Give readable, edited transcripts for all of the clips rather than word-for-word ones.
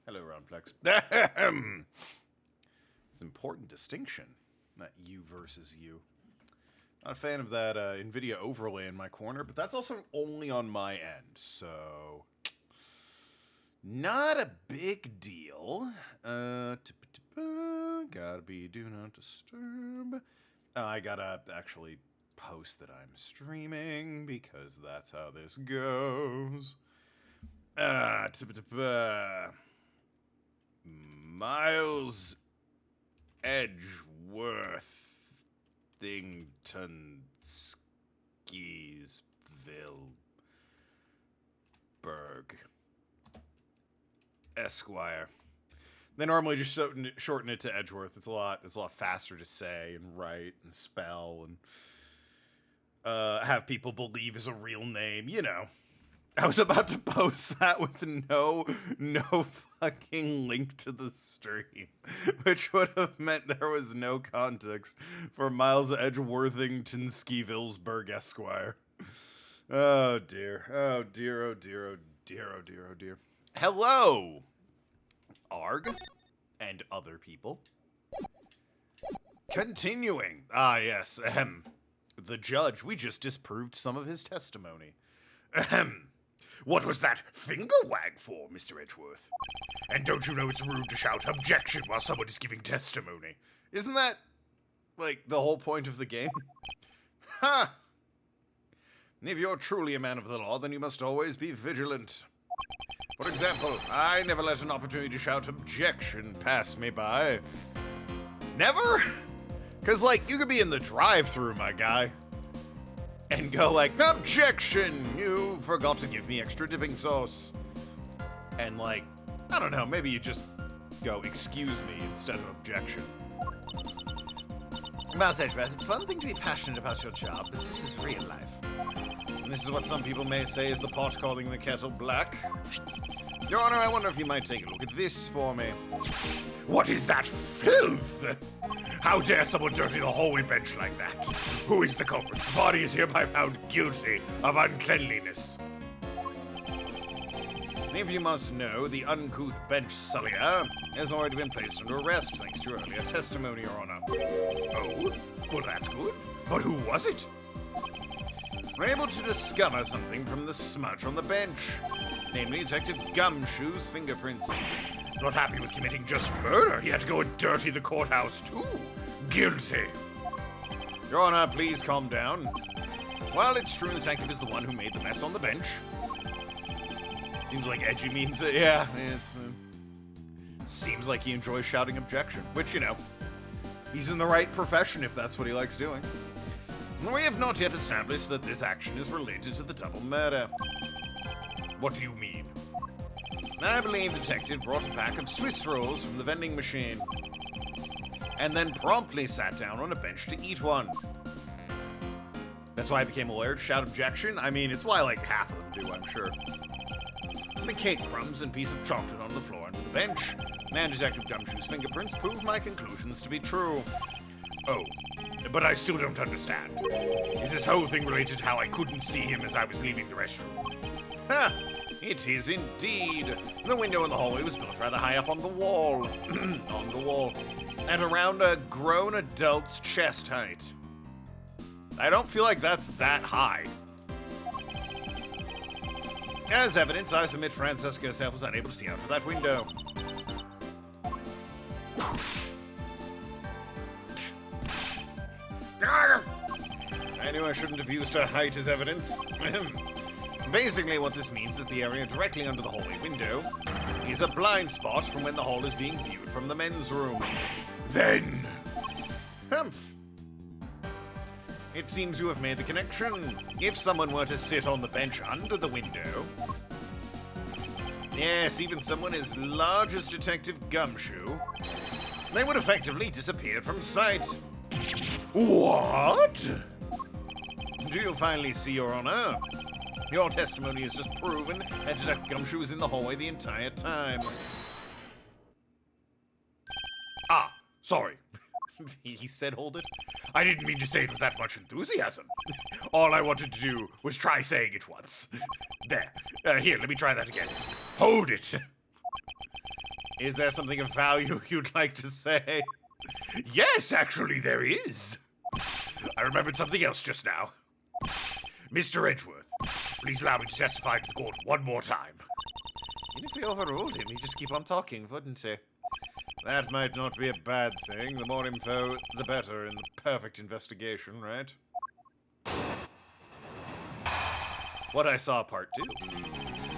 Hello, Roundflex. It's an important distinction, that you versus you. Not a fan of that NVIDIA overlay in my corner, but that's also only on my end, so... Not a big deal. Gotta be do not disturb. I gotta actually post that I'm streaming, because that's how this goes. Miles Edgeworth Thington Skiesville Berg Esquire. They normally just shorten it to Edgeworth. It's a lot faster to say and write and spell and have people believe is a real name, you know. I was about to post that with no fucking link to the stream, which would have meant there was no context for Miles Edgeworthington Skivillsburg Esquire. Oh dear. Oh dear, oh dear, oh dear, oh dear, oh dear. Hello, Arg, and other people. Continuing. Ah, yes, the judge, we just disproved some of his testimony. What was that finger wag for, Mr. Edgeworth? And don't you know it's rude to shout objection while someone is giving testimony? Isn't that, like, the whole point of the game? Ha! If you're truly a man of the law, then you must always be vigilant. For example, I never let an opportunity to shout objection pass me by. Never? Because, like, you could be in the drive-thru, my guy, and go like, objection! You forgot to give me extra dipping sauce. And like, I don't know, maybe you just go, excuse me, instead of objection. Miles Edgeworth, it's one thing to be passionate about your job, but this is real life. And this is what some people may say is the pot calling the kettle black. Your Honor, I wonder if you might take a look at this for me. What is that filth? How dare someone dirty the hallway bench like that? Who is the culprit? The body is hereby found guilty of uncleanliness. If you must know, the uncouth bench sullier has already been placed under arrest thanks to your earlier testimony, Your Honor. Oh? Well, that's good. But who was it? We're able to discover something from the smudge on the bench, namely Detective Gumshoe's fingerprints. Not happy with committing just murder, he had to go and dirty the courthouse too. Guilty. Your Honor, please calm down. While it's true the detective is the one who made the mess on the bench, seems like edgy means it. Yeah, it's seems like he enjoys shouting objection, which, you know, he's in the right profession if that's what he likes doing. We have not yet established that this action is related to the double murder. What do you mean? I believe the detective brought a pack of Swiss rolls from the vending machine and then promptly sat down on a bench to eat one. That's why I became a lawyer to shout objection. I mean, it's why like half of them do, I'm sure. The cake crumbs and piece of chocolate on the floor under the bench, and Detective Gumshoe's fingerprints prove my conclusions to be true. Oh, but I still don't understand. Is this whole thing related to how I couldn't see him as I was leaving the restroom? Ha! It is indeed. The window in the hallway was built rather high up on the wall. On the wall. At around a grown adult's chest height. I don't feel like that's that high. As evidence, I submit Francesca herself was unable to see out of that window. I knew I shouldn't have used her height as evidence. Basically, what this means is that the area directly under the hallway window is a blind spot from when the hall is being viewed from the men's room. Then, humph. It seems you have made the connection. If someone were to sit on the bench under the window... Yes, even someone as large as Detective Gumshoe, they would effectively disappear from sight. What? Do you finally see, Your Honor? Your testimony has just proven that Detective Gumshoe was in the hallway the entire time. Ah, sorry. He said hold it. I didn't mean to say it with that much enthusiasm. All I wanted to do was try saying it once. There. Here, let me try that again. Hold it. Is there something of value you'd like to say? Yes, actually, there is. I remembered something else just now. Mr. Edgeworth, please allow me to testify to the court one more time. And if we overruled him, he'd just keep on talking, wouldn't he? That might not be a bad thing. The more info, the better in the perfect investigation, right? What I saw, part 2.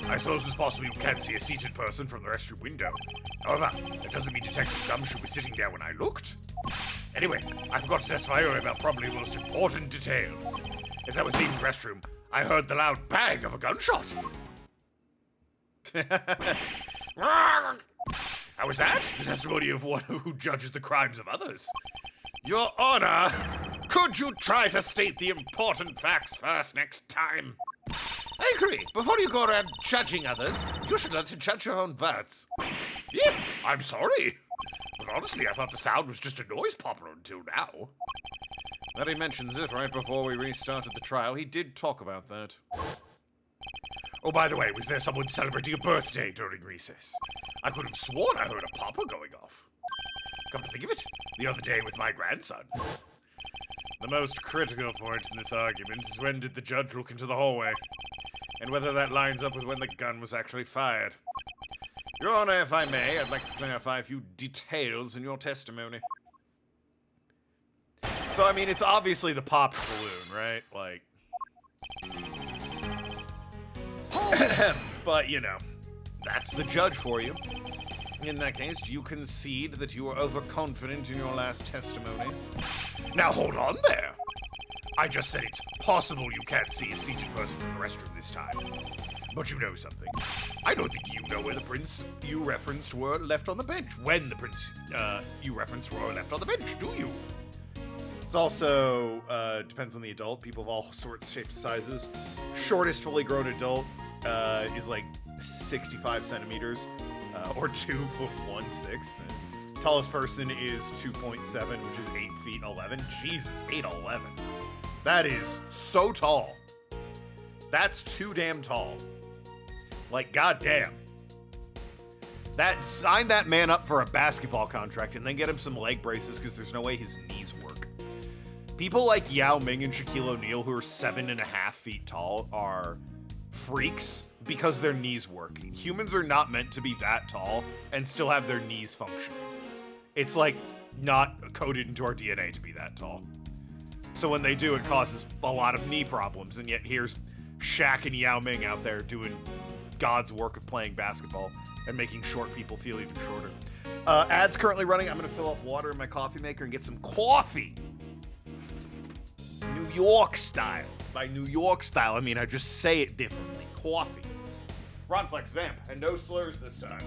I suppose it's possible you can't see a seated person from the restroom window. However, that doesn't mean Detective Gumshoe was sitting there when I looked. Anyway, I forgot to testify earlier about probably the most important detail. As I was leaving the restroom, I heard the loud bang of a gunshot. How is that? The testimony of one who judges the crimes of others. Your Honor, could you try to state the important facts first next time? I agree. Before you go around judging others, you should learn to judge your own words. Yeah, I'm sorry. But honestly, I thought the sound was just a noise popper until now. That he mentions it right before we restarted the trial. He did talk about that. Oh, by the way, was there someone celebrating a birthday during recess? I could have sworn I heard a popper going off. Come to think of it, the other day with my grandson. The most critical point in this argument is when did the judge look into the hallway, and whether that lines up with when the gun was actually fired. Your Honor, if I may, I'd like to clarify a few details in your testimony. So, I mean, it's obviously the popped balloon, right? Like... But, you know, that's the judge for you. In that case, do you concede that you were overconfident in your last testimony? Now hold on there! I just said it's possible you can't see a seated person in the restroom this time. But you know something. I don't think you know where the prints you referenced were left on the bench. When the prints you referenced were left on the bench, do you? It's also, depends on the adult. People of all sorts, shapes, sizes. Shortest fully grown adult is like 65 centimeters. Or 2 foot 1/6. Tallest person is 2.7, which is 8 feet 11. Jesus, 8'11". That is so tall. That's too damn tall. Like, goddamn. Sign that man up for a basketball contract and then get him some leg braces because there's no way his knees work. People like Yao Ming and Shaquille O'Neal, who are 7.5 feet tall, are freaks because their knees work. Humans are not meant to be that tall and still have their knees functioning. It's like not coded into our DNA to be that tall. So when they do, it causes a lot of knee problems, and yet here's Shaq and Yao Ming out there doing God's work of playing basketball and making short people feel even shorter. Ads currently running. I'm going to fill up water in my coffee maker and get some coffee. New York style. By New York style, I mean I just say it differently. Coffee. Ronflex Vamp, and no slurs this time.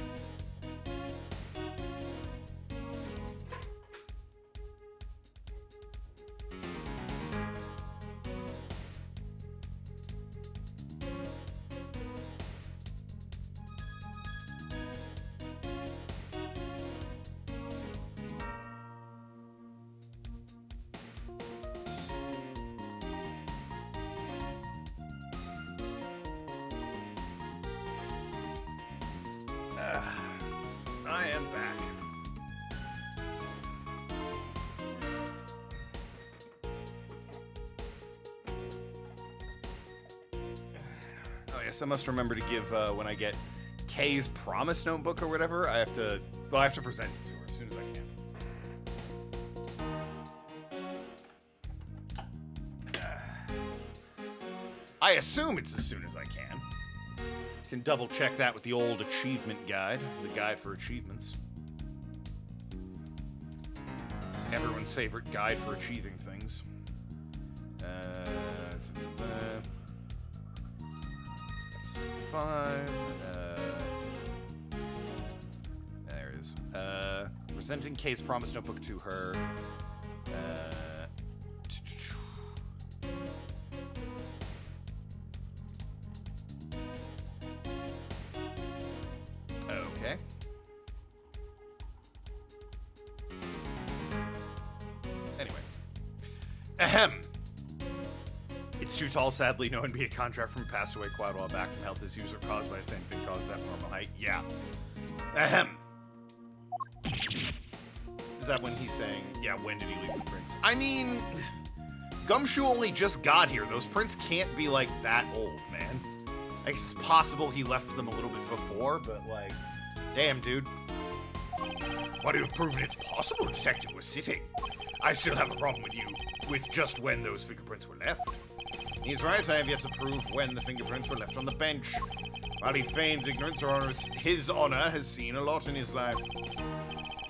I am back. Oh yes, I must remember to give when I get Kay's promise notebook or whatever. I have to present it to her as soon as I can. I assume it's as soon as I can. Can double check that with the old achievement guide, the guide for achievements. Everyone's favorite guide for achieving things. Five. There it is. Presenting Kay's promise notebook to her. Okay. Anyway. Ahem. It's too tall, sadly. No NBA contract from passed away quite a while back from health issues or caused by the same thing caused that normal height. Yeah. Ahem. Is that when he's saying, yeah, when did he leave the prints? I mean, Gumshoe only just got here. Those prints can't be, like, that old, man. I guess it's possible he left them a little bit before, but, like, damn, dude. But you've proven it's possible, Detective was sitting. I still have a problem with you, with just when those fingerprints were left. He's right, I have yet to prove when the fingerprints were left on the bench. While he feigns ignorance, his honor has seen a lot in his life.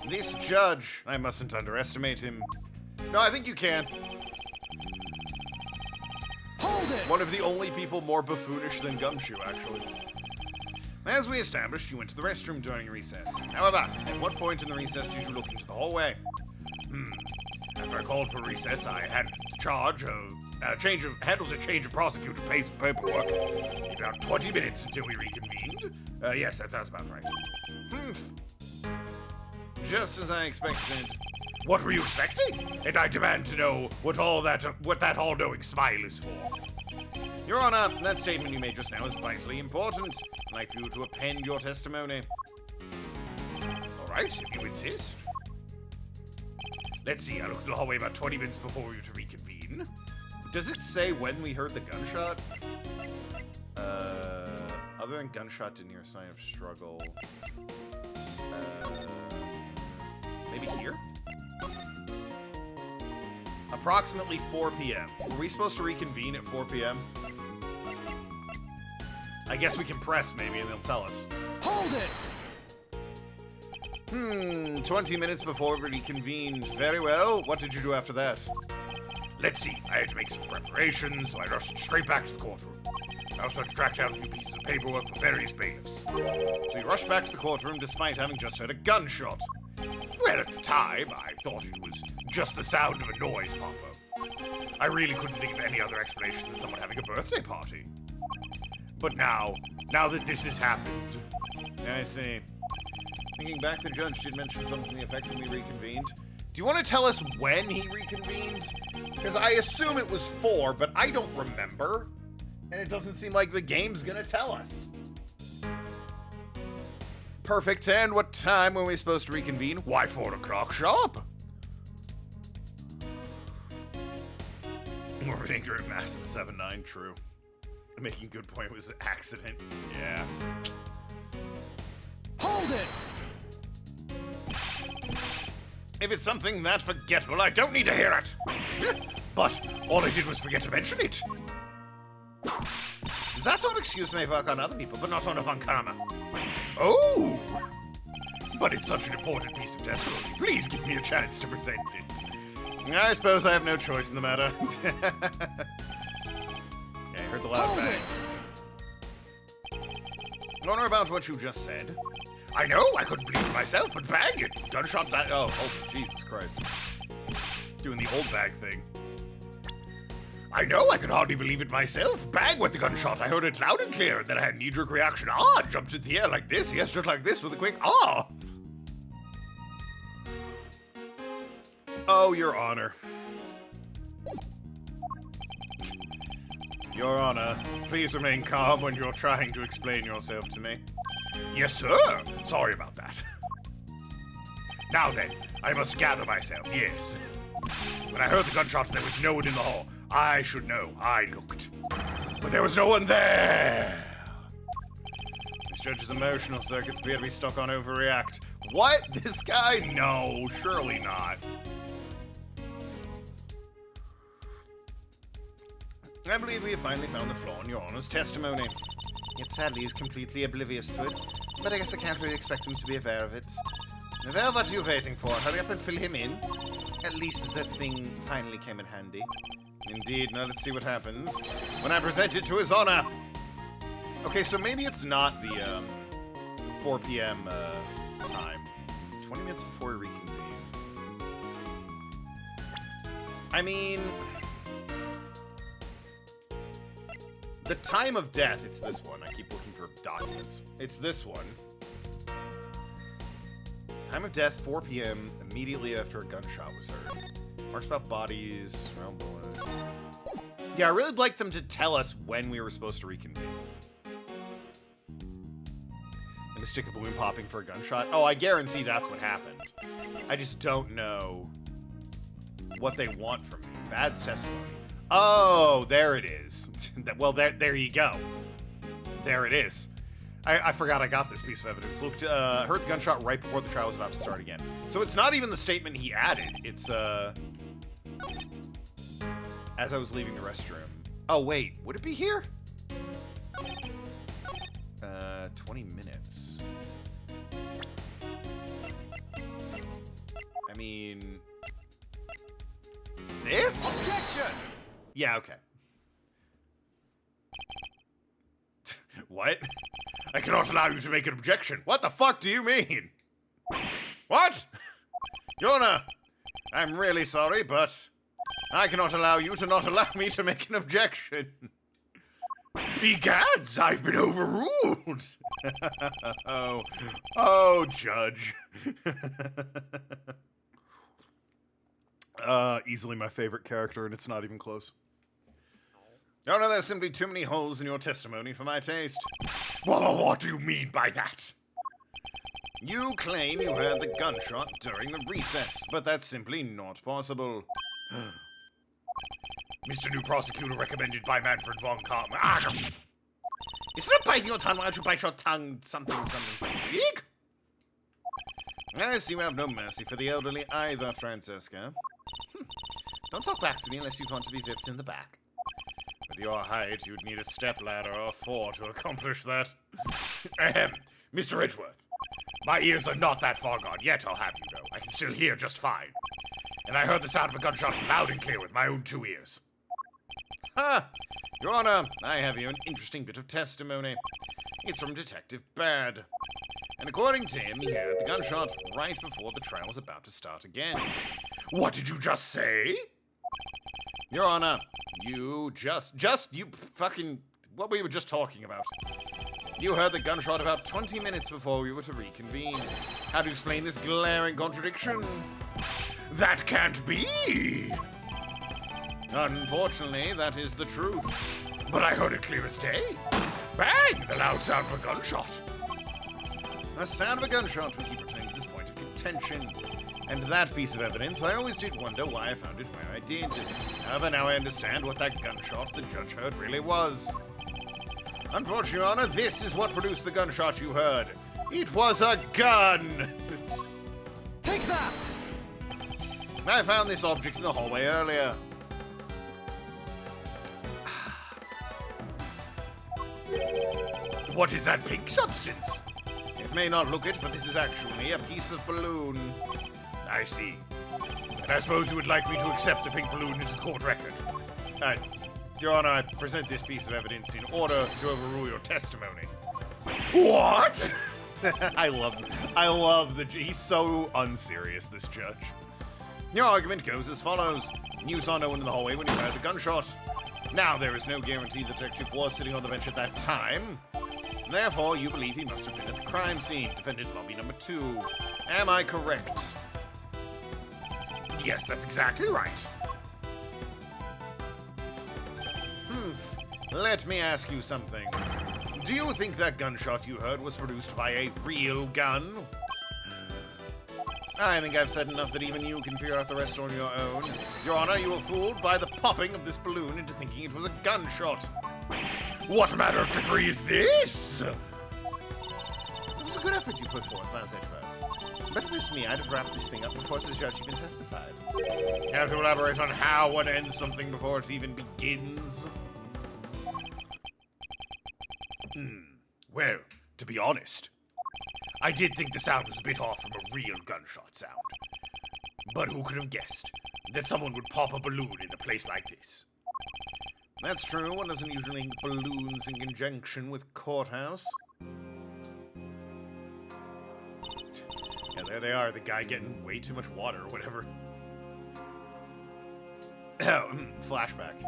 This judge, I mustn't underestimate him. No, I think you can. Hold it! One of the only people more buffoonish than Gumshoe, actually. As we established, you went to the restroom during recess. However, at what point in the recess did you look into the hallway? After I called for recess, I had handled a change of prosecutor pace and paperwork. About 20 minutes until we reconvened. Yes, that sounds about right. Just as I expected. What were you expecting? And I demand to know what that all-knowing smile is for. Your Honor, that statement you made just now is vitally important. I'd like for you to append your testimony. All right, if you insist. Let's see, I looked in the hallway about 20 minutes before we were to reconvene. Does it say when we heard the gunshot? Other than gunshot, didn't hear a sign of struggle. Maybe here? Approximately 4 p.m. Were we supposed to reconvene at 4 p.m.? I guess we can press, maybe, and they'll tell us. Hold it! 20 minutes before we reconvened. Very well. What did you do after that? Let's see. I had to make some preparations, so I rushed straight back to the courtroom. I also had to track down a few pieces of paperwork for various bailiffs. So you rushed back to the courtroom despite having just heard a gunshot. Well, at the time, I thought it was just the sound of a noise pop up. I really couldn't think of any other explanation than someone having a birthday party. But now that this has happened... I see. Thinking back, the judge did mention something to the effect when we reconvened. Do you want to tell us when he reconvened? Because I assume it was 4, but I don't remember. And it doesn't seem like the game's gonna tell us. Perfect. And what time were we supposed to reconvene? Why, 4 o'clock sharp. More of an ignorant mass than 7-9, true. Making good point was an accident. Yeah. Hold it! If it's something that forgettable, I don't need to hear it. But all I did was forget to mention it. That sort of excuse may work on other people, but not on a Von Karma. Oh! But it's such an important piece of testimony. Please give me a chance to present it. I suppose I have no choice in the matter. Yeah, I heard the loud bang. Wonder about what you just said. I know, I couldn't believe it myself, but bang it! Gunshot that. Oh, Jesus Christ. Doing the old bag thing. I know, I could hardly believe it myself. Bang with the gunshot. I heard it loud and clear, and then I had a knee-jerk reaction. Jumped in the air like this. Yes, just like this with a quick Oh, Your Honor. Your Honor, please remain calm when you're trying to explain yourself to me. Yes, sir. Sorry about that. Now then, I must gather myself, yes. When I heard the gunshot, there was no one in the hall. I should know. I looked. But there was no one there. This judge's emotional circuits appear to be stuck on overreact. What? This guy? No, surely not. I believe we have finally found the flaw in Your Honor's testimony. Yet sadly he's completely oblivious to it, but I guess I can't really expect him to be aware of it. Well, what are you waiting for? Hurry up and fill him in. At least that thing finally came in handy. Indeed, now let's see what happens when I present it to His Honor. Okay, so maybe it's not the 4 p.m. Time. 20 minutes before we reconvene. I mean... the time of death, it's this one. I keep looking for documents. It's this one. Time of death, 4 p.m., immediately after a gunshot was heard. Marks about bodies, around bullets. Yeah, I really would like them to tell us when we were supposed to reconvene. And the stick of balloon popping for a gunshot. Oh, I guarantee that's what happened. I just don't know what they want from me. Bad's testimony. Oh, there it is. Well, there you go. There it is. I forgot I got this piece of evidence. Looked, heard the gunshot right before the trial was about to start again. So it's not even the statement he added. It's, as I was leaving the restroom. Oh, wait. Would it be here? 20 minutes. I mean... This? Objection! Yeah, okay. What? I cannot allow you to make an objection. What the fuck do you mean? What? Your Honor, I'm really sorry, but I cannot allow you to not allow me to make an objection. Egads, I've been overruled. Oh, Judge. Easily my favorite character, and it's not even close. Your Honor, there's simply too many holes in your testimony for my taste. Well, what do you mean by that? You claim you heard the gunshot during the recess, but that's simply not possible. Mr. New Prosecutor recommended by Manfred von Karma. Instead of biting your tongue, why don't you bite your tongue something. Eek? I see you have no mercy for the elderly either, Francesca. Don't talk back to me unless you want to be whipped in the back. With your height, you'd need a stepladder or 4 to accomplish that. Ahem. Mr. Edgeworth, my ears are not that far gone yet, I'll have you know. I can still hear just fine. And I heard the sound of a gunshot loud and clear with my own 2 ears. Your Honor, I have here an interesting bit of testimony. It's from Detective Bad. And according to him, he heard the gunshot right before the trial was about to start again. What did you just say? Your Honor, you fucking, what we were just talking about. You heard the gunshot about 20 minutes before we were to reconvene. How to explain this glaring contradiction? That can't be! Unfortunately, that is the truth. But I heard it clear as day. Bang! The loud sound of a gunshot. The sound of a gunshot will keep returning to this point of contention. And that piece of evidence, I always did wonder why I found it where I did. However, now I understand what that gunshot the judge heard really was. Unfortunately, Your Honor, this is what produced the gunshot you heard. It was a gun! Take that! I found this object in the hallway earlier. What is that pink substance? It may not look it, but this is actually a piece of balloon. I see. And I suppose you would like me to accept the pink balloon into the court record. Your Honor, I present this piece of evidence in order to overrule your testimony. What? I love he's so unserious, this judge. Your argument goes as follows. You saw no one in the hallway when you heard the gunshot. Now, there is no guarantee the detective was sitting on the bench at that time. Therefore, you believe he must have been at the crime scene, defendant lobby number 2. Am I correct? Yes, that's exactly right. Let me ask you something. Do you think that gunshot you heard was produced by a real gun? I think I've said enough that even you can figure out the rest on your own. Your Honor, you were fooled by the popping of this balloon into thinking it was a gunshot. What manner of trickery is this? It was a good effort you put forth, Mas Edgeworth. But if it was me, I'd have wrapped this thing up before the judge even testified. Care to elaborate on how one ends something before it even begins? Well, to be honest, I did think the sound was a bit off from a real gunshot sound. But who could have guessed that someone would pop a balloon in a place like this? That's true, one doesn't usually link balloons in conjunction with courthouse. Yeah, there they are, the guy getting way too much water or whatever. Flashback.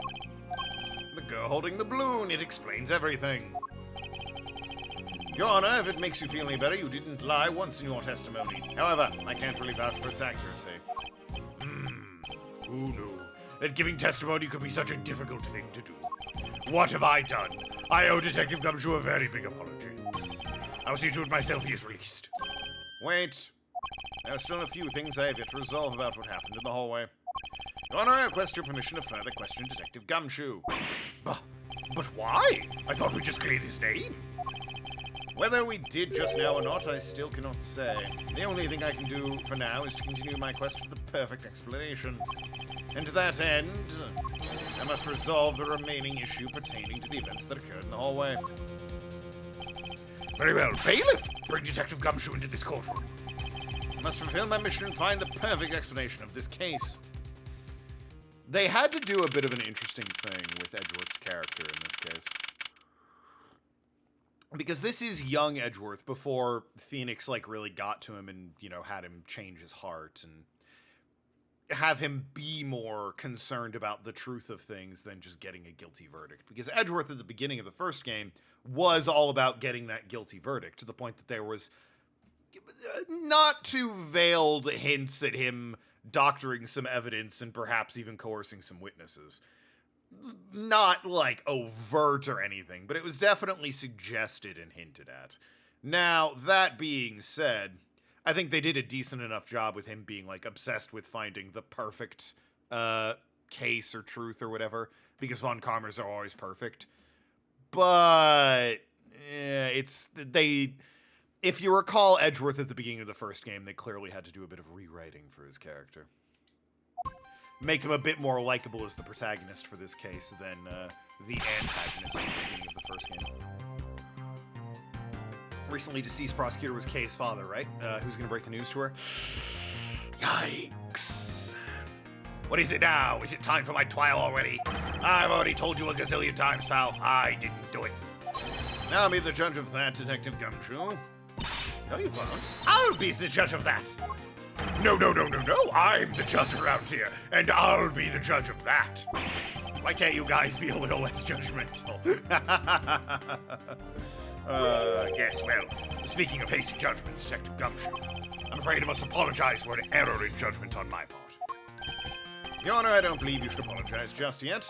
The girl holding the balloon, it explains everything. Your Honor, if it makes you feel any better, you didn't lie once in your testimony. However, I can't really vouch for its accuracy. Who knew that giving testimony could be such a difficult thing to do? What have I done? I owe Detective Gumshoe a very big apology. I'll see to it myself he is released. Wait. There are still a few things I have yet to resolve about what happened in the hallway. Your Honor, I request your permission to further question Detective Gumshoe. But why? I thought we just cleared his name. Whether we did just now or not, I still cannot say. The only thing I can do for now is to continue my quest for the perfect explanation. And to that end, I must resolve the remaining issue pertaining to the events that occurred in the hallway. Very well. Bailiff, bring Detective Gumshoe into this courtroom. I must fulfill my mission and find the perfect explanation of this case. They had to do a bit of an interesting thing with Edgeworth's character in this case. Because this is young Edgeworth before Phoenix, like, really got to him and, you know, had him change his heart and have him be more concerned about the truth of things than just getting a guilty verdict. Because Edgeworth at the beginning of the first game was all about getting that guilty verdict, to the point that there was not too veiled hints at him doctoring some evidence and perhaps even coercing some witnesses. Not, like, overt or anything, but it was definitely suggested and hinted at. Now, that being said, I think they did a decent enough job with him being, like, obsessed with finding the perfect case or truth or whatever, because Von Karmers are always perfect. But if you recall Edgeworth at the beginning of the first game, they clearly had to do a bit of rewriting for his character. Make him a bit more likable as the protagonist for this case than the antagonist at the beginning of the first game. Recently deceased prosecutor was Kay's father, right? Who's gonna break the news to her? Yikes. What is it now? Is it time for my trial already? I've already told you a gazillion times, pal. I didn't do it. Now be the judge of that, Detective Gumshoe. No, you won't. I'll be the judge of that. No. I'm the judge around here, and I'll be the judge of that. Why can't you guys be a little less judgmental? Yes, well, speaking of hasty judgments, Detective Gumshoe, I'm afraid I must apologize for an error in judgment on my part. Your Honor, I don't believe you should apologize just yet.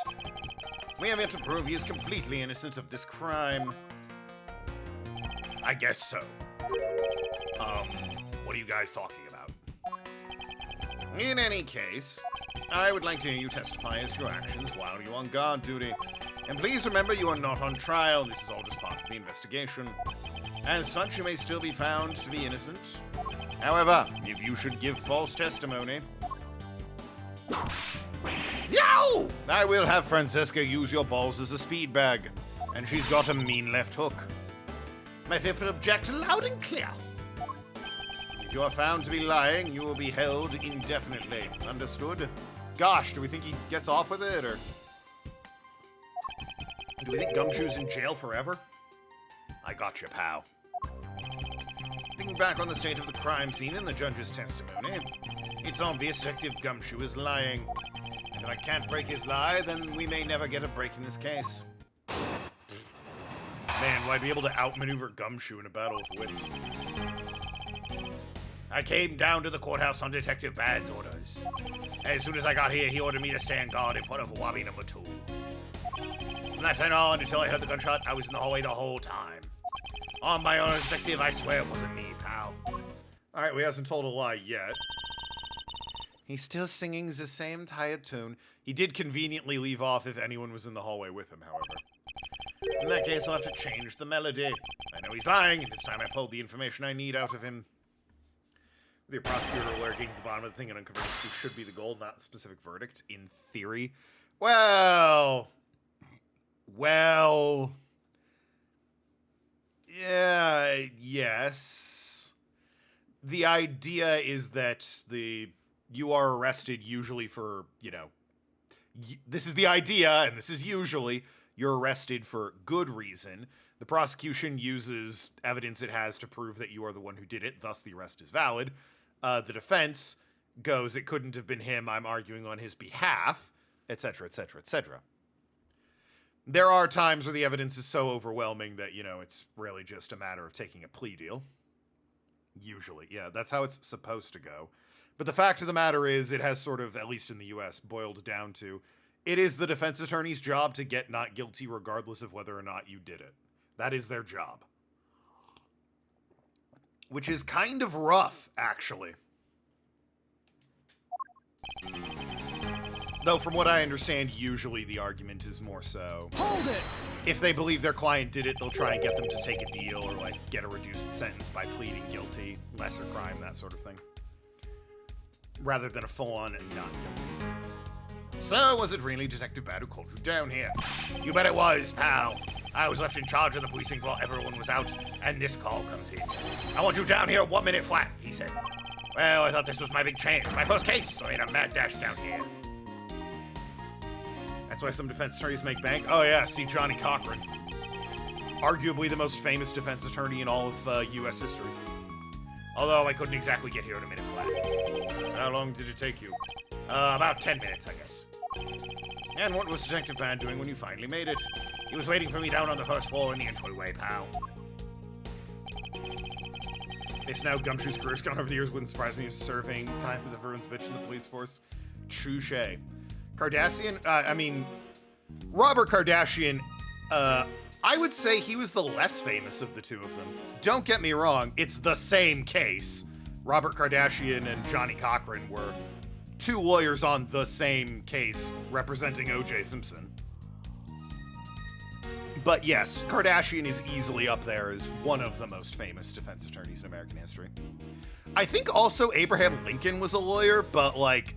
We have yet to prove he is completely innocent of this crime. I guess so. What are you guys talking about? In any case, I would like to hear you testify as to your actions while you're on guard duty. And please remember you are not on trial. This is all just part of the investigation. As such, you may still be found to be innocent. However, if you should give false testimony... Yow! I will have Francesca use your balls as a speed bag. And she's got a mean left hook. My fifth object loud and clear. If you are found to be lying, you will be held indefinitely. Understood? Gosh, do we think he gets off with it, or... Do we think Gumshoe's in jail forever? I got you, pal. Thinking back on the state of the crime scene in the judge's testimony, it's obvious Detective Gumshoe is lying. And if I can't break his lie, then we may never get a break in this case. Man, will I be able to outmaneuver Gumshoe in a battle of wits? I came down to the courthouse on Detective Bad's orders. As soon as I got here, he ordered me to stand guard in front of Wabi number 2. From that time on, until I heard the gunshot, I was in the hallway the whole time. On my honor, Detective, I swear it wasn't me, pal. Alright, well, he hasn't told a lie yet. He's still singing the same tired tune. He did conveniently leave off if anyone was in the hallway with him, however. In that case, I'll have to change the melody. I know he's lying, and this time I pulled the information I need out of him. The prosecutor lurking at the bottom of the thing and uncovering who should be the goal, not the specific verdict, in theory. Well... Yeah, yes. The idea is that you are arrested usually for, you know... This is the idea, and this is usually... You're arrested for good reason. The prosecution uses evidence it has to prove that you are the one who did it, thus the arrest is valid. The defense goes, it couldn't have been him, I'm arguing on his behalf, etc., etc., etc. There are times where the evidence is so overwhelming that, you know, it's really just a matter of taking a plea deal. Usually, yeah, that's how it's supposed to go. But the fact of the matter is, it has sort of, at least in the US, boiled down to, it is the defense attorney's job to get not guilty regardless of whether or not you did it. That is their job. which is kind of rough, actually. Though, from what I understand, usually the argument is more so... Hold it! If they believe their client did it, they'll try and get them to take a deal or, like, get a reduced sentence by pleading guilty, lesser crime, that sort of thing. Rather than a full-on and not guilty. So, was it really Detective Bad who called you down here? You bet it was, pal. I was left in charge of the precinct while everyone was out, and this call comes in. I want you down here 1 minute flat, he said. Well, I thought this was my big chance, my first case, so I made a mad dash down here. That's why some defense attorneys make bank? Oh yeah, see Johnny Cochran. Arguably the most famous defense attorney in all of U.S. history. Although I couldn't exactly get here in a minute flat. How long did it take you? About 10 minutes, I guess. And what was Detective Bad doing when you finally made it? He was waiting for me down on the first floor in the entryway, pal. It's now Gumshoe's career's gone over the years. Wouldn't surprise me if serving time as everyone's bitch in the police force. Touche. Kardashian, Robert Kardashian, I would say he was the less famous of the two of them. Don't get me wrong, it's the same case. Robert Kardashian and Johnny Cochran were two lawyers on the same case representing O.J. Simpson. But yes, Kardashian is easily up there as one of the most famous defense attorneys in American history. I think also Abraham Lincoln was a lawyer, but like,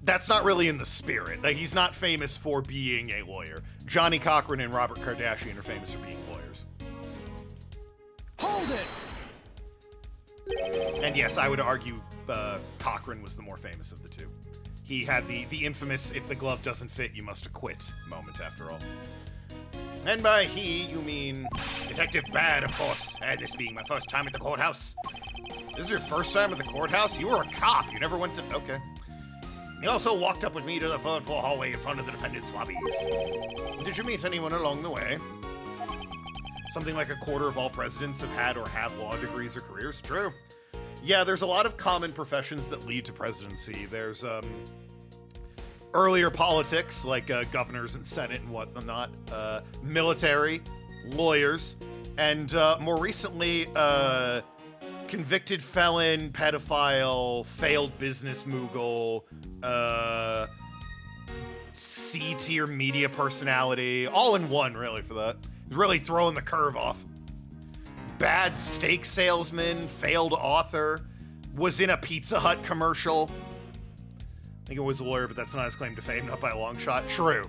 that's not really in the spirit. Like, he's not famous for being a lawyer. Johnny Cochran and Robert Kardashian are famous for being lawyers. Hold it! And yes, I would argue Cochran was the more famous of the two. He had the infamous, if the glove doesn't fit, you must acquit moment, after all. And by he, you mean Detective Bad, of course, and this being my first time at the courthouse. This is your first time at the courthouse? You were a cop, you never went to... Okay. He also walked up with me to the third floor hallway in front of the defendant's lobbies. Did you meet anyone along the way? Something like a quarter of all presidents have had or have law degrees or careers. True. Yeah, there's a lot of common professions that lead to presidency. There's earlier politics, like governors and senate and whatnot, military, lawyers, and more recently, convicted felon, pedophile, failed business mogul, C-tier media personality, all in one, really, for that. He's really throwing the curve off. Bad steak salesman, failed author, was in a Pizza Hut commercial. I think it was a lawyer, but that's not his claim to fame, not by a long shot. True.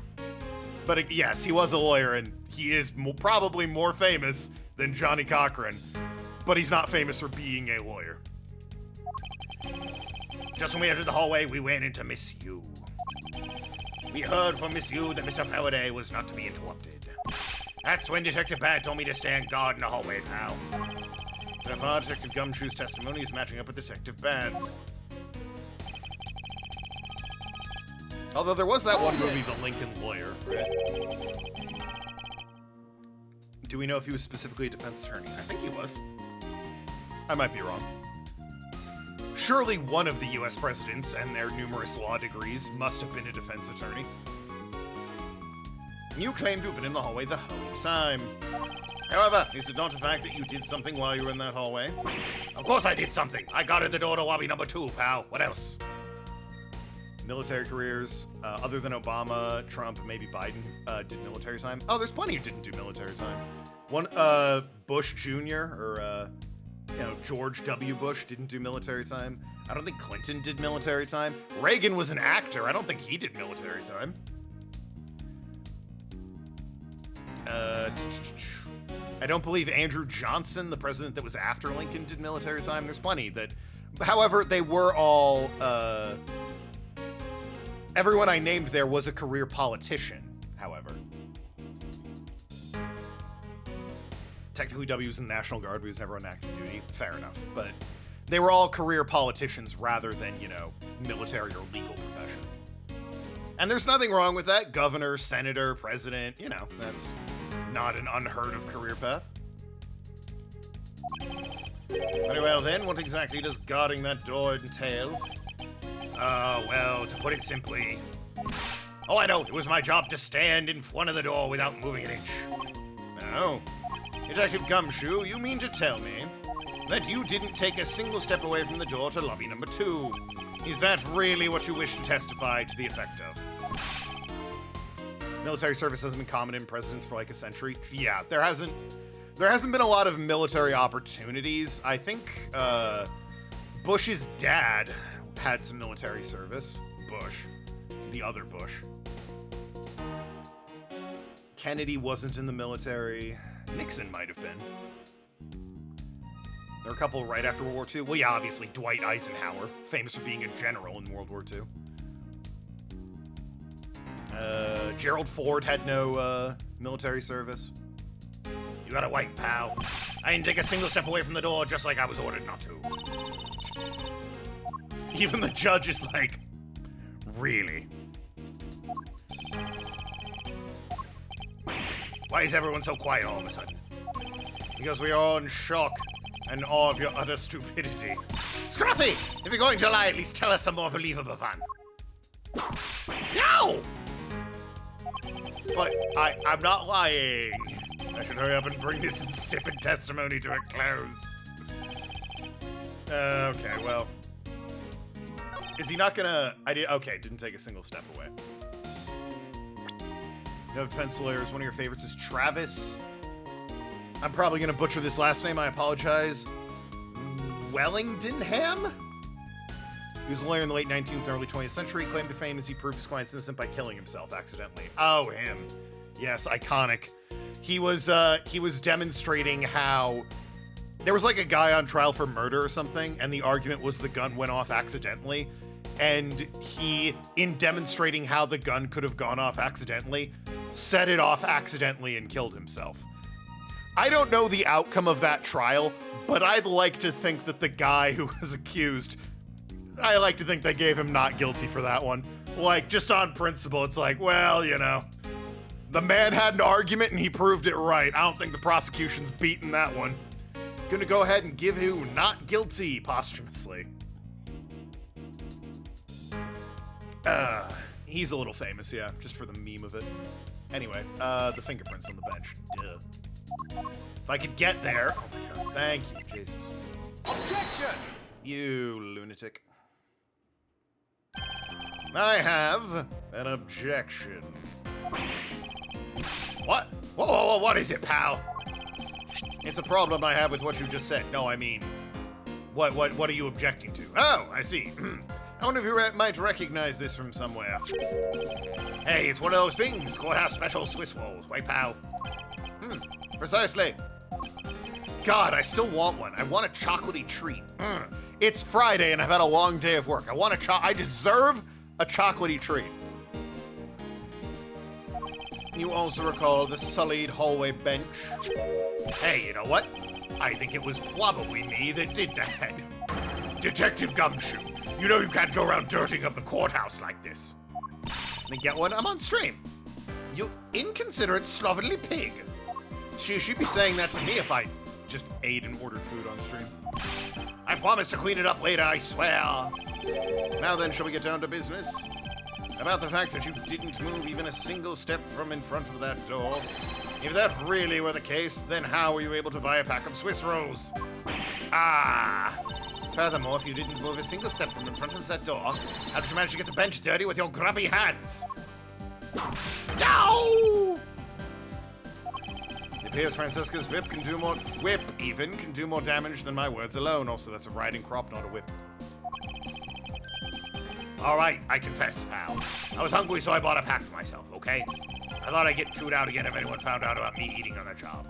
But yes, he was a lawyer, and he is probably more famous than Johnny Cochran. But he's not famous for being a lawyer. Just when we entered the hallway, we went into Miss Yu. We heard from Miss Yu that Mr. Faraday was not to be interrupted. That's when Detective Bad told me to stand guard in the hallway, pal. So far, Detective Gumshoe's testimony is matching up with Detective Bad's. Although there was that one movie, The Lincoln Lawyer, right? Do we know if he was specifically a defense attorney? I think he was. I might be wrong. Surely one of the US presidents and their numerous law degrees must have been a defense attorney. You claim to have been in the hallway the whole time. However, is it not a fact that you did something while you were in that hallway? Of course I did something. I guarded the door to lobby number 2, pal. What else? Military careers, other than Obama, Trump, maybe Biden, did military time. Oh, there's plenty who didn't do military time. One, Bush Jr., or, George W. Bush didn't do military time. I don't think Clinton did military time. Reagan was an actor. I don't think he did military time. I don't believe Andrew Johnson, the president that was after Lincoln, did military time. There's plenty that... However, they were all, everyone I named there was a career politician, however. Technically, W was in the National Guard, but he was never on active duty. Fair enough. But they were all career politicians rather than, military or legal profession. And there's nothing wrong with that. Governor, senator, president, that's not an unheard of career path. Very well then, what exactly does guarding that door entail? Well, to put it simply... Oh, I know, it was my job to stand in front of the door without moving an inch. Oh. Detective Gumshoe, you mean to tell me that you didn't take a single step away from the door to lobby number 2. Is that really what you wish to testify to the effect of? Military service hasn't been common in presidents for like a century. Yeah, there hasn't been a lot of military opportunities. I think Bush's dad had some military service. Bush. The other Bush. Kennedy wasn't in the military. Nixon might have been. There were a couple right after World War II. Well, yeah, obviously Dwight Eisenhower, famous for being a general in World War II. Gerald Ford had no military service. You got it white, pal. I didn't take a single step away from the door, just like I was ordered not to. Even the judge is like, really? Why is everyone so quiet all of a sudden? Because we are all in shock and awe of your utter stupidity. Scruffy! If you're going to lie, at least tell us some more believable fun. No! But I'm not lying. I should hurry up and bring this insipid testimony to a close. Okay, well. Is he not gonna... Okay, didn't take a single step away. No defense lawyers. One of your favorites is Travis. I'm probably gonna butcher this last name. I apologize. Wellingtonham? He was a lawyer in the late 19th and early 20th century. Claimed to fame as he proved his client's innocent by killing himself accidentally. Oh, him. Yes, iconic. He was demonstrating how there was like a guy on trial for murder or something, and the argument was the gun went off accidentally. And he, in demonstrating how the gun could have gone off accidentally, set it off accidentally and killed himself. I don't know the outcome of that trial, but I'd like to think that the guy who was accused, I like to think they gave him not guilty for that one. Like, just on principle, it's like, well, you know, the man had an argument and he proved it right. I don't think the prosecution's beaten that one. Gonna go ahead and give you not guilty posthumously. He's a little famous, yeah, just for the meme of it. Anyway, the fingerprints on the bench. Duh. If I could get there. Oh my god, thank you, Jesus. Objection! You lunatic. I have an objection. What? Whoa, what is it, pal? It's a problem I have with what you just said. No, I mean, what are you objecting to? Oh, I see. I wonder if you might recognize this from somewhere. Hey, it's one of those things. Courthouse special Swiss rolls. Wait, pal. Precisely. God, I still want one. I want a chocolatey treat. It's Friday and I've had a long day of work. I deserve a chocolatey treat. You also recall the sullied hallway bench? Hey, you know what? I think it was probably me that did that. Detective Gumshoe, you know you can't go around dirtying up the courthouse like this. Then get one, I'm on stream. You inconsiderate, slovenly pig. She'd be saying that to me if I just ate and ordered food on stream. I promise to clean it up later, I swear. Now then, shall we get down to business? About the fact that you didn't move even a single step from in front of that door. If that really were the case, then how were you able to buy a pack of Swiss rolls? Furthermore, if you didn't move a single step from in front of that door, how did you manage to get the bench dirty with your grubby hands? No! It appears Francesca's whip can do more damage than my words alone. Also, that's a riding crop, not a whip. All right, I confess, pal. I was hungry, so I bought a pack for myself, okay? I thought I'd get chewed out again if anyone found out about me eating on the job.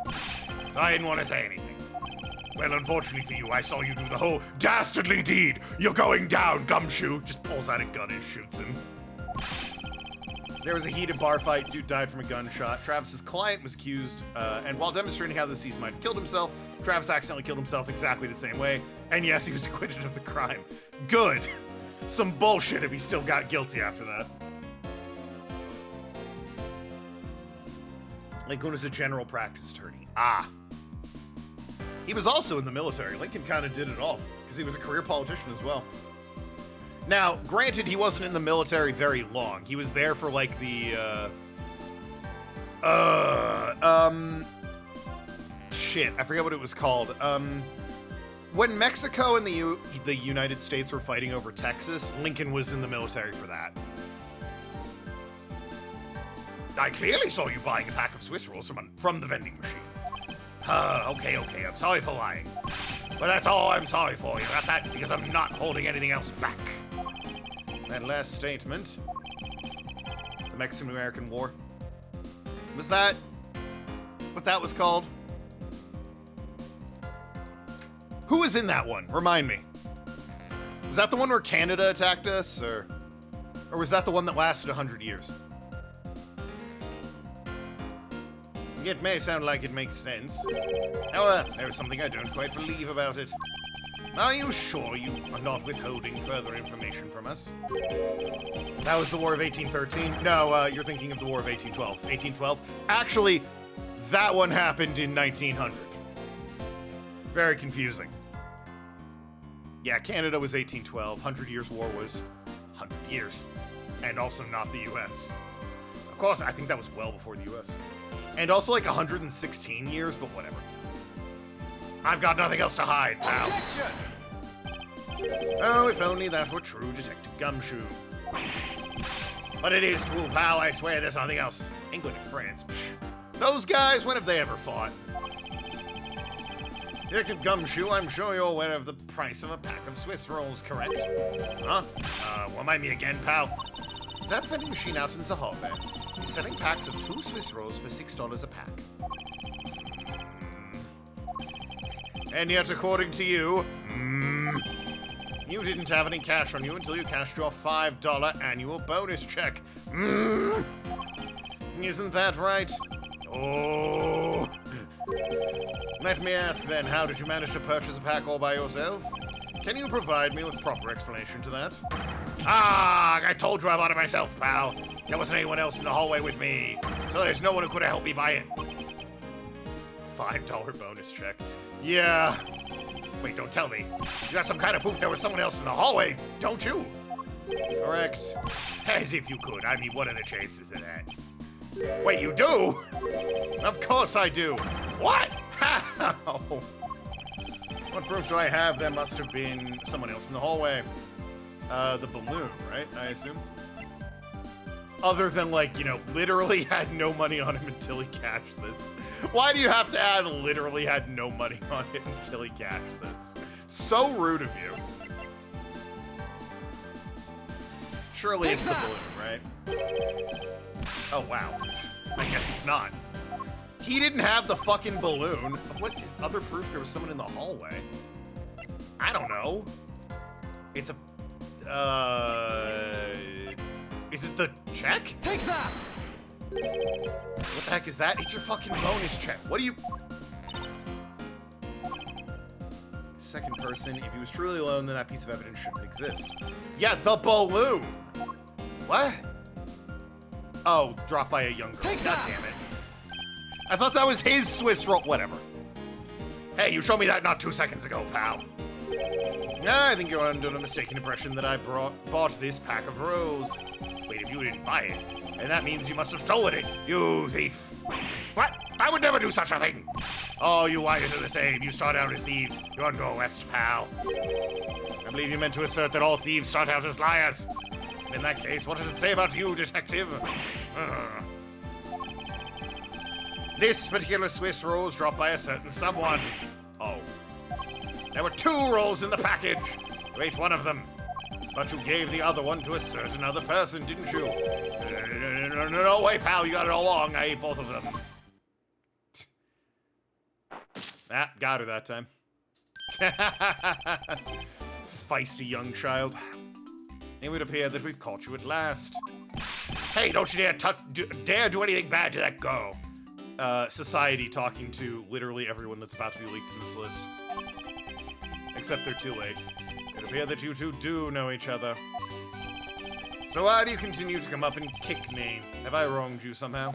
So I didn't want to say anything. Well, unfortunately for you, I saw you do the whole dastardly deed. You're going down, Gumshoe. Just pulls out a gun and shoots him. There was a heated bar fight. Dude died from a gunshot. Travis's client was accused, and while demonstrating how the deceased might have killed himself, Travis accidentally killed himself exactly the same way. And yes, he was acquitted of the crime. Good. Some bullshit if he still got guilty after that. Lincoln was a general practice attorney. He was also in the military. Lincoln kind of did it all, because he was a career politician as well. Now, granted, he wasn't in the military very long. He was there for, like, shit, I forget what it was called. When Mexico and the United States were fighting over Texas, Lincoln was in the military for that. I clearly saw you buying a pack of Swiss rolls from the vending machine. Okay, I'm sorry for lying. But that's all I'm sorry for. You got that? Because I'm not holding anything else back. That last statement, the Mexican-American War, was that what that was called? Who was in that one? Remind me. Was that the one where Canada attacked us, or was that the one that lasted 100 years? It may sound like it makes sense. However, there is something I don't quite believe about it. Are you sure you are not withholding further information from us? That was the War of 1813? No, you're thinking of the War of 1812. 1812? Actually, that one happened in 1900. Very confusing. Yeah, Canada was 1812. 100 Years' War was 100 years. And also not the US. Of course, I think that was well before the US. And also like 116 years, but whatever. I've got nothing else to hide, pal. Oh, if only that were true, Detective Gumshoe. But it is true, pal, I swear there's nothing else. England and France, psh. Those guys, when have they ever fought? Detective Gumshoe, I'm sure you're aware of the price of a pack of Swiss rolls, correct? Huh? Remind me again, pal. Is that vending machine out in the hallway? He's selling packs of 2 Swiss rolls for $6 a pack. And yet, according to you, you didn't have any cash on you until you cashed your $5 annual bonus check. Isn't that right? Oh. Let me ask then, how did you manage to purchase a pack all by yourself? Can you provide me with proper explanation to that? I told you I bought it myself, pal. There wasn't anyone else in the hallway with me, so there's no one who could have helped me buy it. $5 bonus check. Yeah. Wait, don't tell me. You got some kind of proof there was someone else in the hallway, don't you? Correct. As if you could. I mean, what are the chances of that? Wait, you do? Of course I do. What? How? What proof do I have? There must have been someone else in the hallway. The balloon, right? I assume. Other than, like, you know, literally had no money on him until he cashed this. Why do you have to add literally had no money on it until he cashed this? So rude of you. Surely it's the balloon, right? Oh, wow. I guess it's not. He didn't have the fucking balloon. What other proof there was someone in the hallway? I don't know. It's a... Is it the check? Take that! What the heck is that? It's your fucking bonus check. What do you... Second person, if he was truly alone, then that piece of evidence shouldn't exist. Yeah, the balloon! What? Oh, dropped by a young girl. God damn it. I thought that was his Swiss roll. Whatever. Hey, you showed me that not 2 seconds ago, pal. I think you're under a mistaken impression that I bought this pack of rolls. Wait, if you didn't buy it, and that means you must have stolen it, you thief. What? I would never do such a thing. All you wires are the same. You start out as thieves. You're on go west, pal. I believe you meant to assert that all thieves start out as liars. In that case, what does it say about you, detective? This particular Swiss roll was dropped by a certain someone. Oh. There were 2 rolls in the package. You ate one of them. But you gave the other one to a certain other person, didn't you? No way, pal. You got it all wrong. I ate both of them. Got her that time. Feisty young child. It would appear that we've caught you at last. Hey, don't you dare do anything bad to that girl. Society talking to literally everyone that's about to be leaked in this list. Except they're too late. It would appear that you two do know each other. So why do you continue to come up and kick me? Have I wronged you somehow?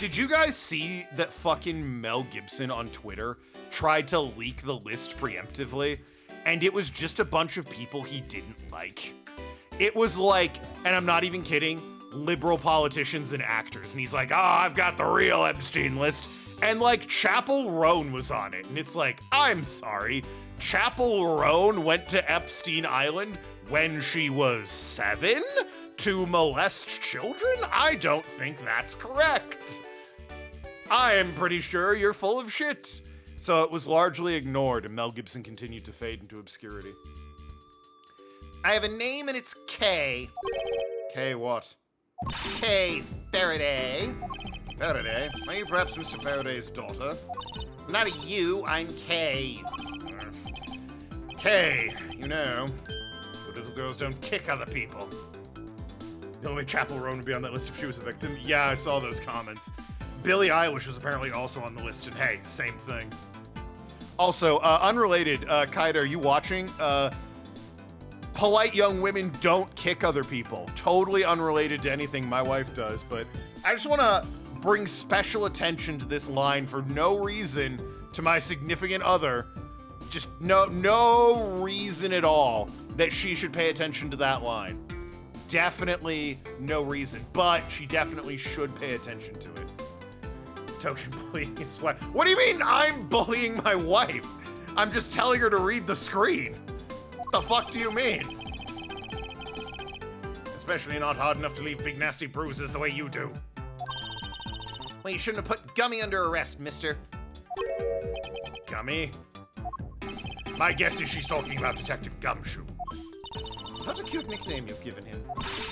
Did you guys see that fucking Mel Gibson on Twitter tried to leak the list preemptively? And it was just a bunch of people he didn't like. It was like, and I'm not even kidding, liberal politicians and actors. And he's like, oh, I've got the real Epstein list. And like Chappell Roan was on it. And it's like, I'm sorry. Chapel Roan went to Epstein Island when she was 7 to molest children? I don't think that's correct. I am pretty sure you're full of shit. So it was largely ignored, and Mel Gibson continued to fade into obscurity. I have a name, and it's Kay. Kay what? Kay Faraday. Faraday? Are you perhaps Mr. Faraday's daughter? Not a you, I'm Kay. Kay, you know, good little girls don't kick other people. The only way Chapel Roan would be on that list if she was a victim. Yeah, I saw those comments. Billie Eilish was apparently also on the list, and hey, same thing. Also, unrelated, Kaido, are you watching? Polite young women don't kick other people. Totally unrelated to anything my wife does, but I just want to bring special attention to this line for no reason to my significant other. Just no reason at all that she should pay attention to that line. Definitely no reason, but she definitely should pay attention to it. Token bullying his wife. What do you mean I'm bullying my wife? I'm just telling her to read the screen. What the fuck do you mean? Especially not hard enough to leave big nasty bruises the way you do. Well, you shouldn't have put Gummy under arrest, mister. Gummy? My guess is she's talking about Detective Gumshoe. That's a cute nickname you've given him.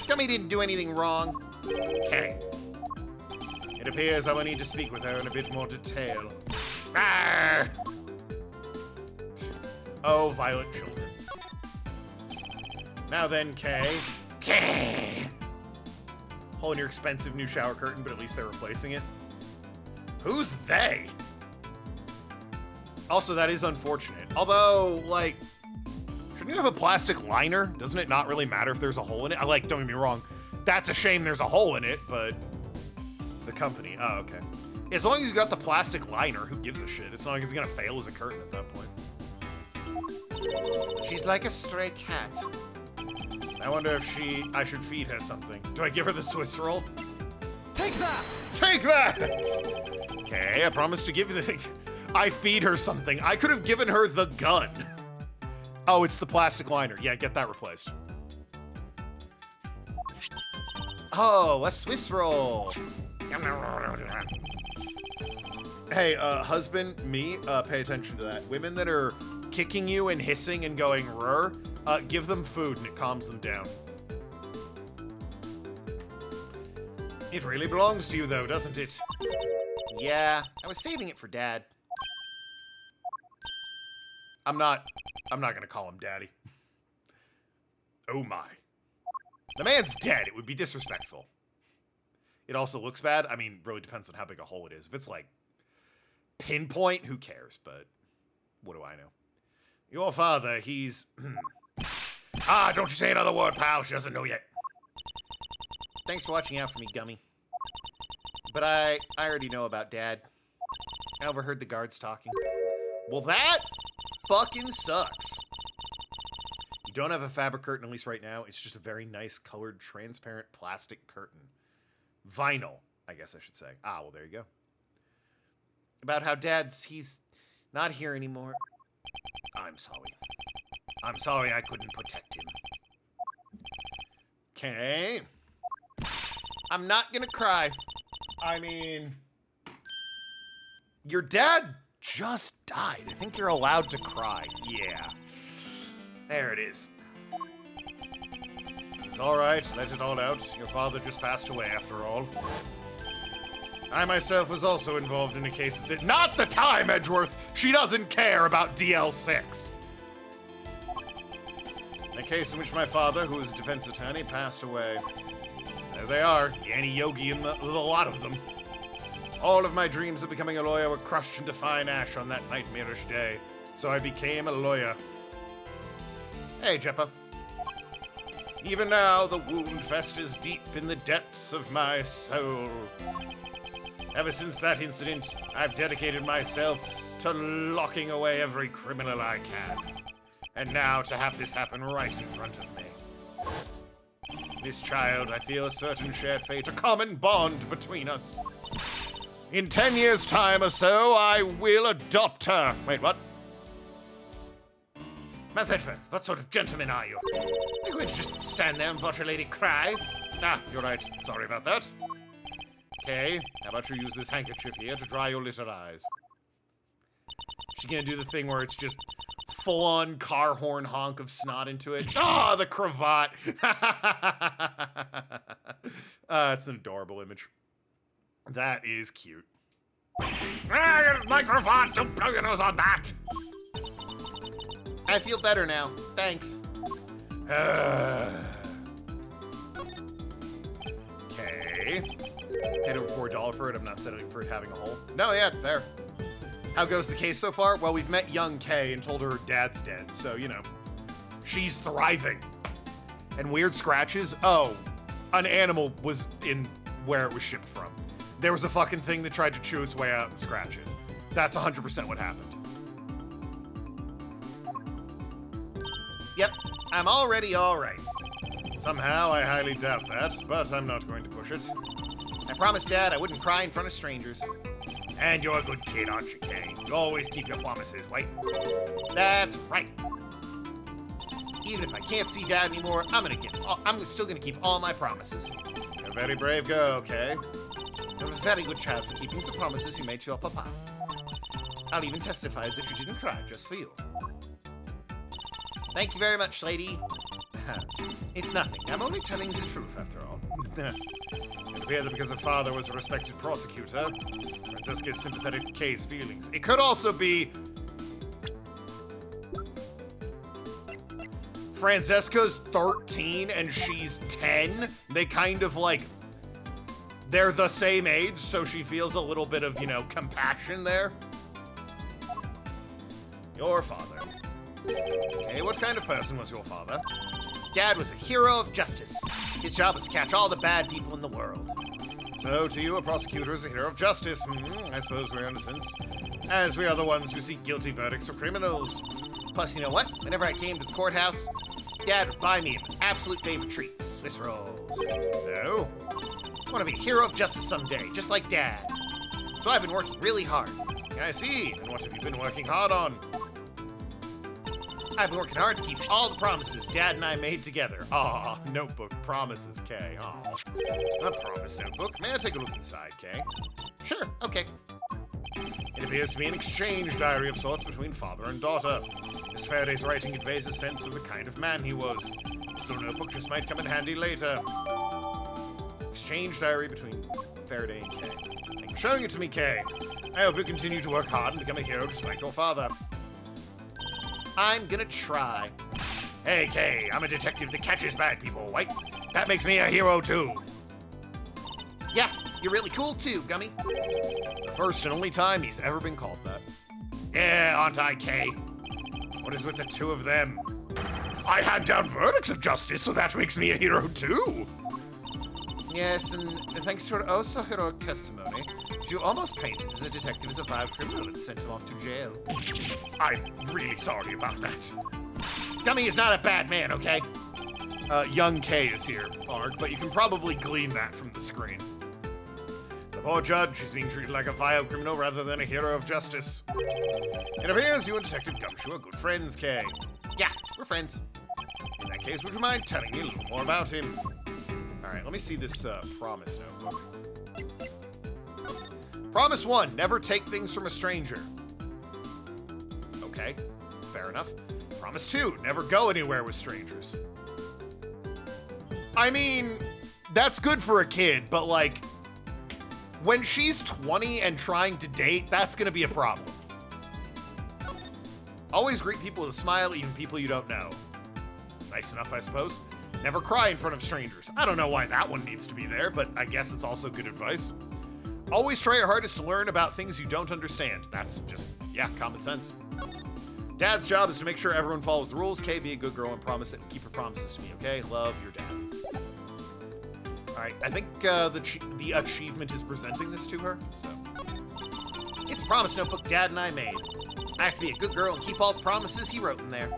Gummy didn't do anything wrong. Okay. It appears I will need to speak with her in a bit more detail. Arr! Oh, violent children. Now then, Kay. Kay! Hole in your expensive new shower curtain, but at least they're replacing it. Who's they? Also, that is unfortunate. Although, like, shouldn't you have a plastic liner? Doesn't it not really matter if there's a hole in it? Don't get me wrong. That's a shame there's a hole in it, but the company. Oh, okay. As long as you got the plastic liner, who gives a shit? It's not like it's gonna fail as a curtain at that point. She's like a stray cat. I wonder if I should feed her something. Do I give her the Swiss roll? Take that! Take that! Okay, I promise to give you the thing. I feed her something. I could have given her the gun. Oh, it's the plastic liner. Yeah, get that replaced. Oh, a Swiss roll. Hey, husband, me, pay attention to that. Women that are kicking you and hissing and going rrr, give them food and it calms them down. It really belongs to you though, doesn't it? Yeah, I was saving it for Dad. I'm not gonna call him Daddy. Oh my. The man's dead, it would be disrespectful. It also looks bad. I mean, really depends on how big a hole it is. If it's like pinpoint, who cares? But what do I know? Your father, he's... don't you say another word, pal. She doesn't know yet. Thanks for watching out for me, Gummy. But I already know about Dad. I overheard the guards talking. Well, that fucking sucks. You don't have a fabric curtain, at least right now. It's just a very nice colored, transparent plastic curtain. Vinyl, I guess I should say. Ah, well, there you go. About how he's not here anymore. I'm sorry. I'm sorry I couldn't protect him. Okay. I'm not gonna cry. I mean, your dad just died. I think you're allowed to cry. Yeah. There it is. It's all right. Let it all out. Your father just passed away, after all. I myself was also involved in a case that... Not the time, Edgeworth! She doesn't care about DL6. In a case in which my father, who was a defense attorney, passed away. There they are, Yanni Yogi and the lot of them. All of my dreams of becoming a lawyer were crushed into fine ash on that nightmarish day, so I became a lawyer. Hey, Jeppa. Even now, the wound festers deep in the depths of my soul. Ever since that incident, I've dedicated myself to locking away every criminal I can. And now to have this happen right in front of me. This child, I feel a certain shared fate, a common bond between us. In 10 years' time or so, I will adopt her. Wait, what? Miss Edgeworth, what sort of gentleman are you? Are you going to just stand there and watch a lady cry? Ah, you're right. Sorry about that. Okay, how about you use this handkerchief here to dry your littered eyes? She gonna do the thing where it's just full-on car horn honk of snot into it. Ah, the cravat! It's an adorable image. That is cute. Ah, my cravat! Don't blow your nose on that! I feel better now. Thanks. Okay. Paid over $4 for it. I'm not settling for it having a hole. No, yeah, there. How goes the case so far? Well, we've met young Kay and told her dad's dead, so, you know. She's thriving. And weird scratches? Oh, an animal was in where it was shipped from. There was a fucking thing that tried to chew its way out and scratch it. That's 100% what happened. Yep, I'm already alright. Somehow, I highly doubt that, but I'm not going to push it. I promised Dad I wouldn't cry in front of strangers. And you're a good kid, aren't you, Kay? You always keep your promises, right? That's right. Even if I can't see Dad anymore, I'm still gonna keep all my promises. You're a very brave girl, Kay. You're a very good child for keeping the promises you made to your papa. I'll even testify that you didn't cry just for you. Thank you very much, lady. It's nothing. I'm only telling the truth, after all. It appeared that because her father was a respected prosecutor, Francesca's sympathetic to Kay's feelings. It could also be Francesca's 13 and she's 10. They kind of like, they're the same age, so she feels a little bit of, you know, compassion there. Your father. Okay, what kind of person was your father? Dad was a hero of justice. His job was to catch all the bad people in the world. So, to you, a prosecutor is a hero of justice. I suppose we're innocents, as we are the ones who seek guilty verdicts for criminals. Plus, you know what? Whenever I came to the courthouse, Dad would buy me an absolute favorite treat, Swiss rolls. No? I want to be a hero of justice someday, just like Dad. So I've been working really hard. I see. And what have you been working hard on? I've been working hard to keep all the promises Dad and I made together. Aw, notebook promises, Kay. Aw. A promise notebook. May I take a look inside, Kay? Sure, okay. It appears to be an exchange diary of sorts between father and daughter. Miss Faraday's writing conveys a sense of the kind of man he was. This little notebook just might come in handy later. Exchange diary between Faraday and Kay. Thank you for showing it to me, Kay. I hope you continue to work hard and become a hero just like your father. I'm gonna try. Hey, Kay, I'm a detective that catches bad people, right? That makes me a hero, too. Yeah, you're really cool, too, Gummy. The first and only time he's ever been called that. Yeah, aren't I, Kay? What is with the two of them? I hand down verdicts of justice, so that makes me a hero, too. Yes, and thanks to her also heroic testimony, you almost painted as a detective as a vile criminal and sent him off to jail. I'm really sorry about that. Gummy is not a bad man, okay? Young Kay is here, Arg, but you can probably glean that from the screen. The poor judge is being treated like a vile criminal rather than a hero of justice. It appears you and Detective Gumshoe are good friends, Kay. Yeah, we're friends. In that case, would you mind telling me a little more about him? Alright, let me see this promise notebook. Promise 1, never take things from a stranger. Okay, fair enough. Promise 2, never go anywhere with strangers. I mean, that's good for a kid, but like, when she's 20 and trying to date, that's gonna be a problem. Always greet people with a smile, even people you don't know. Nice enough, I suppose. Never cry in front of strangers. I don't know why that one needs to be there, but I guess it's also good advice. Always try your hardest to learn about things you don't understand. That's just, yeah, common sense. Dad's job is to make sure everyone follows the rules. Kay, be a good girl and promise that keep her promises to me, okay? Love, your dad. Alright, I think the achievement is presenting this to her, so. It's a promise notebook Dad and I made. I have to be a good girl and keep all the promises he wrote in there.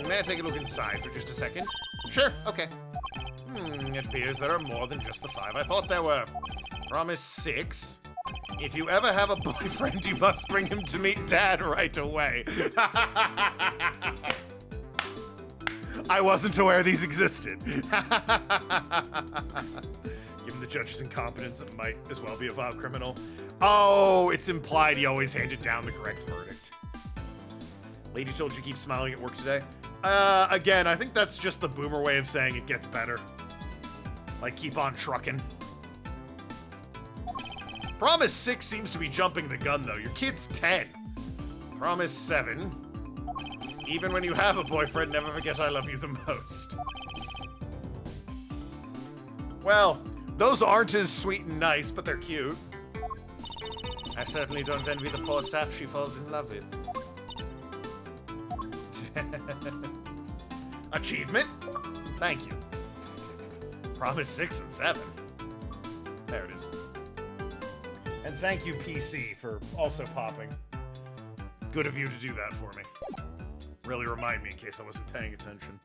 May I take a look inside for just a second? Sure, okay. It appears there are more than just the 5 I thought there were. Promise 6. If you ever have a boyfriend, you must bring him to meet Dad right away. I wasn't aware these existed. Given the judge's incompetence, it might as well be a vile criminal. Oh, it's implied he always handed down the correct verdict. Lady told you to keep smiling at work today. Again, I think that's just the boomer way of saying it gets better. Like, keep on trucking. Promise 6 seems to be jumping the gun, though. Your kid's 10. Promise 7. Even when you have a boyfriend, never forget I love you the most. Well, those aren't as sweet and nice, but they're cute. I certainly don't envy the poor sap she falls in love with. Achievement? Thank you. Promise 6 and 7. There it is. And thank you, PC, for also popping. Good of you to do that for me. Really remind me in case I wasn't paying attention.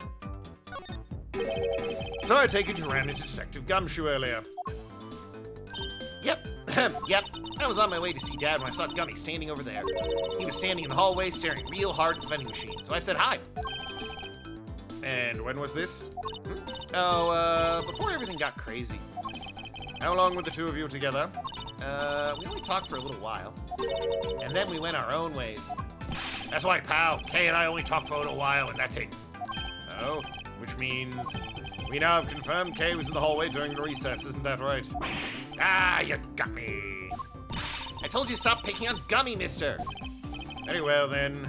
So I take it you ran into Detective Gumshoe earlier. Yep. Yep. I was on my way to see Dad when I saw Gummy standing over there. He was standing in the hallway staring real hard at the vending machine, so I said hi. And when was this? Oh, before everything got crazy. How long were the two of you together? We only talked for a little while. And then we went our own ways. That's why, pal, Kay and I only talked for a little while, and that's it. Oh, which means we now have confirmed Kay was in the hallway during the recess, isn't that right? Ah, you got me. I told you to stop picking on Gummy, mister. Very well, then.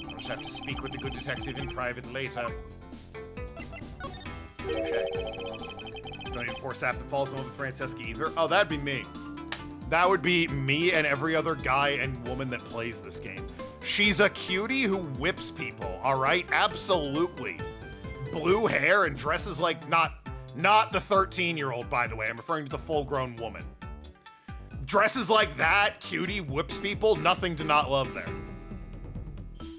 I'll just have to speak with the good detective in private later. Check. Don't need a poor sap that falls in love with Francesca either. Oh, that'd be me. That would be me and every other guy and woman that plays this game. She's a cutie who whips people, all right? Absolutely. Blue hair and dresses like, not the 13-year-old, by the way. I'm referring to the full-grown woman. Dresses like that, cutie, whips people, nothing to not love there.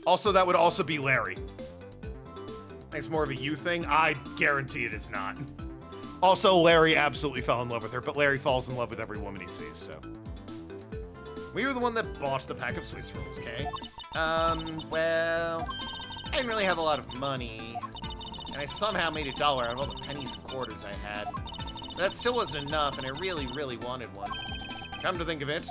Also, that would also be Larry. It's more of a you thing. I guarantee it is not. Also, Larry absolutely fell in love with her, but Larry falls in love with every woman he sees, so. We were the one that bought the pack of Swiss rolls, okay? Well, I didn't really have a lot of money, and I somehow made $1 out of all the pennies and quarters I had. But that still wasn't enough, and I really, really wanted one. Come to think of it,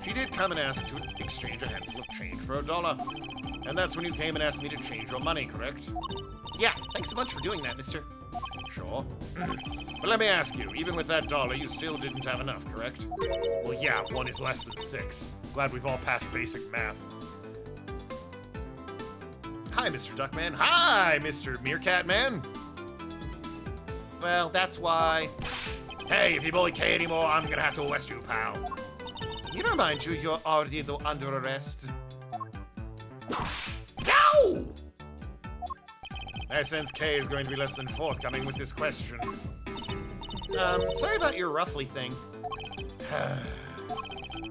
she did come and ask to exchange a handful of change for $1. And that's when you came and asked me to change your money, correct? Yeah, thanks so much for doing that, mister. Sure. But let me ask you, even with that $1, you still didn't have enough, correct? Well, yeah, 1 is less than 6. Glad we've all passed basic math. Hi, Mr. Duckman. Hi, Mr. Meerkat Man. Well, that's why. Hey, if you bully Kay anymore, I'm gonna have to arrest you, pal. You don't mind you're already under arrest. No! I sense Kay is going to be less than forthcoming with this question. Sorry about your roughly thing.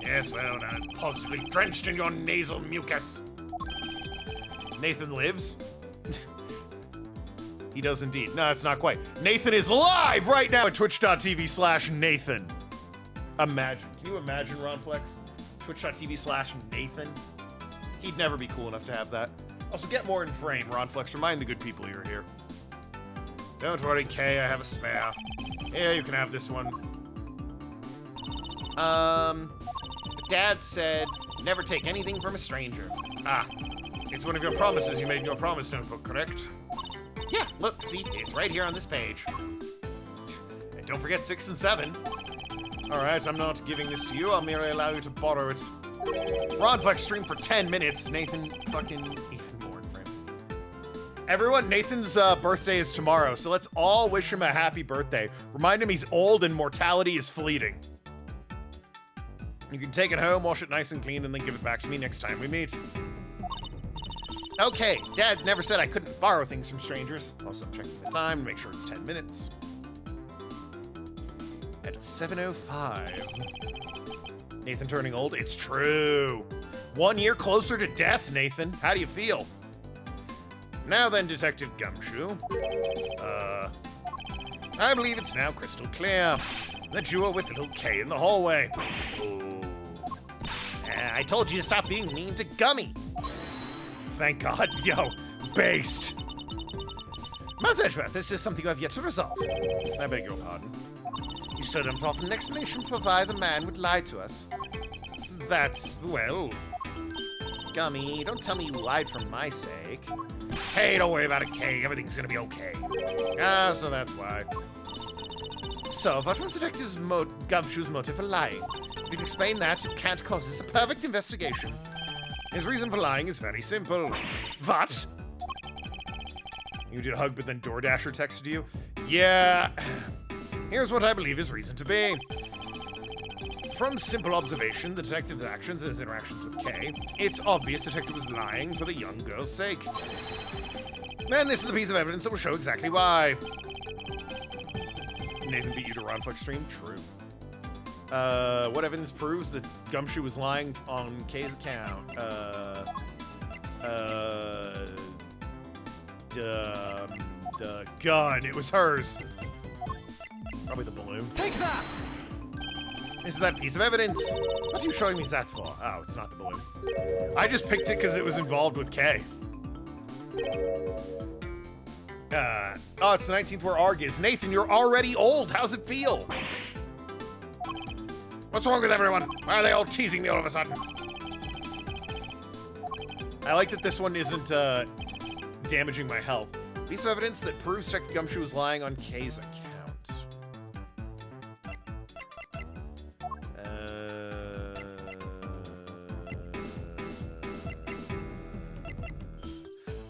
Yes, well, now it's positively drenched in your nasal mucus. Nathan lives? He does indeed. No, it's not quite. Nathan is live right now at twitch.tv/Nathan. Imagine. Can you imagine, Ronflex? Twitch.tv/Nathan? He'd never be cool enough to have that. Also, get more in frame, Ronflex. Remind the good people you're here. Don't worry, Kay, I have a spare. Yeah, you can have this one. Dad said, never take anything from a stranger. Ah, it's one of your promises you made in your promise notebook, correct? Yeah, look, see, it's right here on this page. And don't forget 6 and 7. All right, I'm not giving this to you. I'll merely allow you to borrow it. Ronflex streamed for 10 minutes. Nathan fucking even more in frame. Everyone, Nathan's birthday is tomorrow, so let's all wish him a happy birthday. Remind him he's old and mortality is fleeting. You can take it home, wash it nice and clean, and then give it back to me next time we meet. Okay, Dad never said I couldn't borrow things from strangers. Also, checking the time to make sure it's 10 minutes. At 7:05. Nathan turning old? It's true. 1 year closer to death, Nathan. How do you feel? Now then, Detective Gumshoe. I believe it's now crystal clear that you were with little Kay in the hallway. Ooh. I told you to stop being mean to Gummy. Thank God. Yo, based. Miss Edgeworth, this is something you have yet to resolve. I beg your pardon. You still don't offer an explanation for why the man would lie to us. That's, well... Gummy, don't tell me you lied for my sake. Hey, don't worry about it, Kay. Everything's gonna be okay. Ah, so that's why. So, what was Detective Gumshoe's motive for lying? If you can explain that, you can't cause this a perfect investigation. His reason for lying is very simple. What? You did a hug, but then DoorDasher texted you? Yeah. Here's what I believe his reason to be. From simple observation, the detective's actions and his interactions with Kay, it's obvious the detective was lying for the young girl's sake. And this is a piece of evidence that will show exactly why. Nathan beat you to Ron Flex stream? True. What evidence proves that Gumshoe was lying on Kay's account? The gun. It was hers. Probably the balloon. Take that! This is that piece of evidence. What are you showing me that for? Oh, it's not the balloon. I just picked it because it was involved with Kay. Oh, it's the 19th where ARG is. Nathan, you're already old. How's it feel? What's wrong with everyone? Why are they all teasing me all of a sudden? I like that this one isn't damaging my health. Piece of evidence that proves Detective Gumshoe was lying on Kay's account.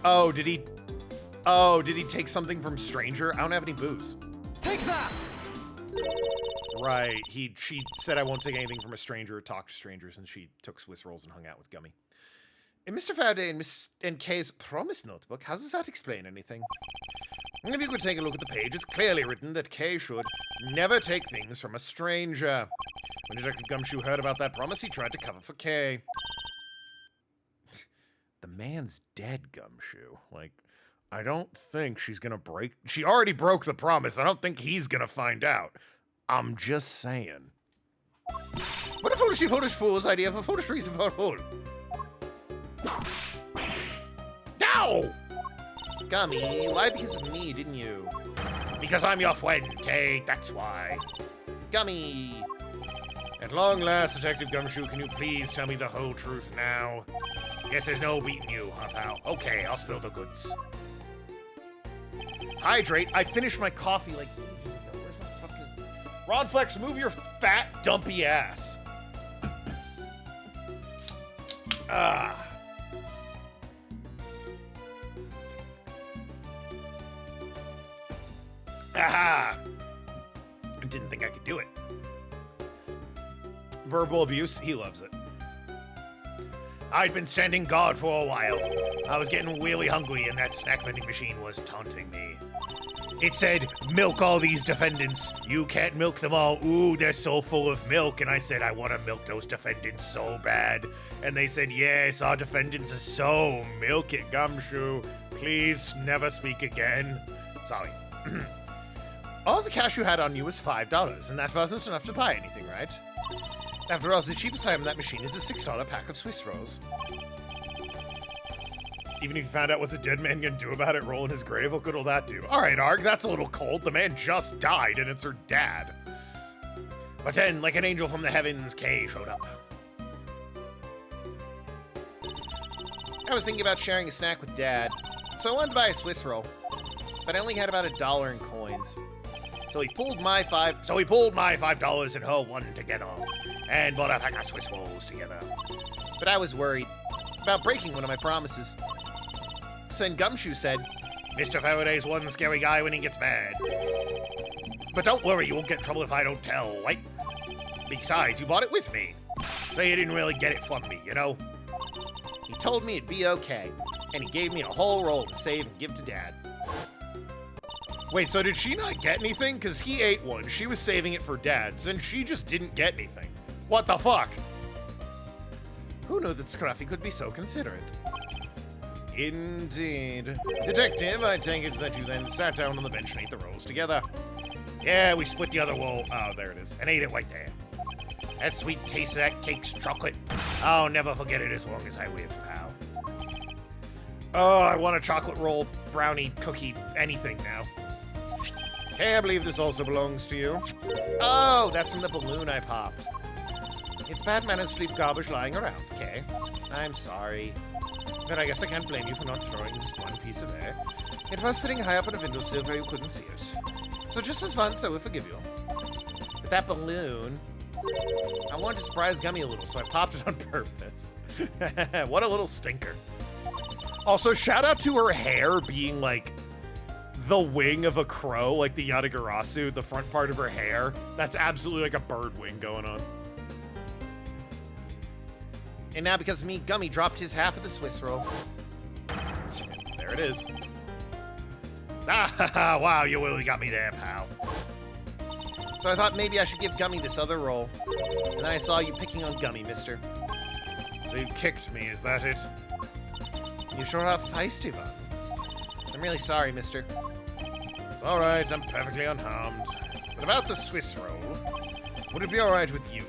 Oh, did he take something from Stranger? I don't have any booze. Take that! Right, she said I won't take anything from a stranger or talk to strangers, and she took Swiss rolls and hung out with Gummy. In Mr. Faraday and Kay's promise notebook, how does that explain anything? If you could take a look at the page, it's clearly written that Kay should never take things from a stranger. When Detective Gumshoe heard about that promise, he tried to cover for Kay. The man's dead, Gumshoe. Like, I don't think she's gonna break... She already broke the promise. I don't think he's gonna find out. I'm just saying. What a foolish fool's idea for a foolish reason for a fool. No! Gummy, why because of me, didn't you? Because I'm your friend, Kay, that's why. Gummy. At long last, Detective Gumshoe, can you please tell me the whole truth now? Guess there's no beating you, huh, pal? Okay, I'll spill the goods. Hydrate. I finished my coffee like ages ago. Where's my fucking... Ron Flex, move your fat, dumpy ass. Ah. Aha! I didn't think I could do it. Verbal abuse, he loves it. I'd been standing guard for a while. I was getting really hungry and that snack vending machine was taunting me. It said, milk all these defendants. You can't milk them all. Ooh, they're so full of milk. And I said, I want to milk those defendants so bad. And they said, yes, our defendants are so milk it, Gumshoe. Please never speak again. Sorry. All the cash you had on you was $5, and that wasn't enough to buy anything, right? After all, the cheapest item in that machine is a $6 pack of Swiss rolls. Even if you found out what the dead man gonna do about it, roll in his grave, what good will that do? Alright, Arg, that's a little cold. The man just died, and it's her dad. But then, like an angel from the heavens, Kay showed up. I was thinking about sharing a snack with Dad, so I wanted to buy a Swiss roll. But I only had about $1 in coins. So he pulled my $5 and her one together, and bought a pack of Swiss rolls together. But I was worried about breaking one of my promises. So then Gumshoe said, Mr. Faraday's one scary guy when he gets mad. But don't worry, you won't get in trouble if I don't tell, right? Besides, you bought it with me, so you didn't really get it from me, you know? He told me it'd be okay, and he gave me a whole roll to save and give to Dad. Wait, so did she not get anything? Because he ate one, she was saving it for Dad's, and she just didn't get anything. What the fuck? Who knew that Scruffy could be so considerate? Indeed. Detective, I take it that you then sat down on the bench and ate the rolls together. Yeah, we split the other roll. Oh, there it is. And ate it right there. That sweet taste of that cake's chocolate. I'll never forget it as long as I live, pal. Oh, I want a chocolate roll, brownie, cookie, anything now. Hey, I believe this also belongs to you. Oh, that's from the balloon I popped. It's bad manners to leave garbage lying around, okay? I'm sorry. But I guess I can't blame you for not throwing this one piece of air. It was sitting high up on a windowsill where you couldn't see it. So just as fun, so we forgive you. But that balloon... I wanted to surprise Gummy a little, so I popped it on purpose. What a little stinker. Also, shout out to her hair being like the wing of a crow, like the Yatagarasu, the front part of her hair. That's absolutely like a bird wing going on. And now because of me, Gummy dropped his half of the Swiss roll. There it is. Ah, wow, you really got me there, pal. So I thought maybe I should give Gummy this other roll. And then I saw you picking on Gummy, mister. So you kicked me, is that it? You sure are feisty, bud. I'm really sorry, mister. It's alright, I'm perfectly unharmed. But about the Swiss roll, would it be alright with you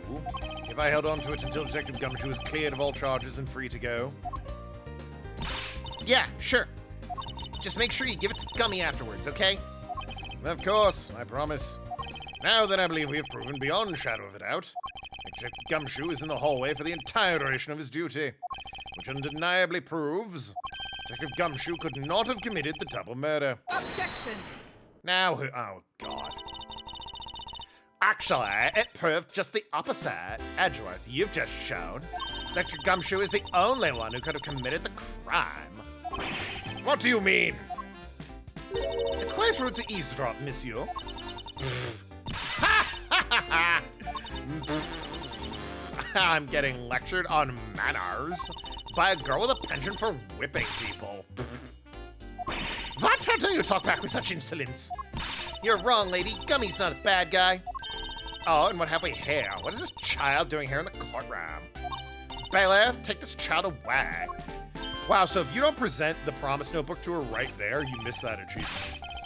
if I held on to it until Detective Gumshoe was cleared of all charges and free to go? Yeah, sure. Just make sure you give it to Gummy afterwards, okay? Of course, I promise. Now that I believe we have proven beyond shadow of a doubt, Detective Gumshoe is in the hallway for the entire duration of his duty, which undeniably proves Detective Gumshoe could not have committed the double murder. Objection! Now, oh god. Actually, it proved just the opposite. Edgeworth, you've just shown that Gumshoe is the only one who could have committed the crime. What do you mean? It's quite rude to eavesdrop, monsieur. I'm getting lectured on manners by a girl with a penchant for whipping people. What? How do you talk back with such insolence? You're wrong, lady. Gummy's not a bad guy. Oh, and what have we here? What is this child doing here in the courtroom? Bailiff, take this child away. Wow, so if you don't present the promise notebook to her right there, you miss that achievement.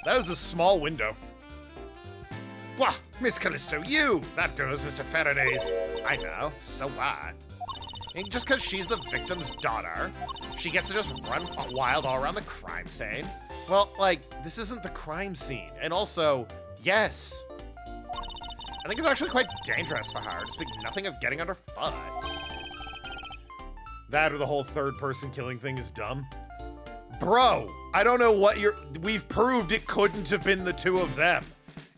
That is a small window. Wah, Miss Callisto, you! That girl is Mr. Faraday's. I know, so what? And just because she's the victim's daughter, she gets to just run wild all around the crime scene? Well, like, this isn't the crime scene. And also, yes. I think it's actually quite dangerous for her to speak nothing of getting under foot. That or the whole third-person killing thing is dumb. Bro, I don't know what we've proved it couldn't have been the two of them.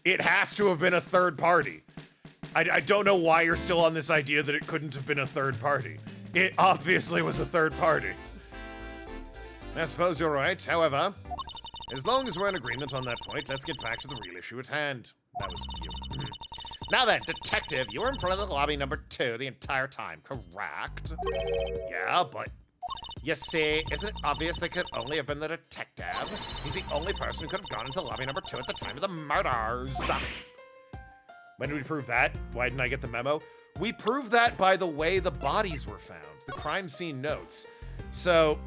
It has to have been a third party. I don't know why you're still on this idea that it couldn't have been a third party. It obviously was a third party. I suppose you're right. However, as long as we're in agreement on that point, let's get back to the real issue at hand. That was you. Now then, detective, you were in front of the lobby number 2 the entire time, correct? Yeah, but you see, isn't it obvious they could only have been the detective? He's the only person who could have gone into lobby number 2 at the time of the murders. When did we prove that? Why didn't I get the memo? We proved that by the way the bodies were found, the crime scene notes. So,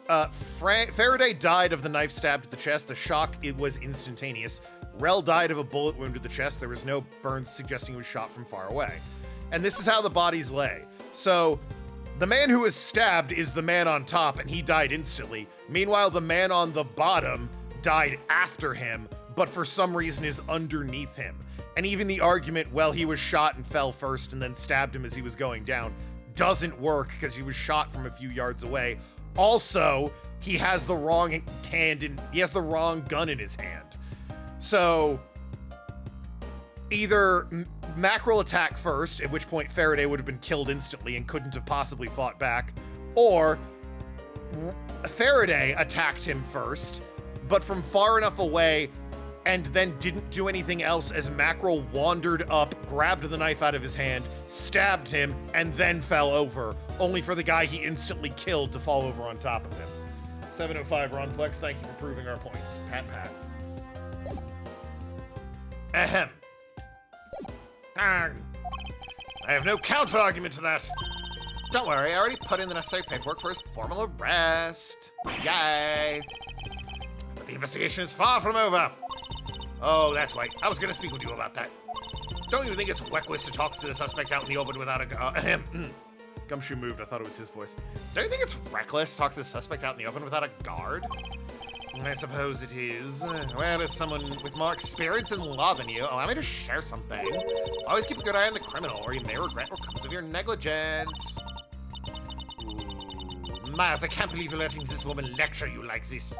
Faraday died of the knife stab to the chest. The shock, it was instantaneous. Rel died of a bullet wound to the chest. There was no burns suggesting he was shot from far away. And this is how the bodies lay. So, the man who was stabbed is the man on top, and he died instantly. Meanwhile, the man on the bottom died after him, but for some reason is underneath him. And even the argument, well, he was shot and fell first and then stabbed him as he was going down, doesn't work because he was shot from a few yards away. Also, he has the wrong hand and he has the wrong gun in his hand. So either Mackerel attack first, at which point Faraday would have been killed instantly and couldn't have possibly fought back, or Faraday attacked him first, but from far enough away and then didn't do anything else as Mackerel wandered up, grabbed the knife out of his hand, stabbed him, and then fell over, only for the guy he instantly killed to fall over on top of him. 705 Ron Flex, thank you for proving our points. Pat pat. Ahem. Darn. I have no counter-argument to that. Don't worry, I already put in the necessary paperwork for his formal arrest. Yay. But the investigation is far from over. Oh, that's right. I was going to speak with you about that. Don't you think it's reckless to talk to the suspect out in the open without a gun? Gumshoe moved. I thought it was his voice. Don't you think it's reckless to talk to the suspect out in the open without a guard? I suppose it is. Well, as someone with more experience and law than you, allow me to share something. Always keep a good eye on the criminal, or you may regret what comes of your negligence. Ooh. Miles, I can't believe you're letting this woman lecture you like this.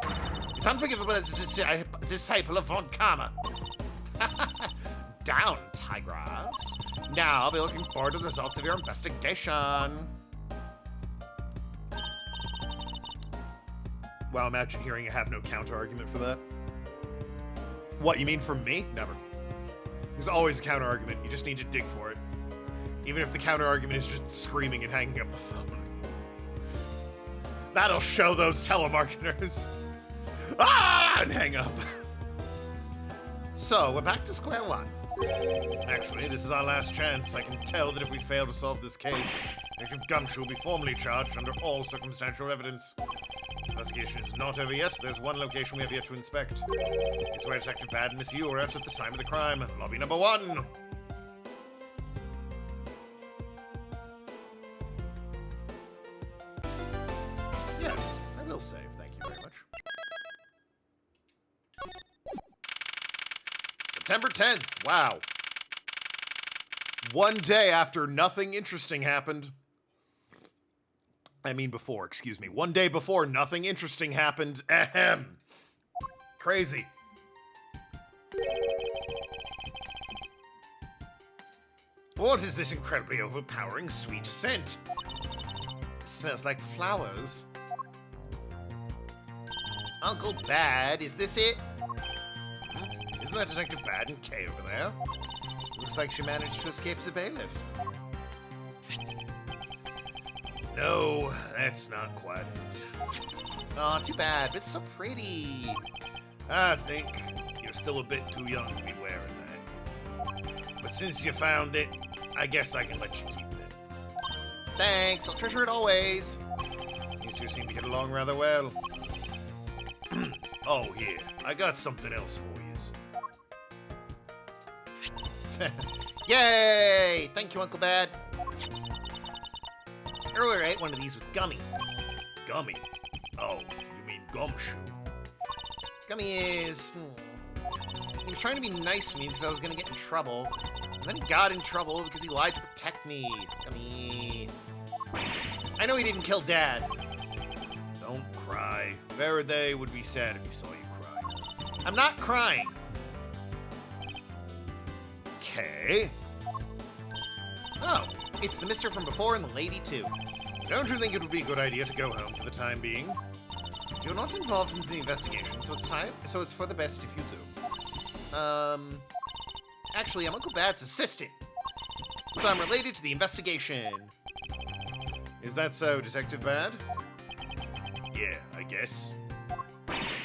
It's unforgivable as a disciple of Von Karma. Down, Tigress. Now I'll be looking forward to the results of your investigation. Wow, imagine hearing I have no counter-argument for that. What, you mean from me? Never. There's always a counter-argument. You just need to dig for it. Even if the counter-argument is just screaming and hanging up the phone. That'll show those telemarketers. Ah! And hang up. So, we're back to square one. Actually, this is our last chance. I can tell that if we fail to solve this case, Detective Gumshoe will be formally charged under all circumstantial evidence. This investigation is not over yet. There's one location we have yet to inspect. It's where Detective Bad and Miss Yu were at the time of the crime. Lobby number 1. Yes, I will save. Thank you very much. September 10th. Wow. One day after nothing interesting happened. I mean before, excuse me. One day before nothing interesting happened. Ahem. Crazy. What is this incredibly overpowering sweet scent? It smells like flowers. Uncle Bad, is this it? Isn't that Detective Bad and Kay over there? Looks like she managed to escape the bailiff. No, that's not quite it. Aw, too bad, but it's so pretty. I think you're still a bit too young to be wearing that. But since you found it, I guess I can let you keep it. Thanks, I'll treasure it always. You two seem to get along rather well. Oh, here, I got something else for you. Yay! Thank you, Uncle Bad. Earlier I ate one of these with Gummy. Gummy? Oh, you mean Gumshoe. Gummy is... He was trying to be nice to me because I was going to get in trouble. And then he got in trouble because he lied to protect me. Gummy. I know he didn't kill Dad. Don't cry. Faraday would be sad if he saw you cry. I'm not crying. Okay. Oh, it's the mister from before and the lady too. Don't you think it would be a good idea to go home for the time being? You're not involved in the investigation, so it's for the best if you do. Actually, I'm Uncle Bad's assistant. So I'm related to the investigation. Is that so, Detective Bad? Yeah, I guess.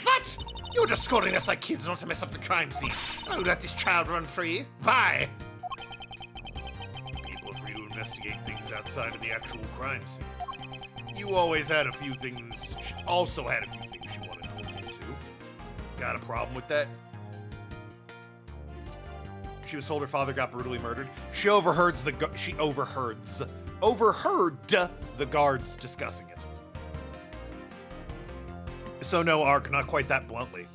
What? You're just scolding us like kids not to mess up the crime scene. Oh, let this child run free. Bye! People are free to investigate things outside of the actual crime scene. You always had a few things, also had a few things you wanted to look into. Got a problem with that? She was told her father got brutally murdered. She overheard the guards discussing it. So no, Ark, not quite that bluntly.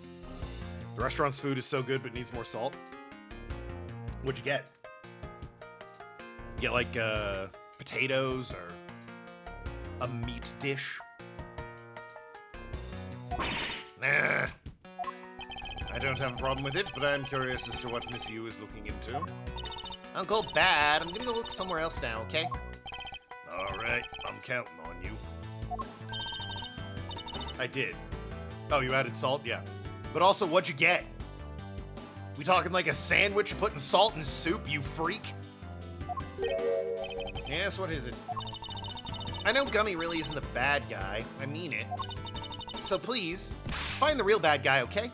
The restaurant's food is so good, but needs more salt. What'd you get? You get like potatoes or a meat dish? Nah. I don't have a problem with it, but I'm curious as to what Miss Yu is looking into. Uncle Bad, I'm gonna go look somewhere else now, okay? Alright, I'm counting on you. I did. Oh, you added salt? Yeah. But also, what'd you get? We talking like a sandwich putting salt in soup, you freak? Yes, what is it? I know Gummy really isn't the bad guy. I mean it. So please, find the real bad guy, okay?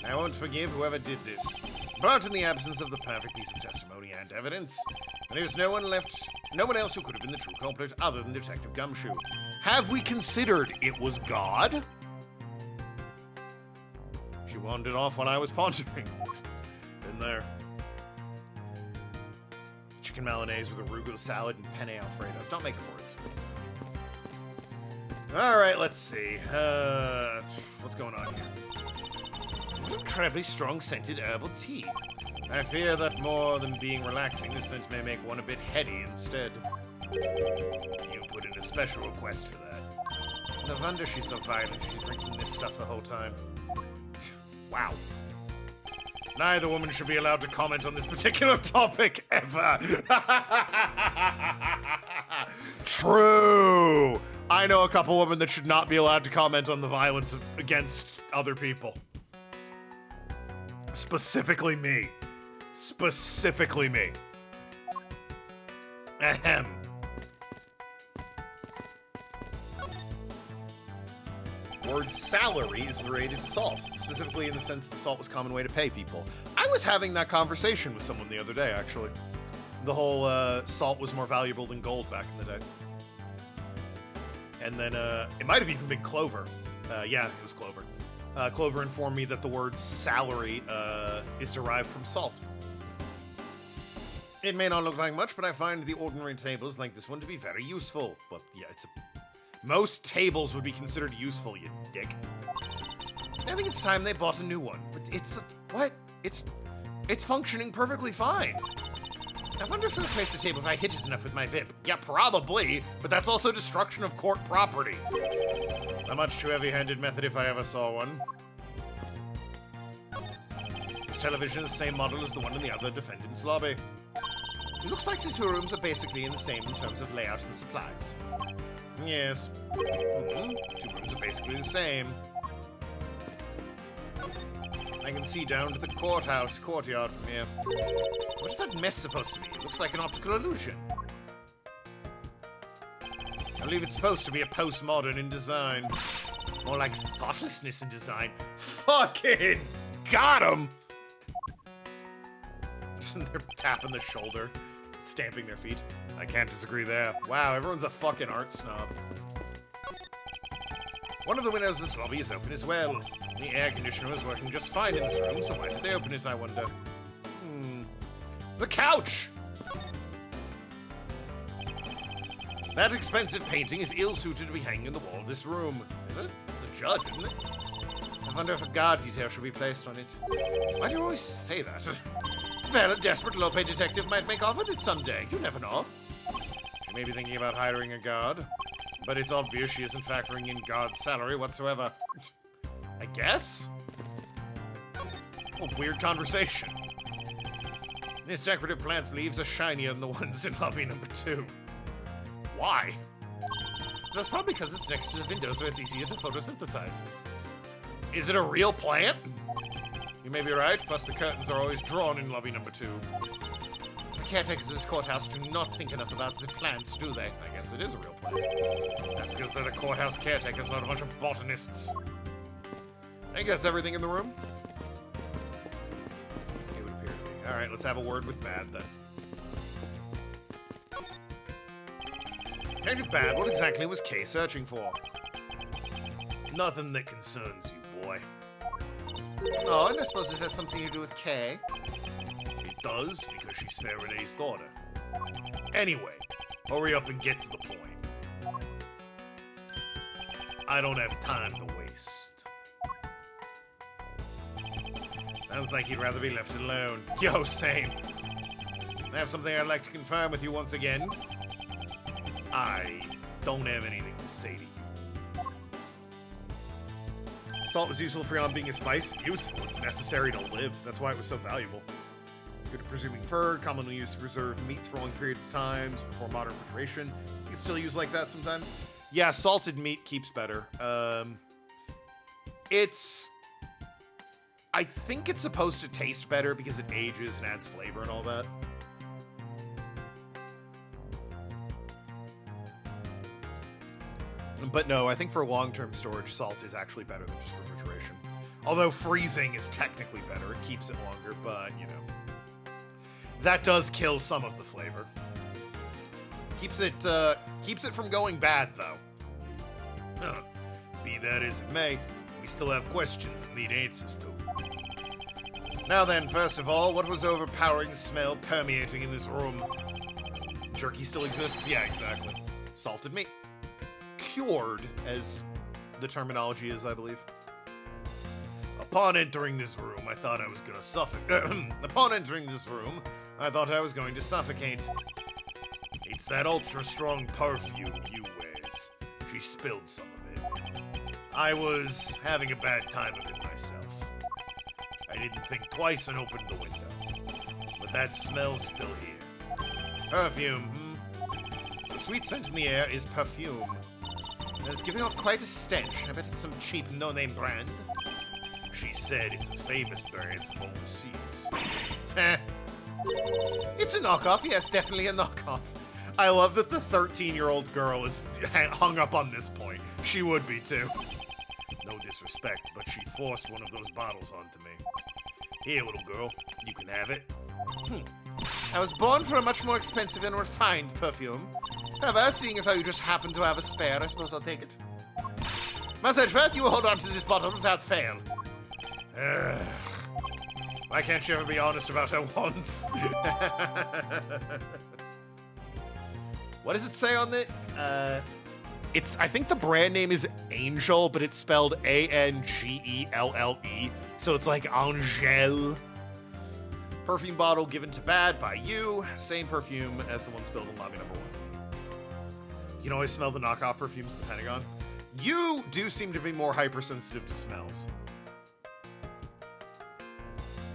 I won't forgive whoever did this. But in the absence of the perfect piece of testimony and evidence, there's no one else who could have been the true culprit other than Detective Gumshoe. Have we considered it was God? She wandered off when I was pondering. Been there. chicken Milanese with arugula salad and penne Alfredo. Don't make it words. Alright, let's see. What's going on here? Incredibly strong scented herbal tea. I fear that more than being relaxing, this scent may make one a bit heady instead. You put in a special request for that. No wonder she's so violent. She's drinking this stuff the whole time. Wow. Neither woman should be allowed to comment on this particular topic ever. True. I know a couple women that should not be allowed to comment on the violence against other people. Specifically me. Specifically me. Ahem. Word salary is related to salt, specifically in the sense that salt was a common way to pay people. I was having that conversation with someone the other day, actually. The whole salt was more valuable than gold back in the day. And then it might have even been Clover. Yeah, it was Clover. Clover informed me that the word salary is derived from salt. It may not look like much, but I find the ordinary tables like this one to be very useful. But yeah, most tables would be considered useful, you dick. I think it's time they bought a new one. But what? It's functioning perfectly fine. I wonder if they'll replace the table if I hit it enough with my VIP. Yeah, probably, but that's also destruction of court property. A much too heavy-handed method if I ever saw one. This television is the same model as the one in the other defendant's lobby. It looks like the two rooms are basically in the same in terms of layout and supplies. Yes. Two rooms are basically the same. I can see down to the courthouse courtyard from here. What is that mess supposed to be? It looks like an optical illusion. I believe it's supposed to be a postmodern in design. More like thoughtlessness in design. Fucking got him! They're tapping the shoulder, stamping their feet. I can't disagree there. Wow, everyone's a fucking art snob. One of the windows of this lobby is open as well. The air conditioner is working just fine in this room, so why did they open it, I wonder? The couch! That expensive painting is ill-suited to be hanging in the wall of this room. Is it? It's a judge, isn't it? I wonder if a guard detail should be placed on it. Why do you always say that? Well, a desperate low-pay detective might make off with it someday. You never know. She may be thinking about hiring a guard, but it's obvious she isn't factoring in guard's salary whatsoever. I guess? A weird conversation. This decorative plant's leaves are shinier than the ones in lobby number 2. Why? That's probably because it's next to the window, so it's easier to photosynthesize. Is it a real plant? You may be right, plus the curtains are always drawn in lobby number 2. The caretakers of this courthouse do not think enough about the plants, do they? I guess it is a real plant. That's because they're the courthouse caretakers, not a bunch of botanists. I think that's everything in the room. It would appear to be. Alright, let's have a word with Bad then. Detective Bad, what exactly was Kay searching for? Nothing that concerns you, boy. Oh, and I suppose it has something to do with Kay. It does, because she's Faraday's daughter. Anyway, hurry up and get to the point. I don't have time to waste. Sounds like you'd rather be left alone. Yo, same. I have something I'd like to confirm with you once again. I don't have anything to say to you. Salt was useful for being a spice. Useful. It's necessary to live. That's why it was so valuable. Good at preserving fur, commonly used to preserve meats for long periods of time before modern refrigeration. You can still use like that sometimes. Yeah, salted meat keeps better. I think it's supposed to taste better because it ages and adds flavor and all that. But no, I think for long-term storage, salt is actually better than just refrigeration. Although freezing is technically better. It keeps it longer, but, you know. That does kill some of the flavor. Keeps it from going bad, though. Huh. Be that as it may, we still have questions and need answers to. Now then, first of all, what was overpowering smell permeating in this room? Jerky still exists? Yeah, exactly. Salted meat. Cured, as the terminology is, I believe. Upon entering this room, I thought I was gonna suffocate. Upon entering this room, I thought I was going to suffocate. It's that ultra-strong perfume you wears. She spilled some of it. I was having a bad time of it myself. I didn't think twice and opened the window. But that smell's still here. Perfume, The sweet scent in the air is perfume. And it's giving off quite a stench. I bet it's some cheap, no-name brand. She said it's a famous brand from overseas. It's a knockoff. Yes, definitely a knockoff. I love that the 13-year-old girl is hung up on this point. She would be, too. No disrespect, but she forced one of those bottles onto me. Here, little girl. You can have it. I was born for a much more expensive and refined perfume. However, seeing as how you just happen to have a spare, I suppose I'll take it. Master Edgeworth, you will hold on to this bottle without fail. Why can't you ever be honest about her once? What does it say on the... I think the brand name is Angel, but it's spelled A-N-G-E-L-L-E. So it's like Angel. Perfume bottle given to Bad by you. Same perfume as the one spilled in lobby number 1. You can always smell the knockoff perfumes at the Pentagon. You do seem to be more hypersensitive to smells.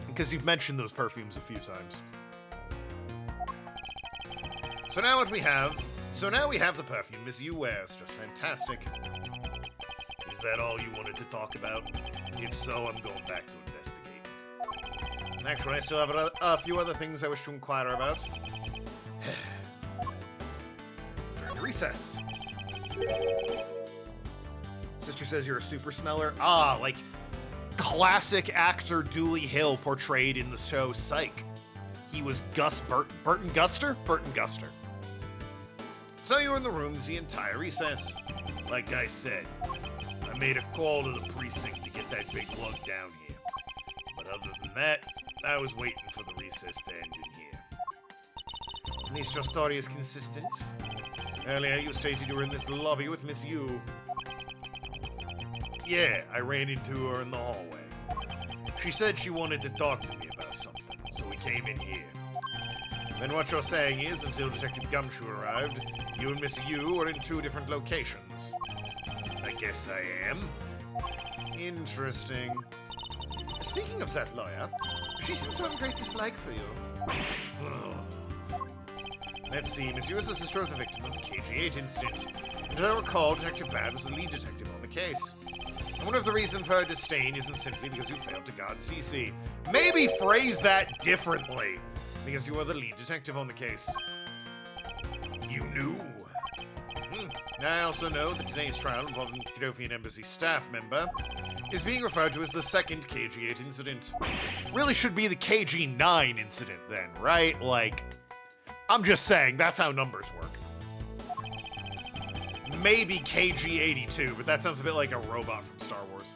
Because you've mentioned those perfumes a few times. So now what we have... So now we have the perfume Miss Yu wears. Just fantastic. Is that all you wanted to talk about? If so, I'm going back to investigate. Actually, I still have a few other things I wish to inquire about. During the recess. Sister says you're a super smeller. Ah, like classic actor Dooley Hill portrayed in the show Psych. He was Burton Guster? Burton Guster. So you were in the rooms the entire recess. Like I said, I made a call to the precinct to get that big lug down here. But other than that, I was waiting for the recess to end in here. At least your story is consistent. Earlier you stated you were in this lobby with Miss Yu. Yeah, I ran into her in the hallway. She said she wanted to talk to me about something, so we came in here. Then what you're saying is, until Detective Gumshoe arrived, you and Miss Yu were in 2 different locations. I guess I am. Interesting. Speaking of that lawyer, she seems to have a great dislike for you. Let's see, Miss Yu is the sister of the victim of the KG-8 incident. And as I recall, Detective Bad was the lead detective on the case. I wonder if the reason for her disdain isn't simply because you failed to guard CC. Maybe phrase that differently. Because you are the lead detective on the case. You knew. I also know that today's trial involving Kidofian Embassy staff member is being referred to as the second KG-8 incident. Really should be the KG-9 incident then, right? Like, I'm just saying, that's how numbers work. Maybe KG-82, but that sounds a bit like a robot from Star Wars.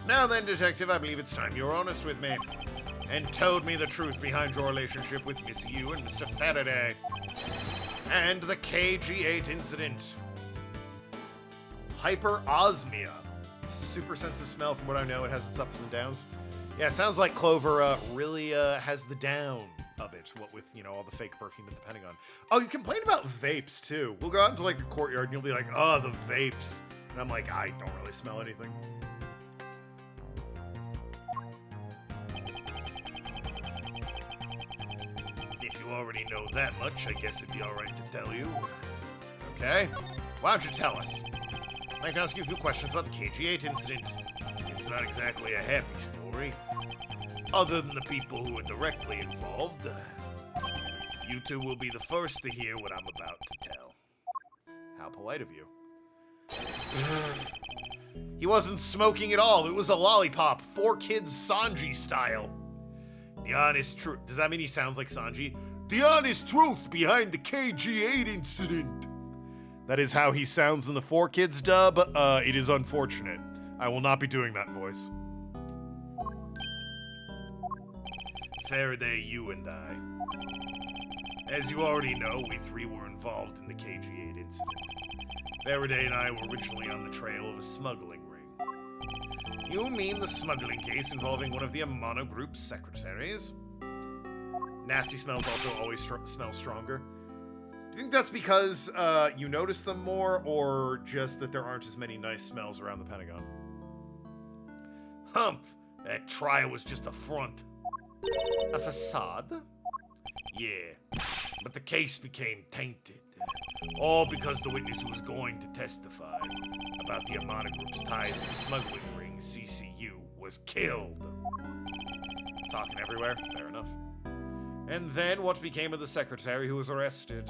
Now then, Detective, I believe it's time you were honest with me. And told me the truth behind your relationship with Miss Yu and Mr. Faraday. And the KG-8 incident. Hyperosmia. Super sense of smell, from what I know. It has its ups and downs. Yeah, it sounds like Clover really has the down of it. What with, you know, all the fake perfume at the Pentagon. Oh, you complain about vapes, too. We'll go out into, like, the courtyard, and you'll be like, oh, the vapes. And I'm like, I don't really smell anything. If you already know that much, I guess it'd be alright to tell you. Okay. Why don't you tell us? I'd like to ask you a few questions about the KG-8 incident. It's not exactly a happy story. Other than the people who are directly involved. You two will be the first to hear what I'm about to tell. How polite of you. He wasn't smoking at all. It was a lollipop. 4 kids Sanji style. The honest truth. Does that mean he sounds like Sanji? The honest truth behind the KG-8 incident. That is how he sounds in the 4 Kids dub. It is unfortunate. I will not be doing that voice. Faraday, you and I. As you already know, we three were involved in the KG-8 incident. Faraday and I were originally on the trail of a smuggling ring. You mean the smuggling case involving one of the Amano Group's secretaries? Nasty smells also always smell stronger. Do you think that's because you notice them more, or just that there aren't as many nice smells around the Pentagon? Humph! That trial was just a front. A facade? Yeah, but the case became tainted. All because the witness who was going to testify about the Amana Group's ties to the smuggling ring, CCU, was killed. Talking everywhere? Fair enough. And then what became of the secretary who was arrested?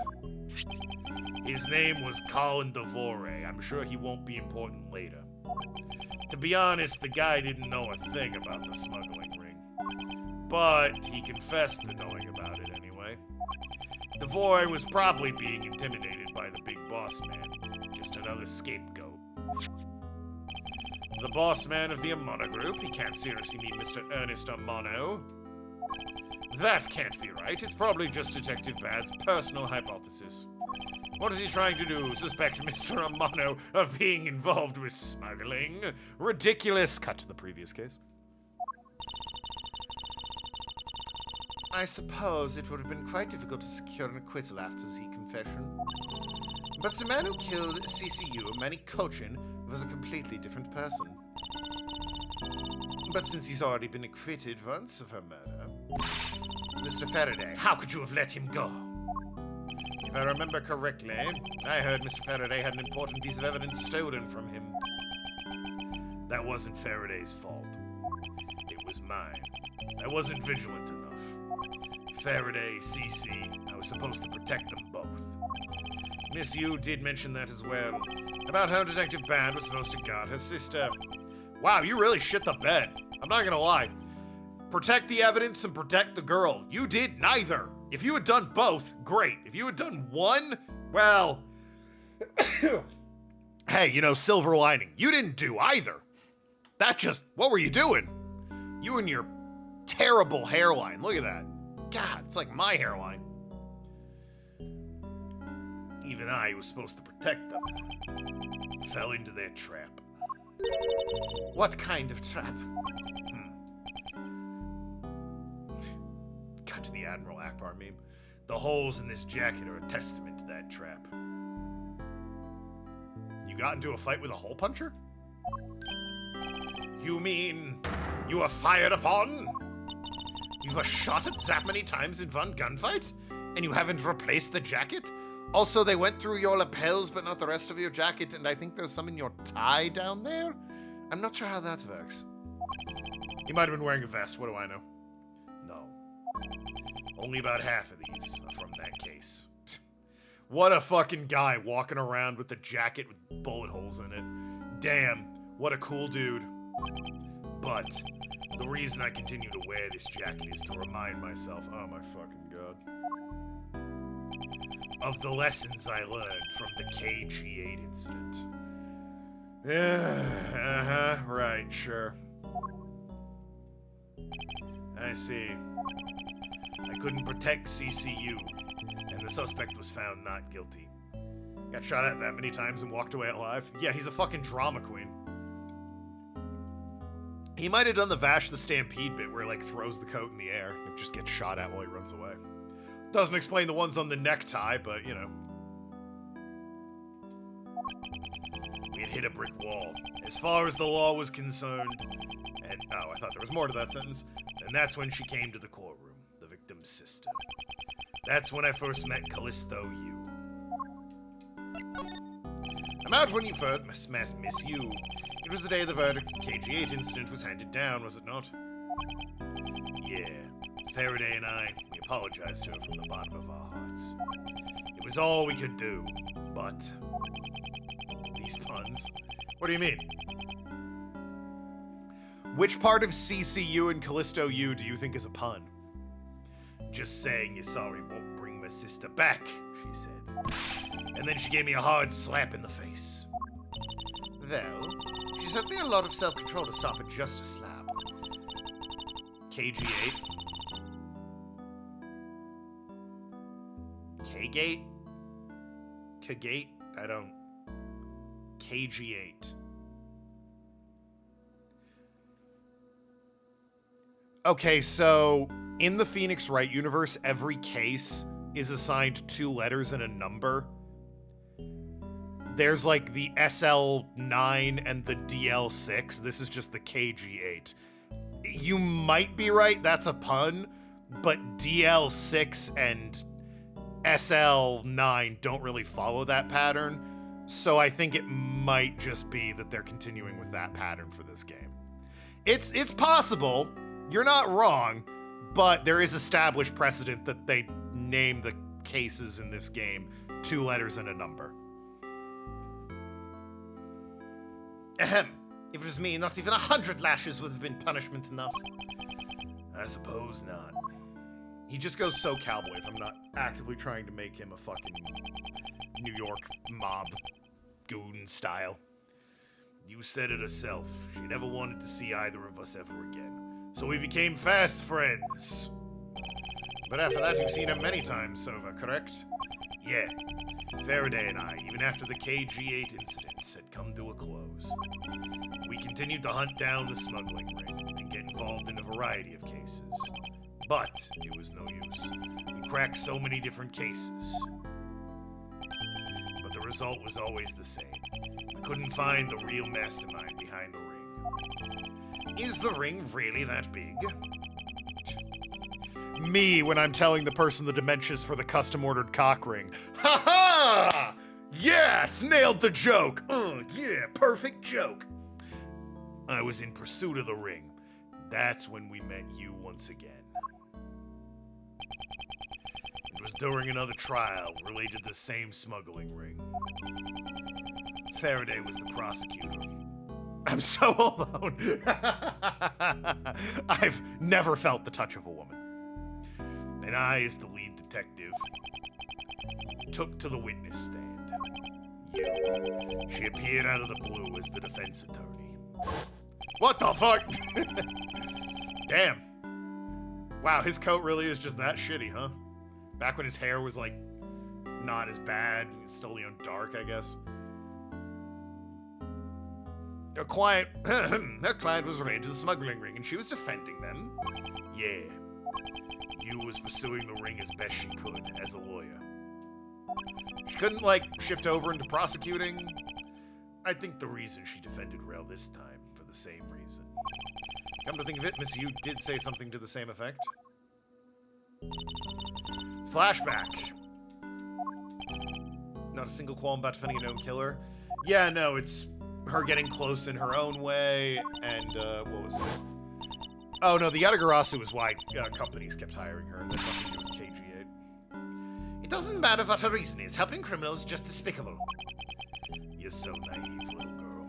His name was Colin Devore. I'm sure he won't be important later. To be honest, the guy didn't know a thing about the smuggling ring. But he confessed to knowing about it anyway. Devore was probably being intimidated by the big boss man. Just another scapegoat. The boss man of the Amano Group? He can't seriously mean Mr. Ernest Amano. That can't be right. It's probably just Detective Bad's personal hypothesis. What is he trying to do? Suspect Mr. Amano of being involved with smuggling? Ridiculous. Cut to the previous case. I suppose it would have been quite difficult to secure an acquittal after the confession. But the man who killed CCU, Manny Cochin, was a completely different person. But since he's already been acquitted once of her murder... Mr. Faraday, how could you have let him go? If I remember correctly, I heard Mr. Faraday had an important piece of evidence stolen from him. That wasn't Faraday's fault. It was mine. I wasn't vigilant enough. Faraday, CC, I was supposed to protect them both. Miss Yu did mention that as well, about how Detective Bad was supposed to guard her sister. Wow, you really shit the bed. I'm not gonna lie. Protect the evidence and protect the girl. You did neither. If you had done both, great. If you had done one, well... hey, you know, silver lining. You didn't do either. That just... what were you doing? You and your terrible hairline. Look at that. God, it's like my hairline. Even I, who was supposed to protect them, fell into their trap. What kind of trap? Cut to the Admiral Akbar meme. The holes in this jacket are a testament to that trap. You got into a fight with a hole puncher? You mean you were fired upon? You were shot at that many times in one gunfight? And you haven't replaced the jacket? Also, they went through your lapels, but not the rest of your jacket, and I think there's some in your tie down there? I'm not sure how that works. He might have been wearing a vest, what do I know? No. Only about half of these are from that case. What a fucking guy walking around with the jacket with bullet holes in it. Damn, what a cool dude. But the reason I continue to wear this jacket is to remind myself, oh my fucking god, of the lessons I learned from the KG-8 incident. Right, sure. I see. I couldn't protect CCU, and the suspect was found not guilty. Got shot at that many times and walked away alive. Yeah, he's a fucking drama queen. He might have done the Vash the Stampede bit where he, like, throws the coat in the air and just gets shot at while he runs away. Doesn't explain the ones on the necktie, but, you know. We had hit a brick wall. As far as the law was concerned, and, oh, I thought there was more to that sentence, and that's when she came to the courtroom, the victim's sister. That's when I first met Callisto Yu. About when you first met Miss Yu, it was the day the verdict of the KG-8 incident was handed down, was it not? Yeah. Faraday and I, we apologized to her from the bottom of our hearts. It was all we could do, but... These puns? What do you mean? Which part of CCU and Callisto Yu do you think is a pun? Just saying you're sorry won't bring my sister back, she said. And then she gave me a hard slap in the face. Well, she certainly had a lot of self-control to stop at just a slap. KG-8? K-Gate? K-Gate? I don't... KG8. Okay, so in the Phoenix Wright universe, every case is assigned 2 letters and a number. There's like the SL9 and the DL6. This is just the KG8. You might be right, that's a pun, but DL6 and SL9 don't really follow that pattern, so I think it might just be that they're continuing with that pattern for this game. It's possible, you're not wrong, but there is established precedent that they name the cases in this game 2 letters and a number. Ahem. If it was me, not even 100 lashes would have been punishment enough. I suppose not. He just goes so cowboy if I'm not actively trying to make him a fucking New York mob goon style. You said it herself. She never wanted to see either of us ever again. So we became fast friends. But after that, you've seen her many times, Sova, correct? Yeah. Faraday and I, even after the KG8 incident, had come to a close. We continued to hunt down the smuggling ring and get involved in a variety of cases. But it was no use. We cracked so many different cases. But the result was always the same. We couldn't find the real mastermind behind the ring. Is the ring really that big? Me when I'm telling the person the dimensions for the custom-ordered cock ring. Ha ha! Yes! Nailed the joke! Yeah, perfect joke! I was in pursuit of the ring. That's when we met you once again. It was during another trial related to the same smuggling ring. Faraday was the prosecutor. I'm so alone. I've never felt the touch of a woman. And I, as the lead detective, took to the witness stand. You. She appeared out of the blue as the defense attorney. What the fuck? Damn. Wow, his coat really is just that shitty, huh? Back when his hair was, like, not as bad. It's still, you know, dark, I guess. Her client was related to the smuggling ring, and she was defending them. Yeah. You was pursuing the ring as best she could, as a lawyer. She couldn't, like, shift over into prosecuting. I think the reason she defended Rel this time, for the same reason. Come to think of it, Miss Yu did say something to the same effect. Flashback. Not a single qualm about defending a known killer. Yeah, no, it's her getting close in her own way, and, what was it? Oh, no, the Yatagarasu is why companies kept hiring her, and then nothing to do with KG8. It doesn't matter what her reason is. Helping criminals is just despicable. You're so naive, little girl.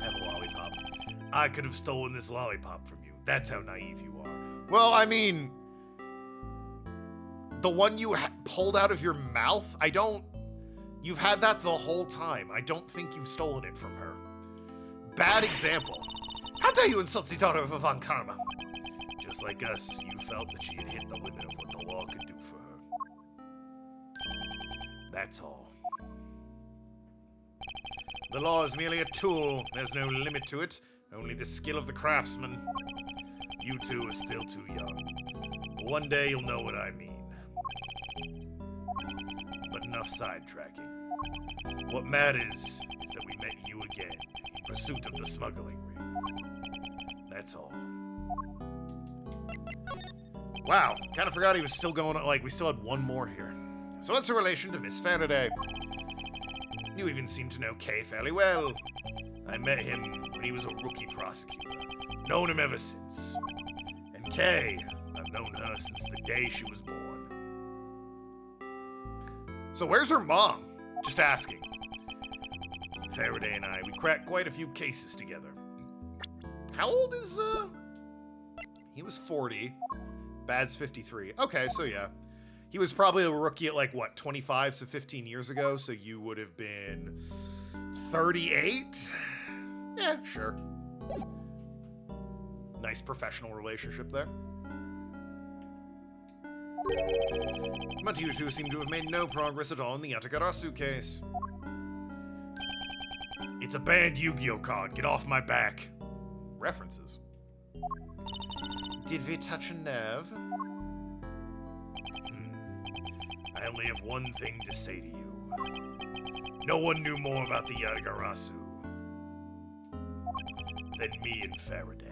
Have a lollipop. I could have stolen this lollipop from you. That's how naive you are. Well, I mean... The one you pulled out of your mouth? I don't... You've had that the whole time. I don't think you've stolen it from her. Bad example. How dare you insult the daughter of Ivan Karma? Just like us, you felt that she had hit the limit of what the law could do for her. That's all. The law is merely a tool. There's no limit to it. Only the skill of the craftsman. You two are still too young. But one day you'll know what I mean. But enough sidetracking. What matters is that we met you again in pursuit of the smuggling ring. That's all. Wow, kind of forgot he was still going on, like, we still had one more here. So what's her relation to Miss Faraday? You even seem to know Kay fairly well. I met him when he was a rookie prosecutor. Known him ever since. And Kay, I've known her since the day she was born. So where's her mom? Just asking. Faraday and I, we cracked quite a few cases together. How old is, He was 40. Bad's 53. Okay, so yeah. He was probably a rookie at, like, what, 25, so 15 years ago, so you would have been 38? Yeah, sure. Nice professional relationship there. But you two seem to have made no progress at all in the Yatagarasu case. It's a banned Yu-Gi-Oh card. Get off my back. References. Did we touch a nerve? I only have one thing to say to you. No one knew more about the Yatagarasu than me and Faraday.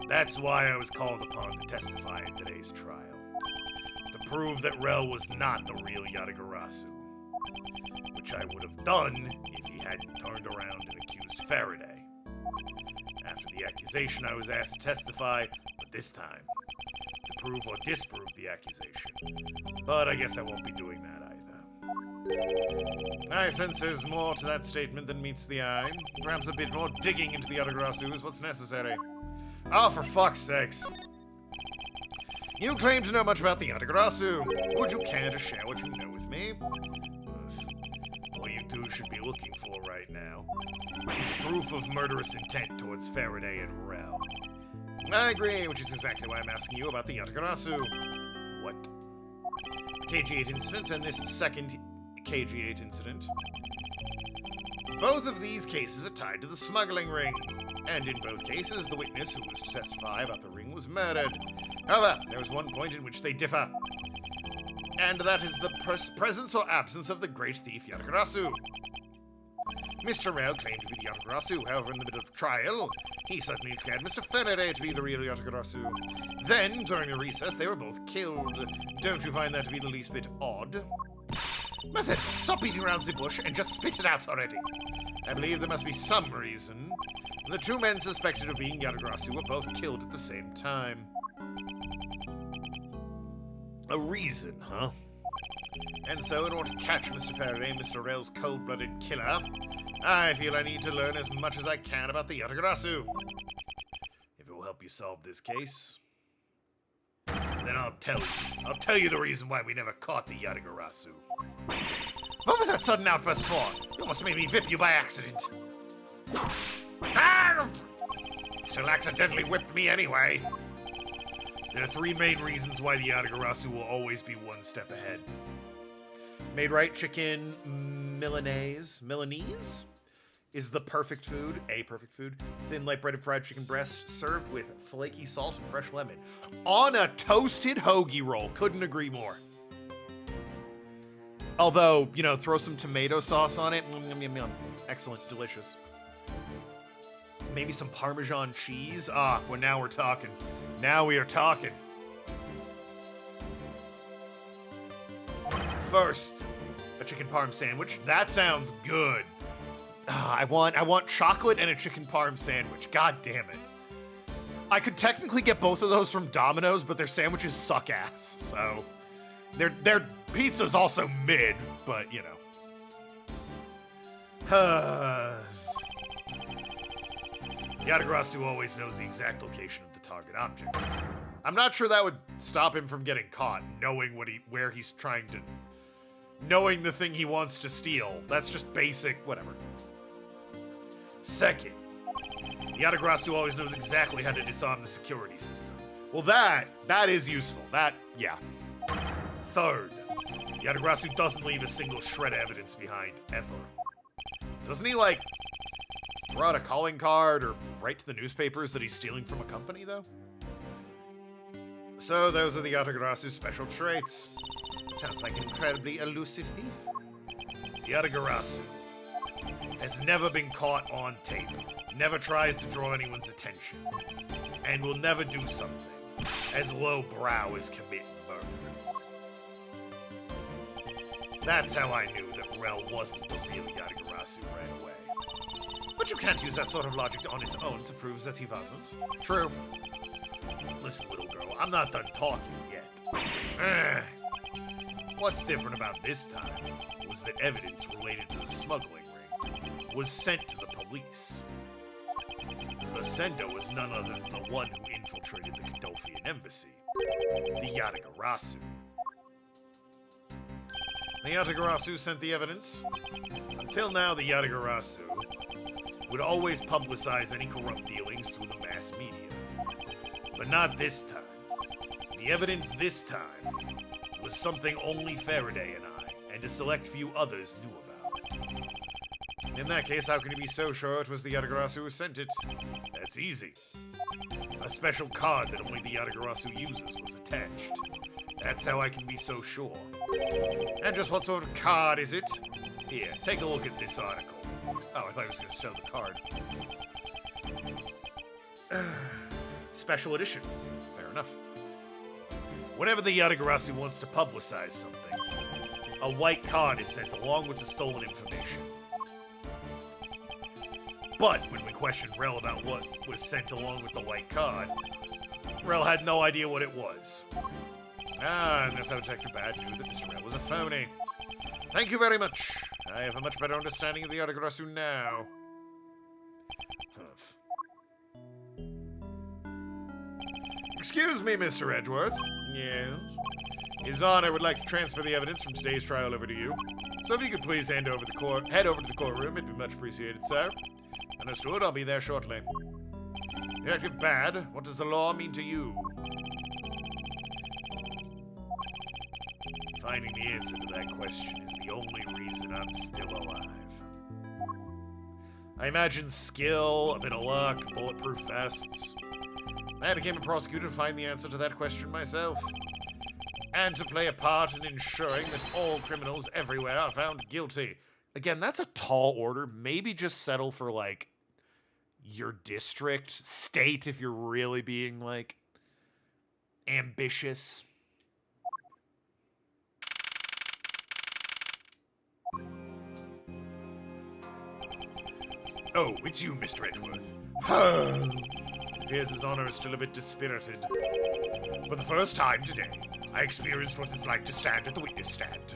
That's why I was called upon to testify in today's trial. To prove that Rel was not the real Yatagarasu. Which I would have done if he hadn't turned around and accused Faraday. After the accusation, I was asked to testify, but this time, to prove or disprove the accusation. But I guess I won't be doing that either. I sense there's more to that statement than meets the eye. Perhaps a bit more digging into the Yatagarasu is what's necessary. Oh, for fuck's sakes. You claim to know much about the Yatagarasu. Would you care to share what you know with me? What you two should be looking for right now is proof of murderous intent towards Faraday and Rel. I agree, which is exactly why I'm asking you about the Yatagarasu. What? The KG8 incident and this second KG8 incident. Both of these cases are tied to the smuggling ring. And in both cases, the witness who was to testify about the ring was murdered. However, there is one point in which they differ. And that is the presence or absence of the great thief Yatagarasu. Mr. Rel claimed to be the Yatagarasu, however, in the middle of trial, he suddenly declared Mr. Faraday to be the real Yatagarasu. Then, during a recess, they were both killed. Don't you find that to be the least bit odd? Mazet, stop beating around the bush and just spit it out already. I believe there must be some reason. The two men suspected of being Yatagarasu were both killed at the same time. A reason, huh? And so, in order to catch Mr. Faraday, Mr. Rel's cold-blooded killer, I feel I need to learn as much as I can about the Yatagarasu. If it will help you solve this case, then I'll tell you. I'll tell you the reason why we never caught the Yatagarasu. What was that sudden outburst for? You almost made me whip you by accident. Ah! It still accidentally whipped me anyway. There are three main reasons why the Yatagarasu will always be one step ahead. Made right chicken Milanese is the perfect food, Thin, light breaded fried chicken breast served with flaky salt and fresh lemon. On a toasted hoagie roll. Couldn't agree more. Although, you know, throw some tomato sauce on it. Excellent, delicious. Maybe some Parmesan cheese. Ah, well, now we're talking. Now we are talking. First, a chicken parm sandwich. That sounds good. I want chocolate and a chicken parm sandwich. God damn it. I could technically get both of those from Domino's, but their sandwiches suck ass. So their pizza's also mid, but you know. Yatagarasu always knows the exact location of the target object. I'm not sure that would stop him from getting caught, knowing where he's trying to, knowing the thing he wants to steal. That's just basic, whatever. Second, Yatagarasu always knows exactly how to disarm the security system. Well, that is useful. Yeah. Third, Yatagarasu doesn't leave a single shred of evidence behind, ever. Doesn't he, like, throw out a calling card or write to the newspapers that he's stealing from a company, though? So those are the Yatagarasu's special traits. Sounds like an incredibly elusive thief. Yatagarasu has never been caught on tape, never tries to draw anyone's attention, and will never do something as lowbrow as committing murder. That's how I knew that Rel wasn't the real Yatagarasu right away. But you can't use that sort of logic on its own to prove that he wasn't. True. Listen, little girl, I'm not done talking yet. What's different about this time was that evidence related to the smuggling ring was sent to the police. The sender was none other than the one who infiltrated the Godolphian embassy, the Yatagarasu. The Yatagarasu sent the evidence. Until now, the Yatagarasu would always publicize any corrupt dealings through the mass media. But not this time. The The evidence this time was something only Faraday and I, and a select few others knew about. In that case, how can you be so sure it was the Yatagarasu who sent it? That's easy. A special card that only the Yatagarasu uses was attached. That's how I can be so sure. And just what sort of card is it? Here, take a look at this article. Oh, I thought I was going to show the card. Special edition. Fair enough. Whenever the Yatagarasu wants to publicize something, a white card is sent along with the stolen information. But when we questioned Rel about what was sent along with the white card, Rel had no idea what it was. And that's how Detective Bad knew that Mr. Rel was a phony. Thank you very much. I have a much better understanding of the Yatagarasu now. Humph. Excuse me, Mr. Edgeworth. Yes? His Honor would like to transfer the evidence from today's trial over to you. So if you could please head over to the courtroom, it'd be much appreciated, sir. Understood, I'll be there shortly. Detective Bad, what does the law mean to you? Finding the answer to that question is the only reason I'm still alive. I imagine skill, a bit of luck, bulletproof vests. I became a prosecutor to find the answer to that question myself. And to play a part in ensuring that all criminals everywhere are found guilty. Again, that's a tall order. Maybe just settle for, like, your district, state, if you're really being, like, ambitious. Oh, it's you, Mr. Edgeworth. It appears His Honor is still a bit dispirited. For the first time today, I experienced what it's like to stand at the witness stand.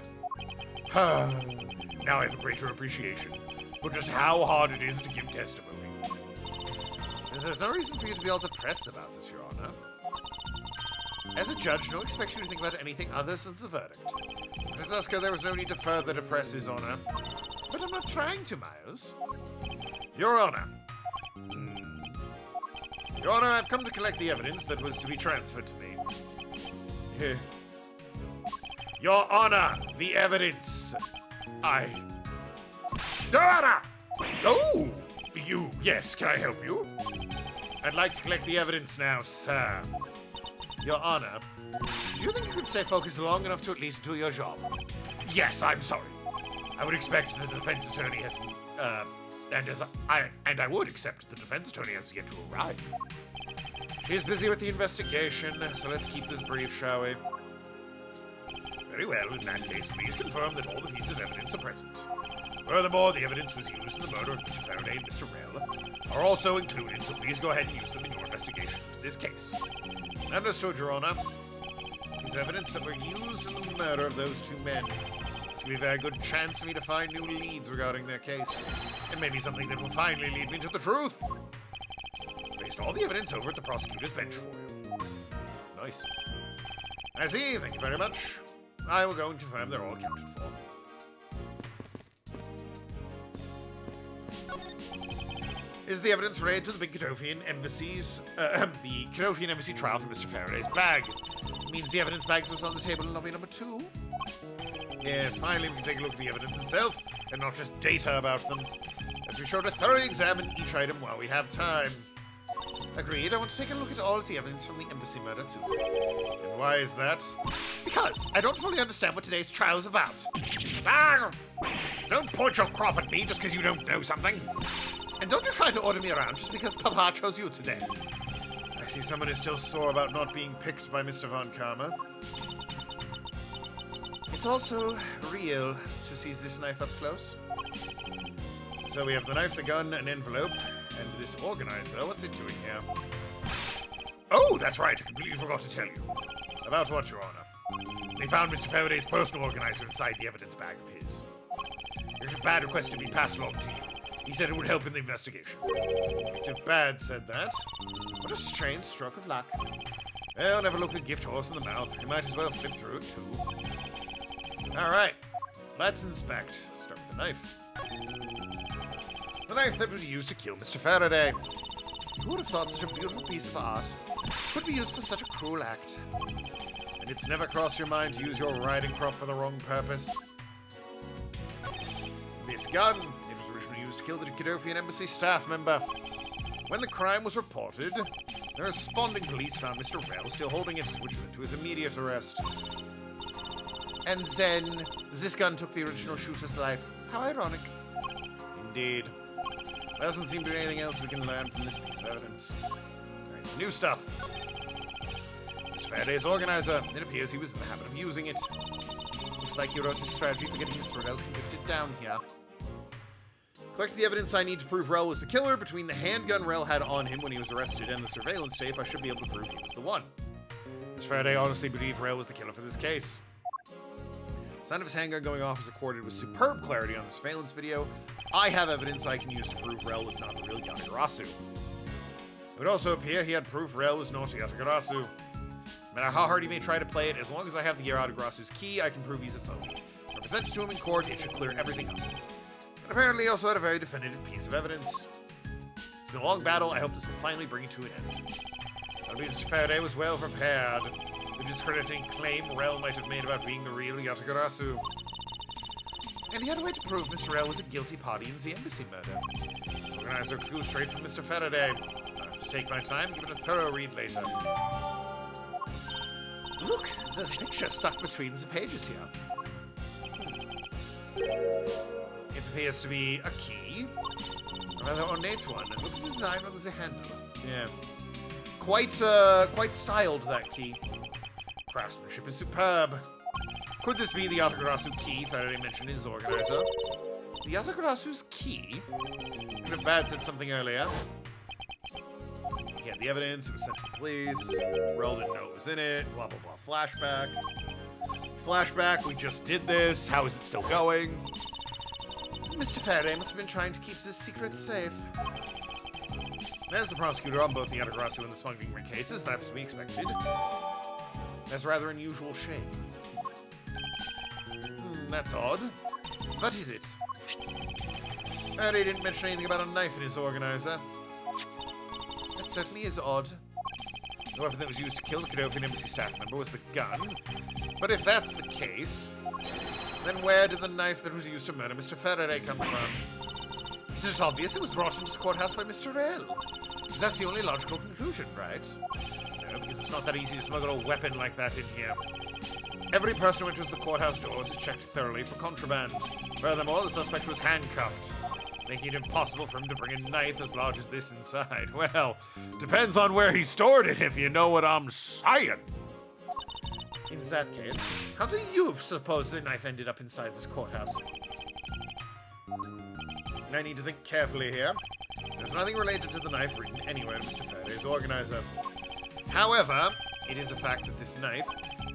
Now I have a greater appreciation for just how hard it is to give testimony. There's no reason for you to be all depressed about this, Your Honor. As a judge, no expects you to think about anything other than the verdict. Miss Usker, there was no need to further depress His Honor. But I'm not trying to, Miles. Your Honor. Your Honor, I've come to collect the evidence that was to be transferred to me. Your Honor, the evidence. Your Honor! Oh! Yes, can I help you? I'd like to collect the evidence now, sir. Your Honor, do you think you could stay focused long enough to at least do your job? Yes, I'm sorry. I would expect that the defense attorney has, and I would accept the defense attorney has yet to arrive. She is busy with the investigation, so let's keep this brief, shall we? Very well, in that case, please confirm that all the pieces of evidence are present. Furthermore, the evidence was used in the murder of Mr. Faraday and Mr. Rel are also included, so please go ahead and use them in your investigation into this case. Understood, Your Honor. These evidence that were used in the murder of those two men. This will be a very good chance for me to find new leads regarding their case. And maybe something that will finally lead me to the truth. Placed all the evidence over at the prosecutor's bench for you. Nice. I see, thank you very much. I will go and confirm they're all accounted for. Is the evidence related to the big Katofian Embassy's, the Katofian Embassy trial for Mr. Faraday's bag? It means the evidence bags was on the table in lobby number 2. Yes, finally we can take a look at the evidence itself, and not just data about them, as we sure to thoroughly examine each item while we have time. Agreed, I want to take a look at all of the evidence from the embassy murder too. And why is that? Because I don't fully understand what today's trial is about. Don't point your crop at me just because you don't know something. And don't you try to order me around just because Papa chose you today. I see someone is still sore about not being picked by Mr. Von Karma. It's also real to see this knife up close. So we have the knife, the gun, an envelope, and this organizer. What's it doing here? Oh, that's right. I completely forgot to tell you. About what, Your Honor? They found Mr. Faraday's personal organizer inside the evidence bag of his. There's a bad request to be passed along to you. He said it would help in the investigation. Detective Bad said that. What a strange stroke of luck. Well, never look a gift horse in the mouth. You might as well flip through it, too. Alright, let's inspect. Start with the knife. The knife that was used to kill Mr. Faraday. Who would have thought such a beautiful piece of art could be used for such a cruel act. And it's never crossed your mind to use your riding crop for the wrong purpose. This gun, it was originally used to kill the Godoffian embassy staff member. When the crime was reported, the responding police found Mr. Rell still holding it, which led to his immediate arrest. And then, this gun took the original shooter's life. How ironic. Indeed. There doesn't seem to be anything else we can learn from this piece of evidence. Right, new stuff. Mr. Faraday's organizer. It appears he was in the habit of using it. Looks like he wrote his strategy for getting Mr. Rell convicted down here. Collect the evidence I need to prove Rell was the killer. Between the handgun Rell had on him when he was arrested and the surveillance tape, I should be able to prove he was the one. Mr. Faraday honestly believed Rell was the killer for this case. The sound of his handgun going off is recorded with superb clarity on the surveillance video. I have evidence I can use to prove Rell was not the real Yatagarasu. It would also appear he had proof Rell was not Yatagarasu. No matter how hard he may try to play it, as long as I have the Yatagarasu's key, I can prove he's a phony. If I present it to him in court, it should clear everything up. And apparently he also had a very definitive piece of evidence. It's been a long battle. I hope this will finally bring it to an end. I believe Mr. Faraday was well prepared. The discrediting claim Rell might have made about being the real Yatagarasu. And he had a way to prove Mr. Rell was a guilty party in the embassy murder. The organizer flew straight from Mr. Faraday. I'll have to take my time, give it a thorough read later. Look, there's a picture stuck between the pages here. It appears to be a key. A rather ornate one. And look at the design on the handle. Yeah. Quite styled, that key. Craftsmanship is superb. Could this be the Yatagarasu key Faraday mentioned in his organizer? The Yatagarasu's key? Could have bad said something earlier. He had the evidence, it was sent to the police. Rell didn't know it was in it, blah blah blah. Flashback. Flashback, we just did this. How is it still going? Mr. Faraday must have been trying to keep this secret safe. There's the prosecutor on both the Yatagarasu and the smuggling ring cases. That's to be expected. That's a rather unusual shame. That's odd. What is it? Faraday didn't mention anything about a knife in his organizer. That certainly is odd. The weapon that was used to kill the Godoffian embassy staff member was the gun. But if that's the case, then where did the knife that was used to murder Mr. Faraday come from? Is it obvious it was brought into the courthouse by Mr. Rell? Because that's the only logical conclusion, right? No, because it's not that easy to smuggle a weapon like that in here. Every person who enters the courthouse doors is checked thoroughly for contraband. Furthermore, the suspect was handcuffed, making it impossible for him to bring a knife as large as this inside. Well, depends on where he stored it, if you know what I'm saying. In that case, how do you suppose the knife ended up inside this courthouse? I need to think carefully here. There's nothing related to the knife written anywhere in Mr. Faraday's organizer. However, it is a fact that this knife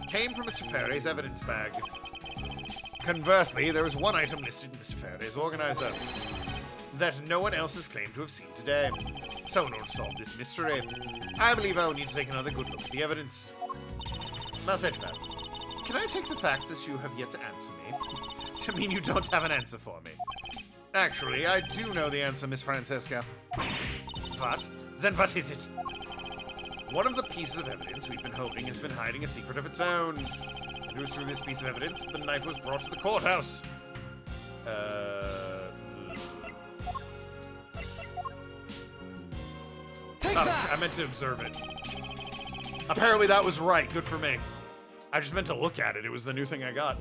came from Mr. Faraday's evidence bag. Conversely, there is one item listed in Mr. Faraday's organizer that no one else has claimed to have seen today. So in order to solve this mystery, I believe I will need to take another good look at the evidence. Mas Edgeworth, can I take the fact that you have yet to answer me to mean you don't have an answer for me? Actually, I do know the answer, Miss Francesca. What? Then what is it? One of the pieces of evidence we've been holding has been hiding a secret of its own. It was through this piece of evidence that the knife was brought to the courthouse. Take that! I meant to observe it. Apparently that was right. Good for me. I just meant to look at it. It was the new thing I got.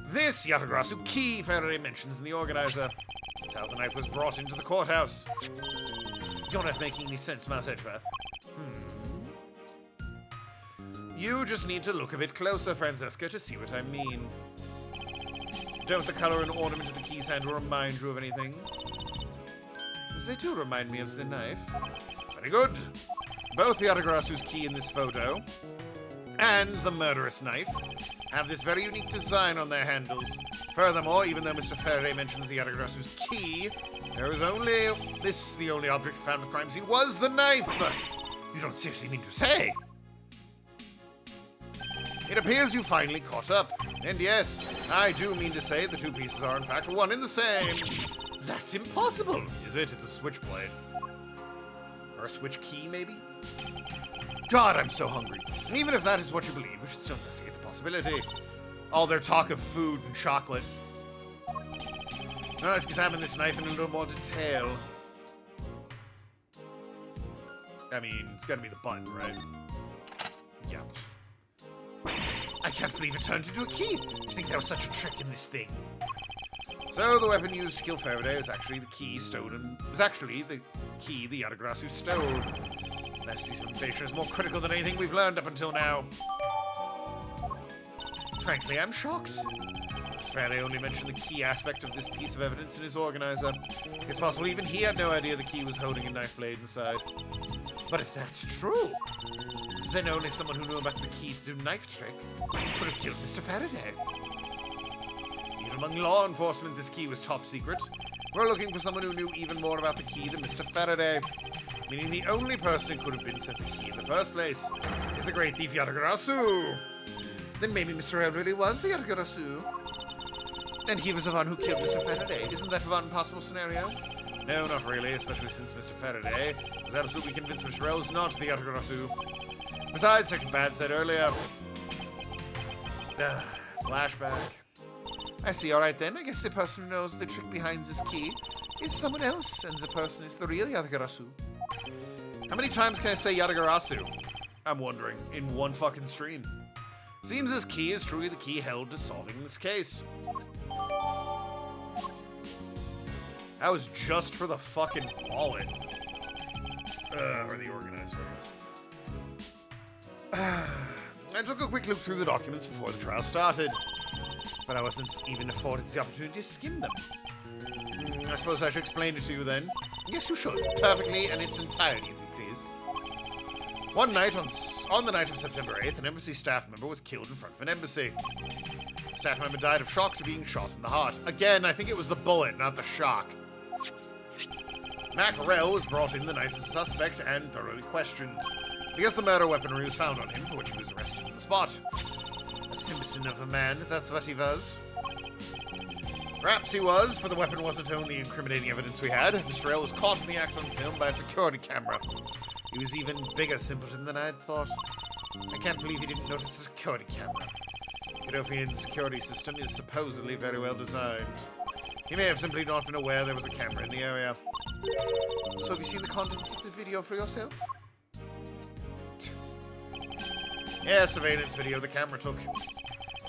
This Yatagarasu key Faraday mentions in the organizer. That's how the knife was brought into the courthouse. You're not making any sense, Mas Edgeworth. You just need to look a bit closer, Francesca, to see what I mean. Don't the color and ornament of the key's handle remind you of anything? They do remind me of the knife. Very good. Both the Yatagarasu's key in this photo and the murderous knife have this very unique design on their handles. Furthermore, even though Mr. Faraday mentions the Yatagarasu's key, there is only the only object found at the crime scene was the knife. You don't seriously mean to say? It appears you finally caught up. And yes, I do mean to say the two pieces are in fact one and the same. That's impossible, is it? It's a switchblade. Or a switch key, maybe? God, I'm so hungry. And even if that is what you believe, we should still investigate the possibility. All their talk of food and chocolate. Now let's examine this knife in a little more detail. I mean, it's gotta be the button, right? Yeah. I can't believe it turned into a key. I think there was such a trick in this thing. So the weapon used to kill Faraday is actually the key stolen. Was actually the key the Yatagarasu stole. This piece of information is more critical than anything we've learned up until now. Frankly, I'm shocked. Faraday only mentioned the key aspect of this piece of evidence in his organizer. It's possible even he had no idea the key was holding a knife blade inside. But if that's true, then only someone who knew about the key to do knife trick would have killed Mr. Faraday. Even among law enforcement, this key was top secret. We're looking for someone who knew even more about the key than Mr. Faraday. Meaning the only person who could have been sent the key in the first place is the great thief Yatagarasu. Then maybe Mr. L really was the Yatagarasu. And he was the one who killed Mr. Faraday. Isn't that one possible scenario? No, not really, especially since Mr. Faraday was absolutely convinced Mr. L was not the Yatagarasu. Besides, like Bad said earlier... flashback. I see, alright then. I guess the person who knows the trick behind this key is someone else, and the person is the real Yatagarasu. How many times can I say Yatagarasu? I'm wondering, in one fucking stream. Seems this key is truly the key held to solving this case. That was just for the fucking wallet. Or the organizer, I guess. I took a quick look through the documents before the trial started. But I wasn't even afforded the opportunity to skim them. I suppose I should explain it to you then. Yes, you should. Perfectly and its entirety, if you please. One night, on the night of September 8th, an embassy staff member was killed in front of an embassy. The staff member died of shock to being shot in the heart. Again, I think it was the bullet, not the shock. Mackerel was brought in the night as a suspect and thoroughly questioned. Because the murder weaponry was found on him, for which he was arrested on the spot. A Simpson of a man, that's what he was. Perhaps he was, for the weapon wasn't only incriminating evidence we had. Mr. L was caught in the act on film by a security camera. He was even bigger simpleton than I had thought. I can't believe he didn't notice the security camera. Kadofian's security system is supposedly very well designed. He may have simply not been aware there was a camera in the area. So have you seen the contents of the video for yourself? Yeah, surveillance video the camera took.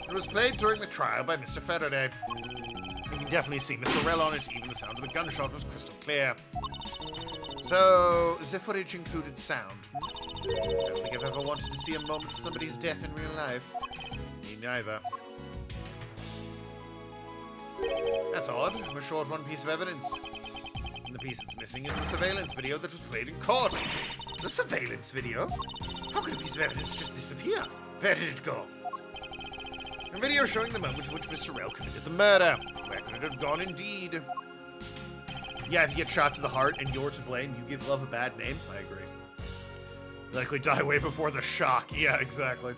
It was played during the trial by Mr. Faraday. You can definitely see Mr. Rell on it, even the sound of the gunshot was crystal clear. So, the footage included sound. I don't think I've ever wanted to see a moment of somebody's death in real life. Me neither. That's odd. We're short one piece of evidence. And the piece that's missing is the surveillance video that was played in court. The surveillance video? How could a piece of evidence just disappear? Where did it go? A video showing the moment in which Mr. Rell committed the murder. Where could it have gone indeed? Yeah, if you get shot to the heart and you're to blame, you give love a bad name. I agree. Likely die way before the shock. Yeah, exactly.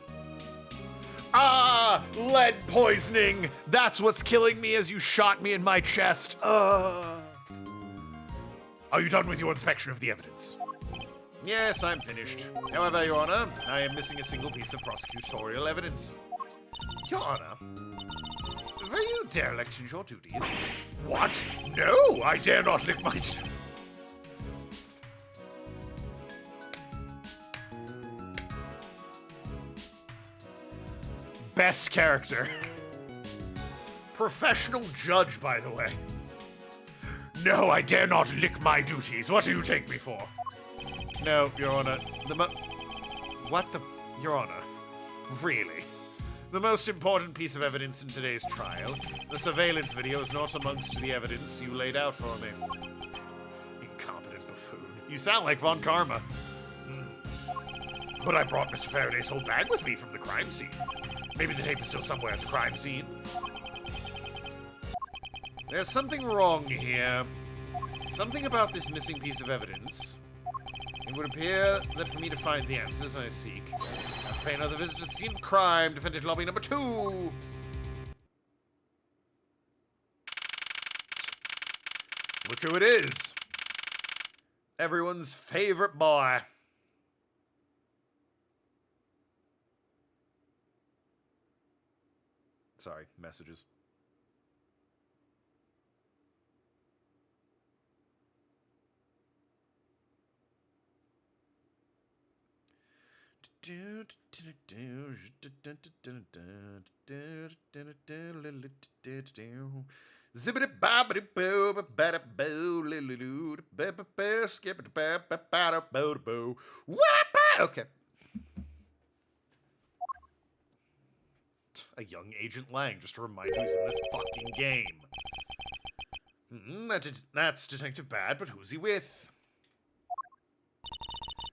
Ah! Lead poisoning! That's what's killing me as you shot me in my chest. Are you done with your inspection of the evidence? Yes, I'm finished. However, Your Honor, I am missing a single piece of prosecutorial evidence. Your Honor, were you derelict in your duties? What? No, I dare not lick my... Best character. Professional judge, by the way. No, I dare not lick my duties. What do you take me for? No, Your Honor. What the... Your Honor. Really? The most important piece of evidence in today's trial, the surveillance video, is not amongst the evidence you laid out for me. Incompetent buffoon. You sound like Von Karma. But I brought Mr. Faraday's whole bag with me from the crime scene. Maybe the tape is still somewhere at the crime scene. There's something wrong here. Something about this missing piece of evidence. It would appear that for me to find the answers I seek, I have to pay another visit to the scene of crime, defendant lobby number 2. Look who it is. Everyone's favorite boy. Sorry, messages. Zippity bobbity boo, bada boo, liloo, skippity bada boo, boo. Okay. A young Agent Lang, just to remind you he's in this fucking game. That's Detective Bad, but who's he with?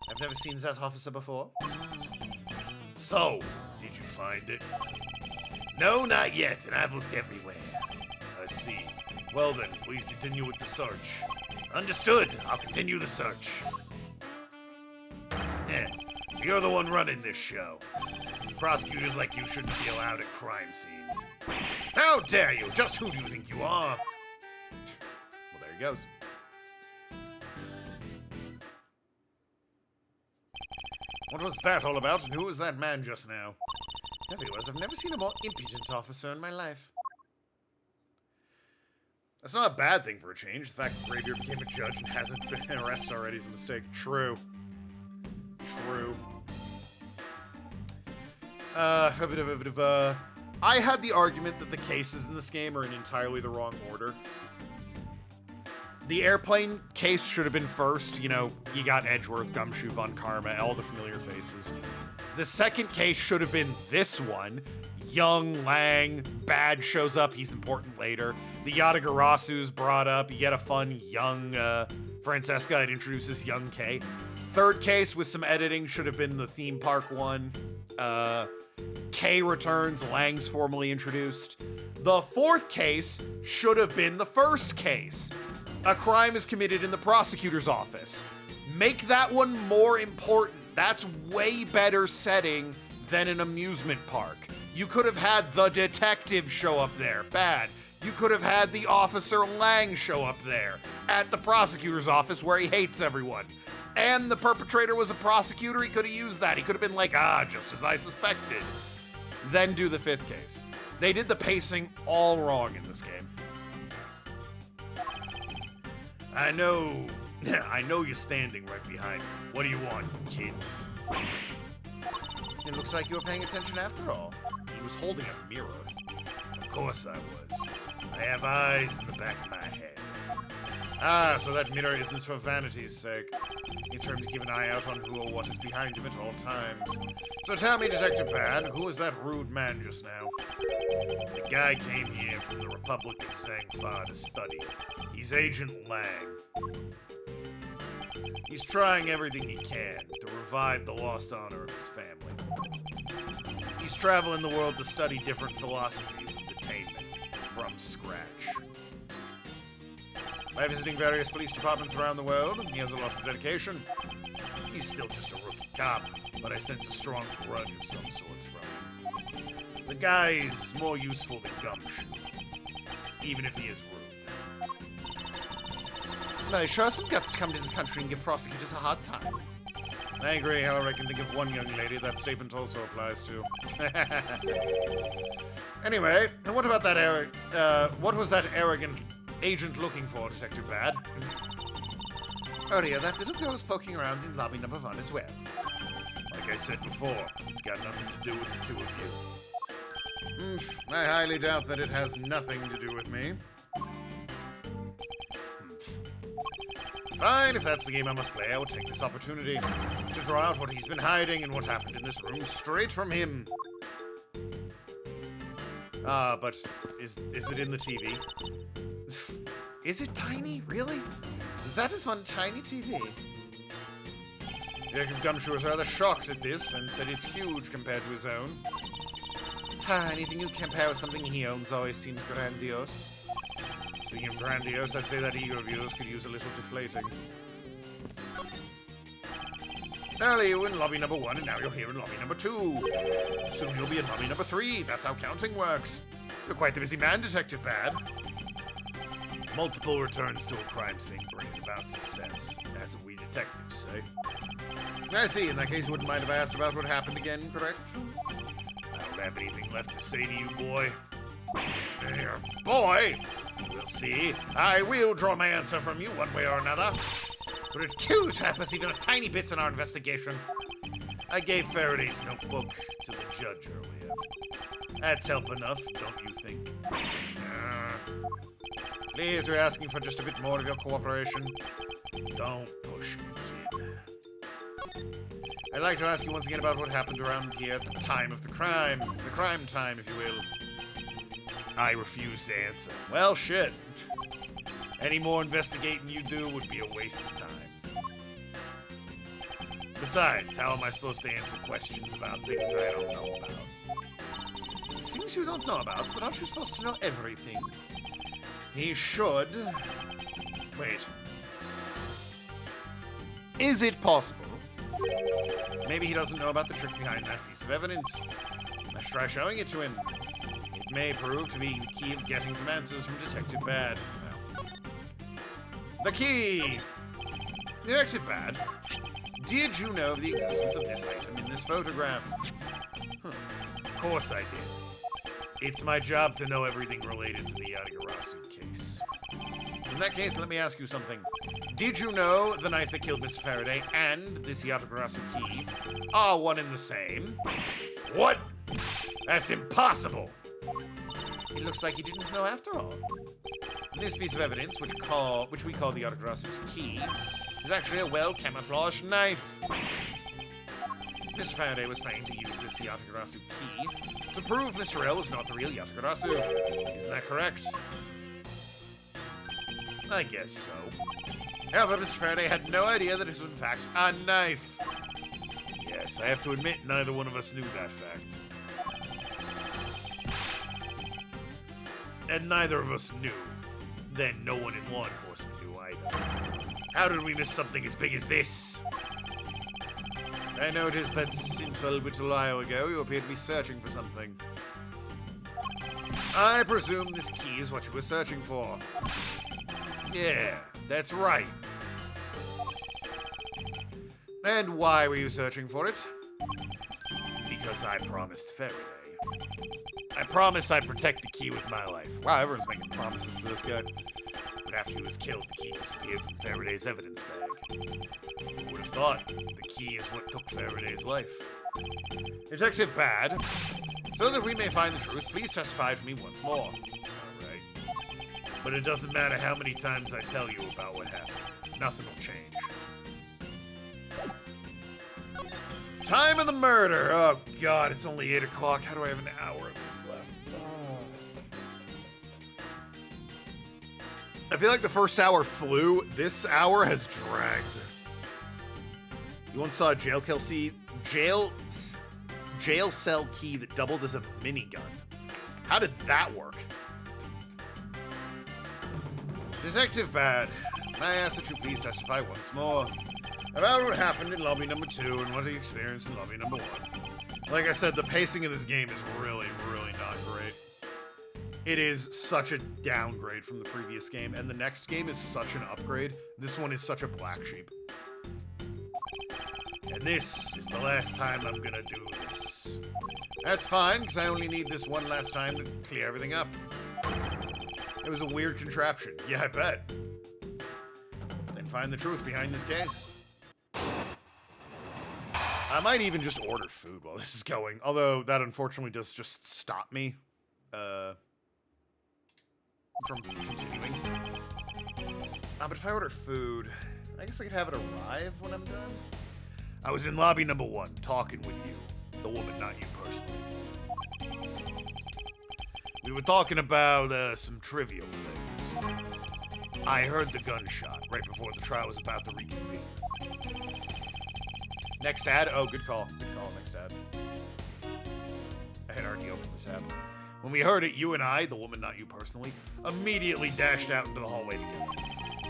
I've never seen that officer before. So, did you find it? No, not yet, and I've looked everywhere. I see. Well then, please continue with the search. Understood. I'll continue the search. Yeah, so you're the one running this show. Prosecutors like you shouldn't be allowed at crime scenes. How dare you? Just who do you think you are? Well, there he goes. What was that all about, and who was that man just now? Nevertheless, I've never seen a more impudent officer in my life. That's not a bad thing for a change. The fact that Graybeard became a judge and hasn't been arrested already is a mistake. True. True. I had the argument that the cases in this game are in entirely the wrong order. The airplane case should have been first. You know, you got Edgeworth, Gumshoe, Von Karma, all the familiar faces. The second case should have been this one. Young Lang, Bad shows up, he's important later. The Yatagarasu's brought up, you get a fun young Francesca, it introduces young Kay. Third case with some editing should have been the theme park one. Kay returns, Lang's formally introduced. The fourth case should have been the first case. A crime is committed in the prosecutor's office. Make that one more important. That's way better setting than an amusement park. You could have had the detective show up there. Bad. You could have had the Officer Lang show up there at the prosecutor's office where he hates everyone. And the perpetrator was a prosecutor. He could have used that. He could have been like, just as I suspected. Then do the fifth case. They did the pacing all wrong in this game. I know you're standing right behind me. What do you want, kids? It looks like you were paying attention after all. He was holding a mirror. Of course I was. I have eyes in the back of my head. So that mirror isn't for vanity's sake. It's for him to keep an eye out on who or what is behind him at all times. So tell me, Detective Bad, who was that rude man just now? The guy came here from the Republic of Zangfa to study. He's Agent Lang. He's trying everything he can to revive the lost honor of his family. He's traveling the world to study different philosophies of detainment from scratch. By visiting various police departments around the world, he has a lot of dedication. He's still just a rookie cop, but I sense a strong grudge of some sorts from him. The guy's more useful than Gumshoe, even if he is rude. No, he sure has some guts to come to this country and give prosecutors a hard time. I agree, however, I can think of one young lady that statement also applies to. Anyway, and what about that what was that arrogant agent looking for, Detective Bad? Oh dear, that little girl's poking around in lobby number 1 as well. Like I said before, it's got nothing to do with the two of you. I highly doubt that it has nothing to do with me. Fine, if that's the game I must play, I will take this opportunity to draw out what he's been hiding and what happened in this room straight from him. But is it in the TV? Is it tiny? Really? Is that his one tiny TV? Detective Gumshoe was rather shocked at this and said it's huge compared to his own. Anything you compare with something he owns always seems grandiose. Speaking of grandiose, I'd say that ego of yours could use a little deflating. Earlier you were in lobby number 1 and now you're here in lobby number 2. Soon you'll be in lobby number 3. That's how counting works. You're quite the busy man, Detective Bad. Multiple returns to a crime scene brings about success. That's what we detectives say. I see. In that case, you wouldn't mind if I asked about what happened again, correct? I don't have anything left to say to you, boy. There, boy! We'll see. I will draw my answer from you one way or another. But it kills help us even a tiny bit in our investigation. I gave Faraday's notebook to the judge earlier. That's help enough, don't you think? Please, we're asking for just a bit more of your cooperation. Don't push me, kid. I'd like to ask you once again about what happened around here at the time of the crime. The crime time, if you will. I refuse to answer. Well, shit. Any more investigating you do would be a waste of time. Besides, how am I supposed to answer questions about things I don't know about? Things you don't know about, but aren't you supposed to know everything? He should. Wait. Is it possible? Maybe he doesn't know about the trick behind that piece of evidence. Let's try showing it to him. It may prove to be the key of getting some answers from Detective Bad. Well. The key! Detective Bad, did you know of the existence of this item in this photograph? Of course I did. It's my job to know everything related to the Yatagarasu case. In that case, let me ask you something. Did you know the knife that killed Mr. Faraday and this Yatagarasu key are one and the same? What? That's impossible! It looks like you didn't know after all. This piece of evidence, which we call the Yatagarasu's key, is actually a well-camouflaged knife. Mr. Faraday was planning to use this Yatagarasu key to prove Mr. L was not the real Yatagarasu. Isn't that correct? I guess so. However, Mr. Faraday had no idea that it was in fact a knife. Yes, I have to admit, neither one of us knew that fact. And neither of us knew. Then no one in law enforcement knew either. How did we miss something as big as this? I noticed that since a little while ago, you appear to be searching for something. I presume this key is what you were searching for. Yeah, that's right. And why were you searching for it? Because I promised Faraday. I promised I'd protect the key with my life. Wow, everyone's making promises to this guy. But after he was killed, the key disappeared from Faraday's evidence bag. Who would have thought the key is what took Faraday's life? Detective Bad, so that we may find the truth, please testify to me once more. Alright. But it doesn't matter how many times I tell you about what happened. Nothing will change. Time of the murder! Oh god, it's only 8 o'clock. How do I have an hour of this left? Oh. I feel like the first hour flew. This hour has dragged. You once saw a jail cell key that doubled as a minigun. How did that work? Detective Bad, I ask that you please testify once more about what happened in lobby number 2 and what you experienced in lobby number 1. Like I said, the pacing of this game is really, really not great. It is such a downgrade from the previous game, and the next game is such an upgrade. This one is such a black sheep. And this is the last time I'm gonna do this. That's fine, because I only need this one last time to clear everything up. It was a weird contraption. Yeah, I bet. Then find the truth behind this case. I might even just order food while this is going, although that unfortunately does just stop me from continuing. But if I order food, I guess I could have it arrive when I'm done. I was in lobby number 1, talking with you. The woman, not you personally. We were talking about some trivial things. I heard the gunshot right before the trial was about to reconvene. Next ad? Oh, good call. Good call, next ad. I had already opened this tab. When we heard it, you and I, the woman, not you personally, immediately dashed out into the hallway together.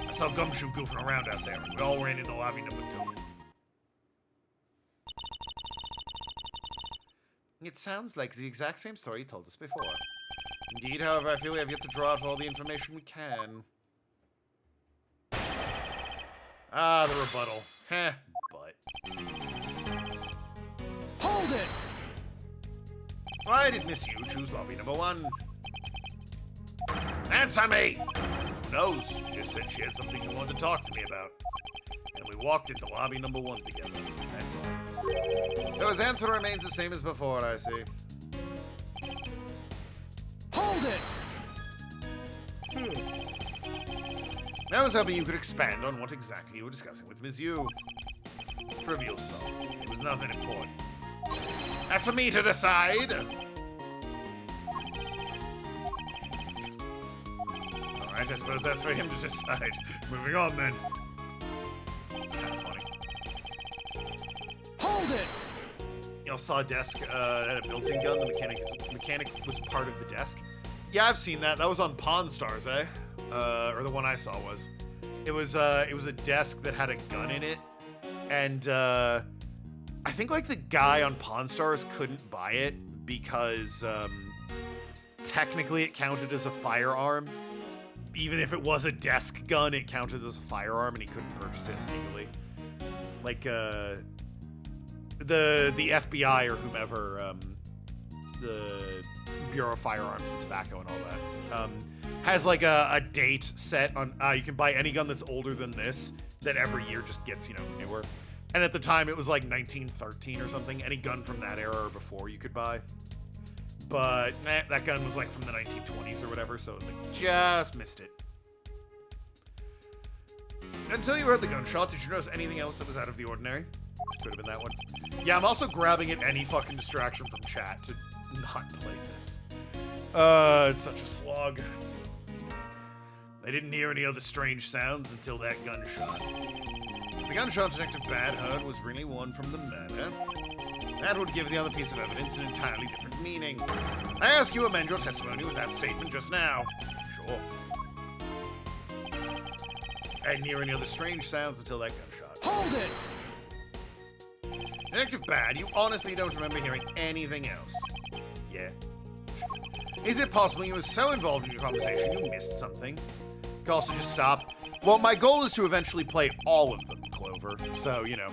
I saw Gumshoe goofing around out there. We all ran into lobby number 2. It sounds like the exact same story you told us before. Indeed, however, I feel we have yet to draw out all the information we can. the rebuttal. Heh, but... Hold it! Why did Miss Yu choose lobby number 1? Answer me! Who knows? Just said she had something she wanted to talk to me about. And we walked into lobby number 1 together. That's all. So his answer remains the same as before, I see. Hold it! I was hoping you could expand on what exactly you were discussing with Ms. Yu. Trivial stuff. It was nothing important. That's for me to decide! Alright, I suppose that's for him to decide. Moving on, then. It's kind of funny. Hold it! Y'all saw a desk that had a built-in gun. The mechanic was part of the desk. Yeah, I've seen that. That was on Pawn Stars, eh? Or the one I saw was. It was a desk that had a gun in it, and I think like the guy on Pawn Stars couldn't buy it because technically it counted as a firearm. Even if it was a desk gun, it counted as a firearm, and he couldn't purchase it legally. Like the FBI or whomever, the Bureau of Firearms and Tobacco and all that, has like a date set on, you can buy any gun that's older than this, that every year just gets, you know, newer. And at the time it was like 1913 or something. Any gun from that era or before you could buy. But that gun was like from the 1920s or whatever, so it was like, just missed it. Until you heard the gunshot, did you notice anything else that was out of the ordinary? Could have been that one. Yeah, I'm also grabbing at any fucking distraction from chat to not play this. It's such a slog. They didn't hear any other strange sounds until that gunshot. The gunshot Detective Bad heard was really one from the murder. That would give the other piece of evidence an entirely different meaning. I ask you amend your testimony with that statement just now. Sure. I didn't hear any other strange sounds until that gunshot. Hold it! Detective Bad, you honestly don't remember hearing anything else? Yeah. Is it possible you were so involved in your conversation you missed something? You can also just stop. Well, my goal is to eventually play all of them, Clover. So, you know,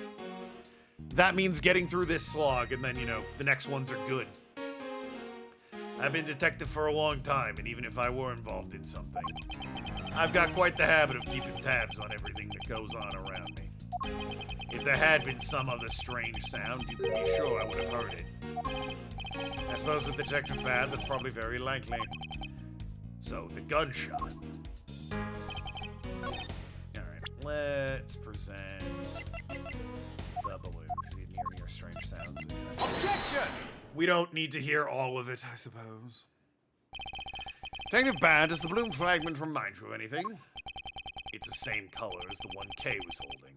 that means getting through this slog, and then, you know, the next ones are good. I've been detective for a long time, and even if I were involved in something, I've got quite the habit of keeping tabs on everything that goes on around me. If there had been some other strange sound, you can be sure I would have heard it. I suppose with Detective Bad, that's probably very likely. So, the gunshot. Alright, let's present the balloon, because you didn't hear any strange sounds. Objection! We don't need to hear all of it, I suppose. Detective Bad, does the balloon fragment remind you of anything? It's the same color as the one Kay was holding.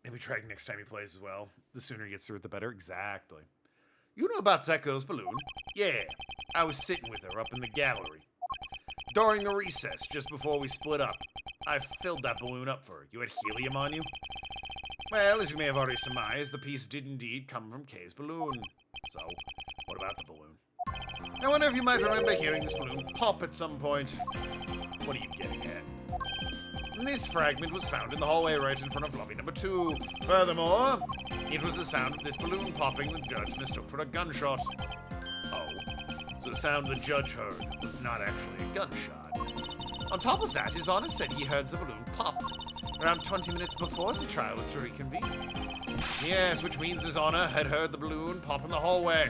He'll be tracked next time he plays as well. The sooner he gets through it, the better. Exactly. You know about Zeko's balloon? Yeah. I was sitting with her up in the gallery. During the recess, just before we split up, I filled that balloon up for her. You had helium on you? Well, as you may have already surmised, the piece did indeed come from Kay's balloon. So, what about the balloon? I wonder if you might remember hearing this balloon pop at some point. What are you getting at? This fragment was found in the hallway right in front of lobby number 2. Furthermore, it was the sound of this balloon popping the judge mistook for a gunshot. Oh, so the sound the judge heard was not actually a gunshot. On top of that, his Honor said he heard the balloon pop around 20 minutes before the trial was to reconvene. Yes, which means his Honor had heard the balloon pop in the hallway.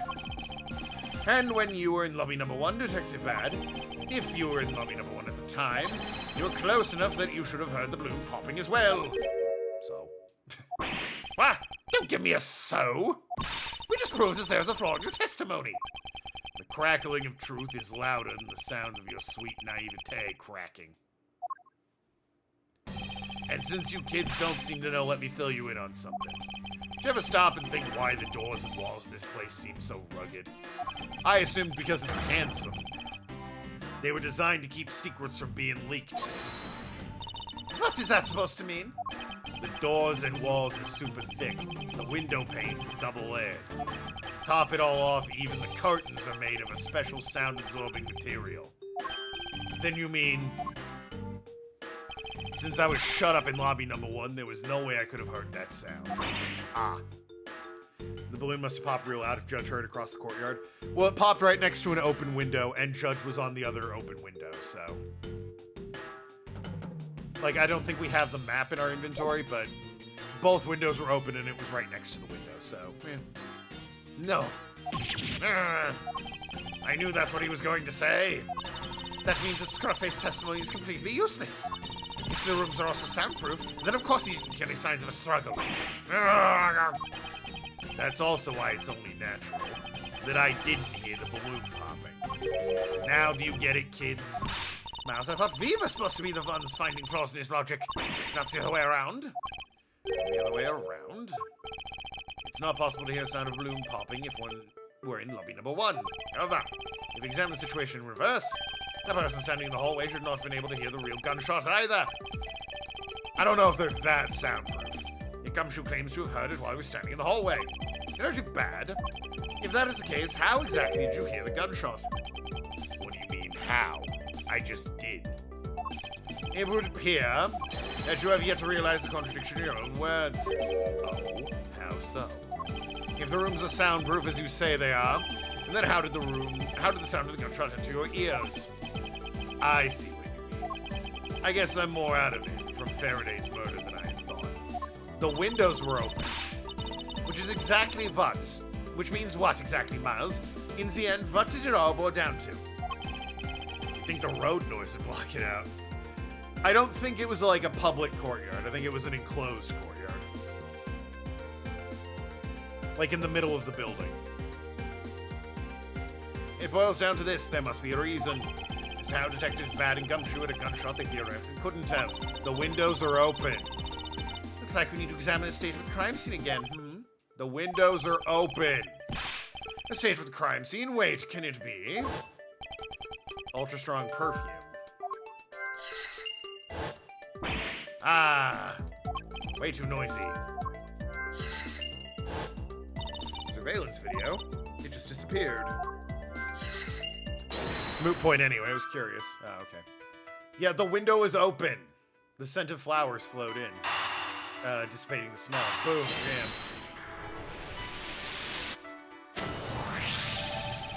And when you were in lobby number 1, Detective Bad, if you were in lobby number 1 at the time, you were close enough that you should have heard the balloon popping as well. So. What? Don't give me a so. We just proves that there's a flaw in your testimony. The crackling of truth is louder than the sound of your sweet naivete cracking. And since you kids don't seem to know, let me fill you in on something. Did you ever stop and think why the doors and walls of this place seem so rugged? I assumed because it's handsome. They were designed to keep secrets from being leaked. What is that supposed to mean? The doors and walls are super thick. The window panes are double layered. To top it all off, even the curtains are made of a special sound-absorbing material. Then you mean... Since I was shut up in lobby number 1, there was no way I could have heard that sound. Ah. The balloon must have popped real loud if Judge heard it across the courtyard. Well, it popped right next to an open window, and Judge was on the other open window, so... Like, I don't think we have the map in our inventory, but both windows were open, and it was right next to the window, so... Eh. No. I knew that's what he was going to say. That means that Scruff-Face testimony is completely useless. If the rooms are also soundproof, then of course he didn't see any signs of a struggle. That's also why it's only natural that I didn't hear the balloon popping. Now do you get it, kids? Miles, I thought we were supposed to be the ones finding flaws in his logic, not the other way around. The other way around? It's not possible to hear a sound of balloon popping if one were in lobby number 1. However, if we examine the situation in reverse, the person standing in the hallway should not have been able to hear the real gunshot either. I don't know if they're that soundproof. Yet Gumshoe claims to have heard it while he was standing in the hallway. It's actually bad. If that is the case, how exactly did you hear the gunshot? What do you mean, how? I just did. It would appear that you have yet to realize the contradiction in your own words. Oh, how so? If the rooms are soundproof as you say they are, then how did the sound of the gunshot enter your ears? I see what you mean. I guess I'm more out of it from Faraday's murder than I had thought. The windows were open, which is exactly what. Which means what exactly, Miles? In the end, what did it all boil down to? I think the road noise would block it out. I don't think it was like a public courtyard. I think it was an enclosed courtyard. Like in the middle of the building. It boils down to this: there must be a reason. As to how detectives Bad and Gumshoe had a gunshot they theoretically couldn't have. The windows are open. Looks like we need to examine the state of the crime scene again. The windows are open. The state of the crime scene? Wait, can it be? Ultra strong perfume. Ah, way too noisy. Surveillance video? It just disappeared. Moot point anyway, I was curious. Oh, okay. Yeah, the window is open. The scent of flowers flowed in, dissipating the smell. Boom, jam.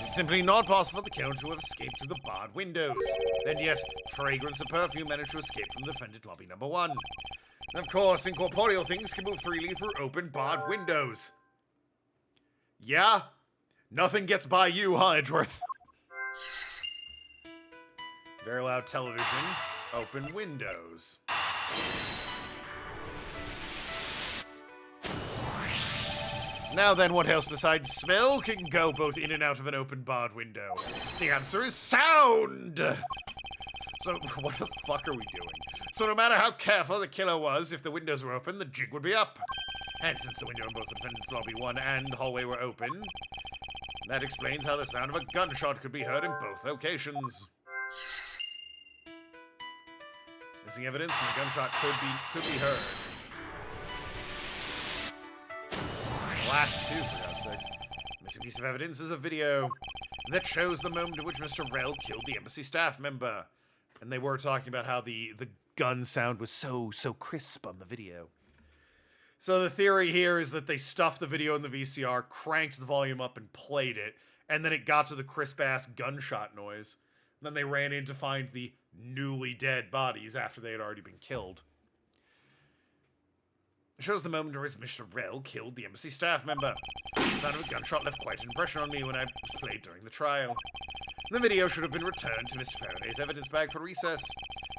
It's simply not possible for the killer to have escaped through the barred windows. And yet, fragrance and perfume managed to escape from the defendant lobby number 1. And of course, incorporeal things can move freely through open, barred windows. Yeah? Nothing gets by you, huh, Edgeworth? Very loud television. Open windows. Now then, what else besides smell can go both in and out of an open barred window? The answer is sound! So, what the fuck are we doing? So no matter how careful the killer was, if the windows were open, the jig would be up. And since the window in both the defendant's lobby 1 and hallway were open, that explains how the sound of a gunshot could be heard in both locations. Missing evidence and the gunshot could be heard. Last two, for God's sakes. Missing piece of evidence is a video that shows the moment at which Mr. Rell killed the embassy staff member. And they were talking about how the gun sound was so crisp on the video. So the theory here is that they stuffed the video in the VCR, cranked the volume up and played it, and then it got to the crisp-ass gunshot noise. And then they ran in to find the newly dead bodies after they had already been killed. It shows the moment in which Mr. Rell killed the embassy staff member. The sound of a gunshot left quite an impression on me when I played during the trial. The video should have been returned to Mr. Faraday's evidence bag for recess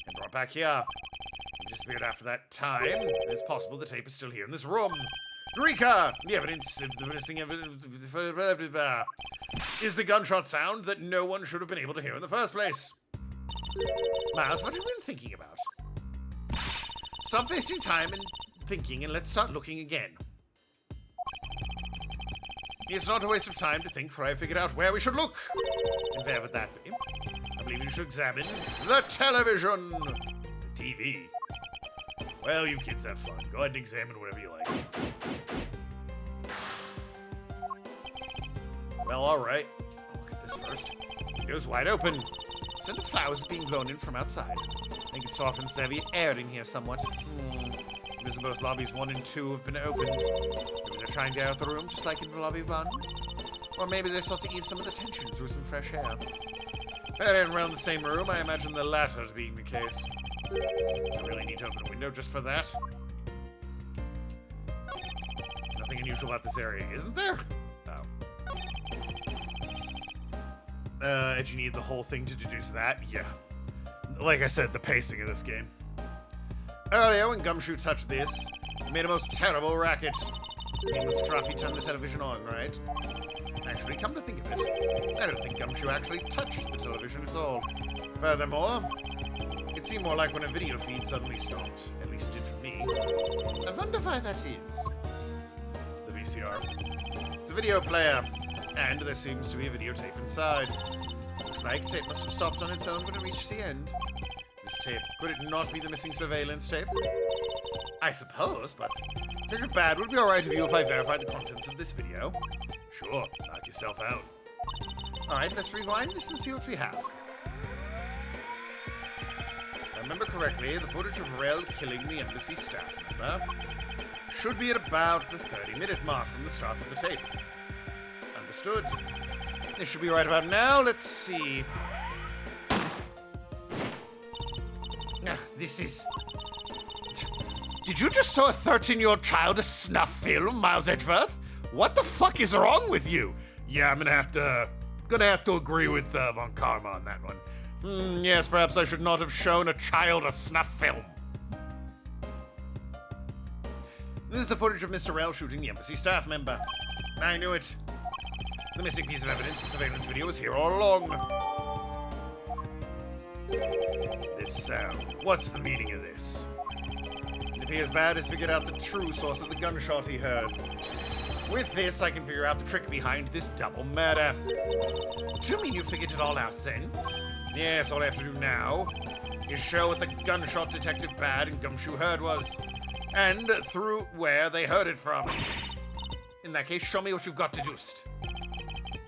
and brought back here. It disappeared after that time. It's possible the tape is still here in this room. Eureka! The evidence of the missing evidence is the gunshot sound that no one should have been able to hear in the first place. Miles, what have you been thinking about? Stop wasting time and thinking and let's start looking again. It's not a waste of time to think, for I have figured out where we should look. And where would that be? I believe you should examine the television. The TV. Well, you kids have fun. Go ahead and examine whatever you like. Well, alright. Look at this first. It was wide open. Scent of flowers is being blown in from outside. think it softens the heavy air in here somewhat. Because both lobbies 1 and 2 have been opened. Maybe they're trying to get out the room just like in lobby 1. Or maybe they sought to ease some of the tension through some fresh air. If I didn't around the same room, I imagine the latter being the case. I really need to open a window just for that. Nothing unusual about this area, isn't there? Oh. Did you need the whole thing to deduce that? Yeah. Like I said, the pacing of this game. Earlier, when Gumshoe touched this, it made a most terrible racket. When Scruffy turned the television on, right? Actually, come to think of it, I don't think Gumshoe actually touched the television at all. Furthermore, it seemed more like when a video feed suddenly stopped. At least it did for me. I wonder why that is. The VCR. It's a video player, and there seems to be a videotape inside. Looks like the tape must have stopped on its own when it reached the end. This tape, could it not be the missing surveillance tape? I suppose, but Detective Bad, would it be alright with you if I verified the contents of this video? Sure, knock yourself out. Alright, let's rewind this and see what we have. If I remember correctly, the footage of Rel killing the embassy staff member should be at about the 30-minute mark from the start of the tape. Understood. This should be right about now. Let's see. This is... Did you just show a 13-year-old child a snuff film, Miles Edgeworth? What the fuck is wrong with you? Yeah, I'm gonna have to agree with Von Karma on that one. Yes, perhaps I should not have shown a child a snuff film. This is the footage of Mr. Rel shooting the embassy staff member. I knew it. The missing piece of evidence, the surveillance video, was here all along. This sound. What's the meaning of this? It appears Bad has figured out the true source of the gunshot he heard. With this, I can figure out the trick behind this double murder. Do you mean you figured it all out, then? Yes, all I have to do now is show what the gunshot Detective Bad and Gumshoe heard was, and through where they heard it from. In that case, show me what you've got deduced.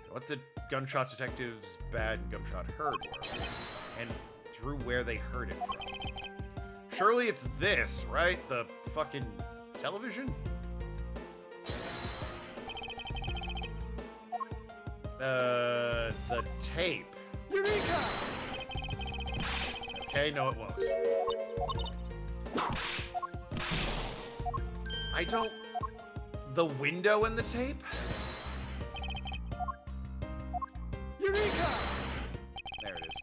What the gunshot detectives Bad and Gumshot heard were, and through where they heard it from. Surely it's this, right? The fucking television? The tape. Eureka! Okay, no it won't. I don't... The window in the tape? Eureka! There it is.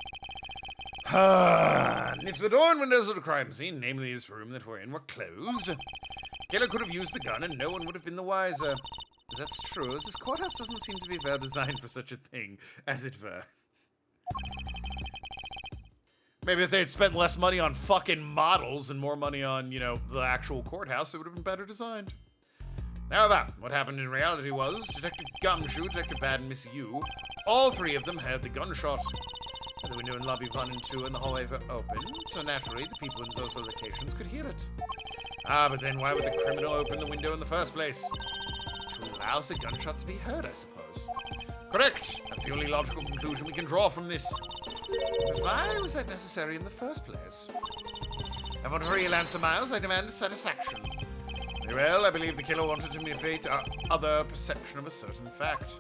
If the door and windows of the crime scene, namely this room that we're in, were closed, killer could have used the gun and no one would have been the wiser. That's true, as this courthouse doesn't seem to be well designed for such a thing, as it were. Maybe if they'd spent less money on fucking models and more money on, you know, the actual courthouse, it would have been better designed. However, what happened in reality was, Detective Gumshoe, Detective Bad, and Miss Yu, all three of them heard the gunshot. The window in lobby 1 and 2 and the hallway were open, so naturally the people in those locations could hear it. But then why would the criminal open the window in the first place? To allow the gunshot to be heard, I suppose. Correct! That's the only logical conclusion we can draw from this. But why was that necessary in the first place? I want a real answer, Miles. I demand satisfaction. Very well, I believe the killer wanted to manipulate our other perception of a certain fact.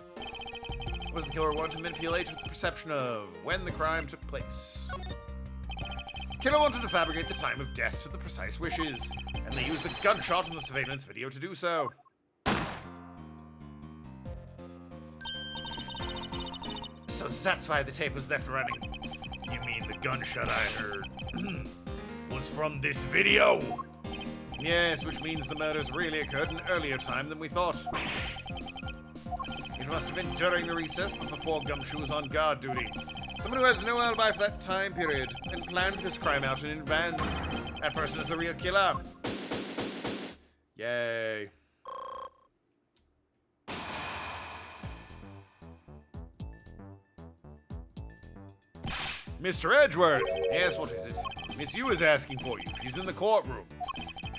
What does the killer want to manipulate with the perception of when the crime took place? The killer wanted to fabricate the time of death to the precise wishes, and they used the gunshot in the surveillance video to do so. So that's why the tape was left running. You mean the gunshot I heard was from this video? Yes, which means the murders really occurred in an earlier time than we thought. It must have been during the recess, but before Gumshoe was on guard duty. Someone who has no alibi for that time period and planned this crime out in advance. That person is the real killer. Yay. Mr. Edgeworth! Yes, what is it? Miss Yu is asking for you. She's in the courtroom.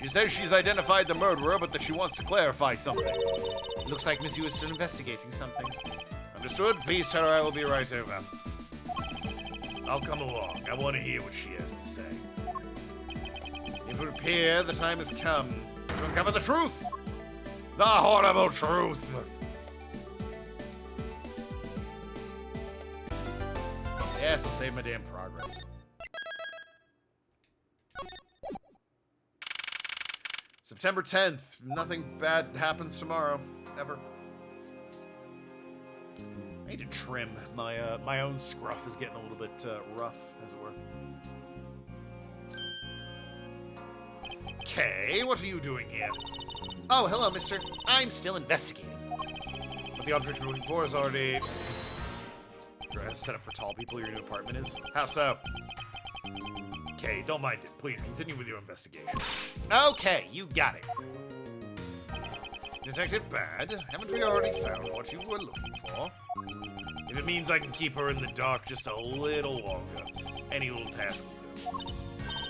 She says she's identified the murderer, but that she wants to clarify something. It looks like Miss Yu is still investigating something. Understood? Please tell her I will be right over. I'll come along. I want to hear what she has to say. It would appear the time has come to uncover the truth. The horrible truth. Yes, I'll save my damn progress. September 10th. Nothing bad happens tomorrow. Ever. I need to trim. My own scruff is getting a little bit rough, as it were. Okay, what are you doing here? Oh, hello, mister. I'm still investigating. But the object you're looking for is already... set up for tall people your new apartment is? How so? Okay, don't mind it. Please continue with your investigation. Okay, you got it. Detective Bad, haven't we already found what you were looking for? If it means I can keep her in the dark just a little longer, any little task will do.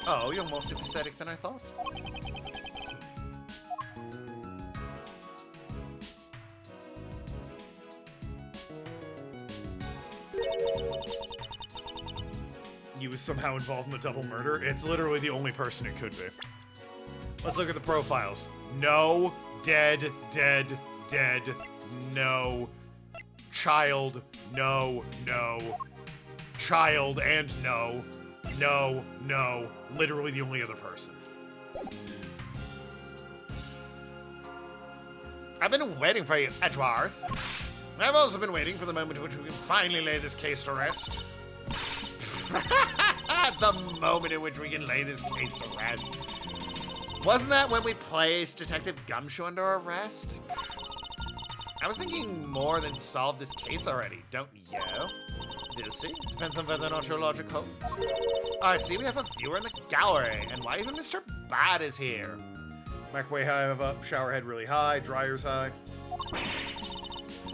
Oh, you're more sympathetic than I thought. You was somehow involved in a double murder? It's literally the only person it could be. Let's look at the profiles. No, dead, dead, dead, no. Child, no, no. Child and no. No, no. Literally the only other person. I've been waiting for you, Edgeworth. I've also been waiting for the moment in which we can finally lay this case to rest. The moment in which we can lay this case to rest. Wasn't that when we placed Detective Gumshoe under arrest? I was thinking more than solve this case already, don't you? We'll see. Depends on whether or not your logic holds. I see we have a viewer in the gallery, and why even Mr. Bad is here. Microwave high up, shower head really high, dryer's high.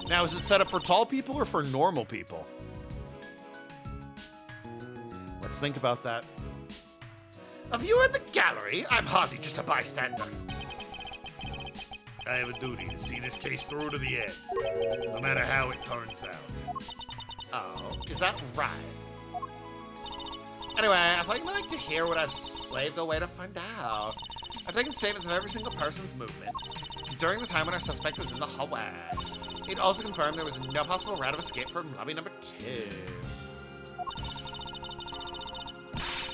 Now, is it set up for tall people or for normal people? Let's think about that. A viewer in the gallery? I'm hardly just a bystander. I have a duty to see this case through to the end, no matter how it turns out. Oh, is that right? Anyway, I thought you might like to hear what I've slaved away to find out. I've taken statements of every single person's movements during the time when our suspect was in the hallway. It also confirmed there was no possible route of escape from lobby number 2.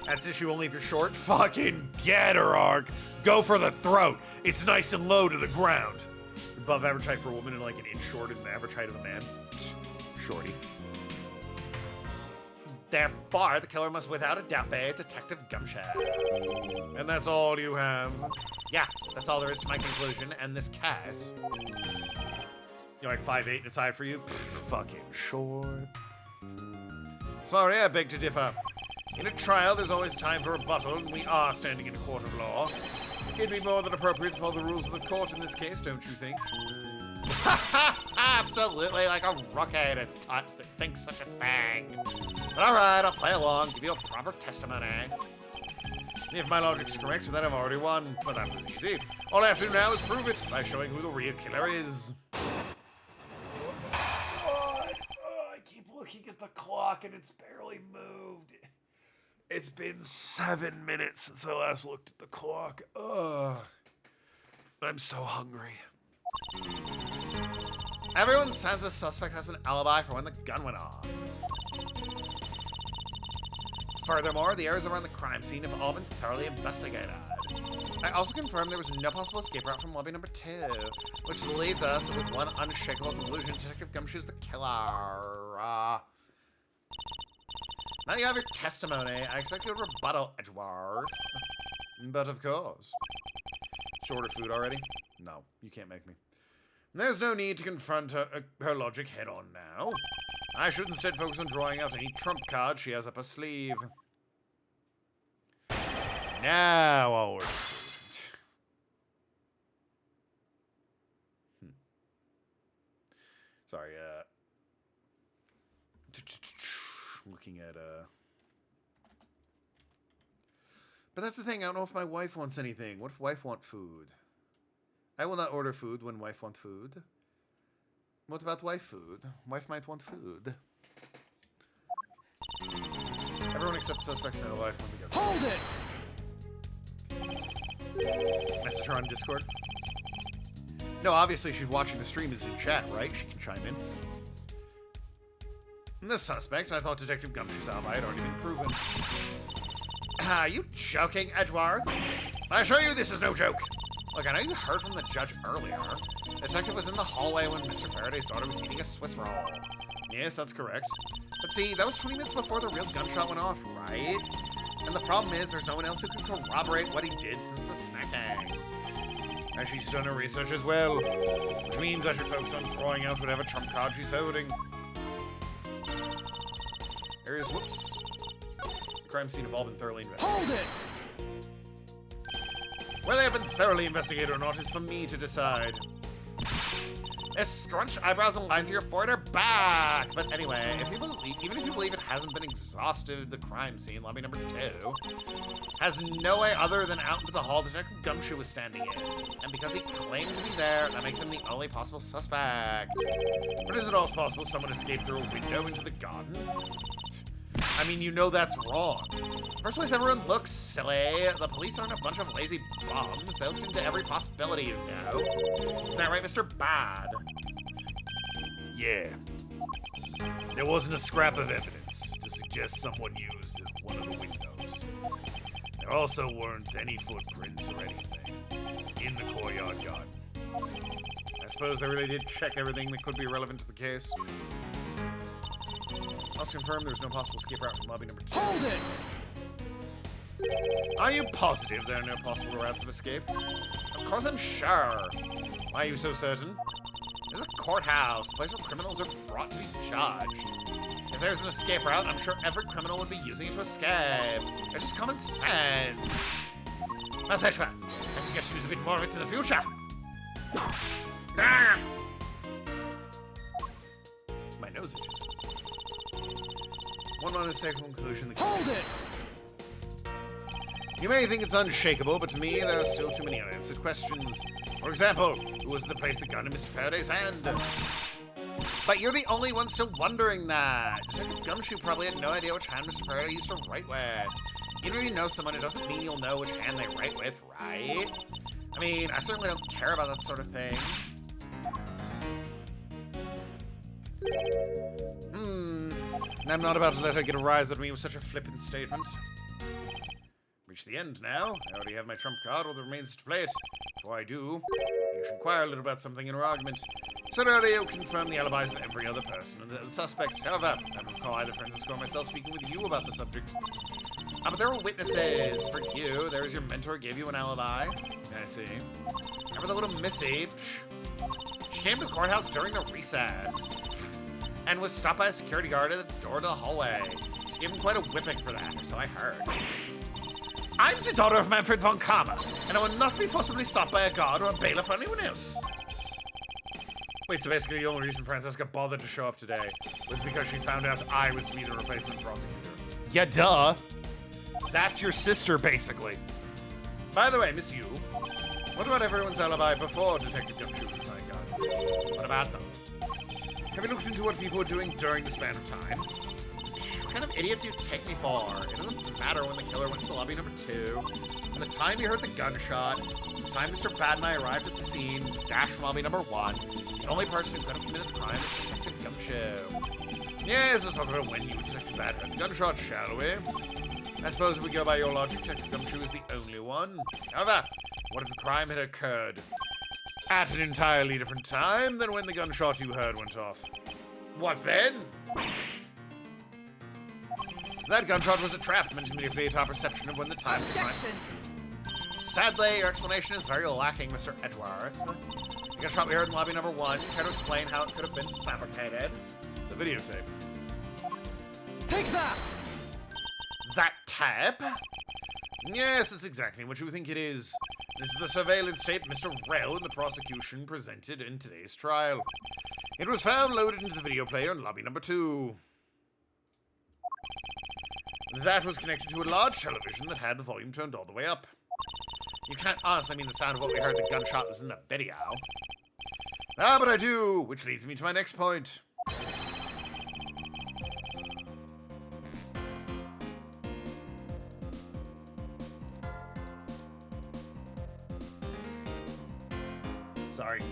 That's issue only if you're short. Fucking get her, Ark. Go for the throat. It's nice and low to the ground. Above average height for a woman and like an inch shorter than the average height of a man. Shorty. Therefore, the killer must without a doubt be Detective Gumshoe. And that's all you have? Yeah, that's all there is to my conclusion. And this case... You're like 5'8" and it's high for you? Pfft, fucking short. Sorry, I beg to differ. In a trial, there's always time for rebuttal, and we are standing in a court of law. It'd be more than appropriate to follow the rules of the court in this case, don't you think? Absolutely, like a rocket and tut that thinks such a thing. But alright, I'll play along, give you a proper testimony. If my logic's correct, then I've already won. But that was easy. All I have to do now is prove it by showing who the real killer is. Oh, God. Oh, I keep looking at the clock and it's barely moved. It's been 7 minutes since I last looked at the clock. Ugh. I'm so hungry. Everyone says the suspect has an alibi for when the gun went off. Furthermore, the areas around the crime scene have all been thoroughly investigated. I also confirmed there was no possible escape route from lobby number 2, which leads us with one unshakable conclusion: Detective Gumshoe's the killer. Now you have your testimony. I expect your rebuttal, Edgeworth. But of course. Shorter food already? No, you can't make me. There's no need to confront her logic head on now. I should instead focus on drawing out any trump card she has up her sleeve. Now I'll work. Sorry, looking at, But that's the thing, I don't know if my wife wants anything. What if wife want food? I will not order food when wife want food. What about wife food? Wife might want food. Everyone except suspects in her life want to go. Hold it! Message her on Discord. No, obviously she's watching the stream is in chat, right? She can chime in. And the suspect, I thought Detective Gumshoe's alibi had already been proven. Are you joking, Edgeworth? I assure you this is no joke. Look, I know you heard from the judge earlier. The detective was in the hallway when Mr. Faraday's daughter was eating a Swiss roll. Yes, that's correct. But see, that was 20 minutes before the real gunshot went off, right? And the problem is there's no one else who can corroborate what he did since the snacking. And she's done her research as well, which means I should focus on throwing out whatever trump card she's holding. Areas, whoops. The crime scene have all been thoroughly investigated. Hold it! Whether they've been thoroughly investigated or not is for me to decide. The scrunched eyebrows and lines of your forehead are back! But anyway, even if you believe it hasn't been exhausted, the crime scene, lobby number 2, has no way other than out into the hall Detective Gumshoe was standing in. And because he claims to be there, that makes him the only possible suspect. But is it also possible someone escaped through a window into the garden? I mean, you know that's wrong. First place everyone looks, silly. The police aren't a bunch of lazy bums. They looked into every possibility, you know. Isn't that right, Mr. Bad? Yeah. There wasn't a scrap of evidence to suggest someone used one of the windows. There also weren't any footprints or anything in the courtyard garden. I suppose they really did check everything that could be relevant to the case. Also confirmed there was no possible escape route from lobby number 2. Hold it! Are you positive there are no possible routes of escape? Of course I'm sure. Why are you so certain? This is a courthouse, a place where criminals are brought to be judged. If there's an escape route, I'm sure every criminal would be using it to escape. It's just common sense. That's Edgeworth. I suggest you use a bit more of it in the future. Ah! My nose itches. One unmistakable conclusion. Hold it! You may think it's unshakable, but to me, there are still too many unanswered questions. For example, who was the place the gun in Mr. Faraday's hand? But you're the only one still wondering that. Detective Gumshoe probably had no idea which hand Mr. Faraday used to write with. Even if you know someone, it doesn't mean you'll know which hand they write with, right? I mean, I certainly don't care about that sort of thing. And I'm not about to let her get a rise out of me with such a flippant statement. Reach the end now. I already have my trump card, all that remains is to play it. Before I do, you should inquire a little about something in our argument. So earlier, you confirmed the alibis of every other person and the suspect. However, I don't recall either Francisco or myself speaking with you about the subject. But there were witnesses. For you, there's your mentor gave you an alibi. I see. Remember the little missy? She came to the courthouse during the recess and was stopped by a security guard at the door to the hallway. She gave him quite a whipping for that, so I heard. I'm the daughter of Manfred von Karma, and I will not be forcibly stopped by a guard or a bailiff or anyone else. Wait, so basically the only reason Francesca bothered to show up today was because she found out I was to be the replacement prosecutor. Yeah, duh. That's your sister, basically. By the way, Miss Yu, what about everyone's alibi before Detective Gumshoe was assigned guard? What about them? Have you looked into what people were doing during the span of time? What kind of idiot do you take me for? It doesn't matter when the killer went to lobby number 2, from the time you heard the gunshot, to the time Mr. Bad and I arrived at the scene, dash from lobby number 1, the only person who could have committed the crime is Detective Gumshoe. Yes, let's talk about when you and Detective Bad heard the gunshot, shall we? I suppose if we go by your logic, Detective Gumshoe is the only one. However, what if the crime had occurred at an entirely different time than when the gunshot you heard went off? What then? That gunshot was a trap meant to manipulate our perception of when the time of the crime. Sadly, your explanation is very lacking, Mr. Edgeworth. The gunshot we heard in lobby number 1, care to explain how it could have been fabricated? The videotape. Take that! That tape? Yes, it's exactly what you think it is. This is the surveillance tape Mr. Rell and the prosecution presented in today's trial. It was found loaded into the video player in lobby number 2. That was connected to a large television that had the volume turned all the way up. You can't honestly mean the sound of what we heard the gunshot was in the video. Ah, but I do, which leads me to my next point. Sorry.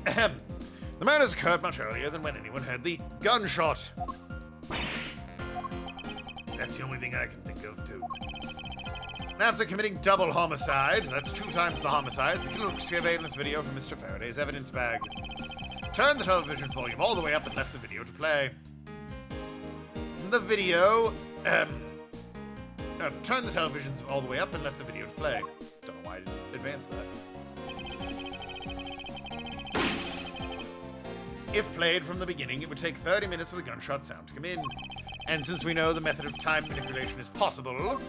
Ahem. The murders occurred much earlier than when anyone heard the gunshot. That's the only thing I can think of, too. After committing double homicide, that's 2 times the homicide, the killer looks to evade in this video from Mr. Faraday's evidence bag. Turned the television volume all the way up and left the video to play. The video, turned the television all the way up and left the video to play. Don't know why I didn't advance that. If played from the beginning, it would take 30 minutes for the gunshot sound to come in. And since we know the method of time manipulation is possible,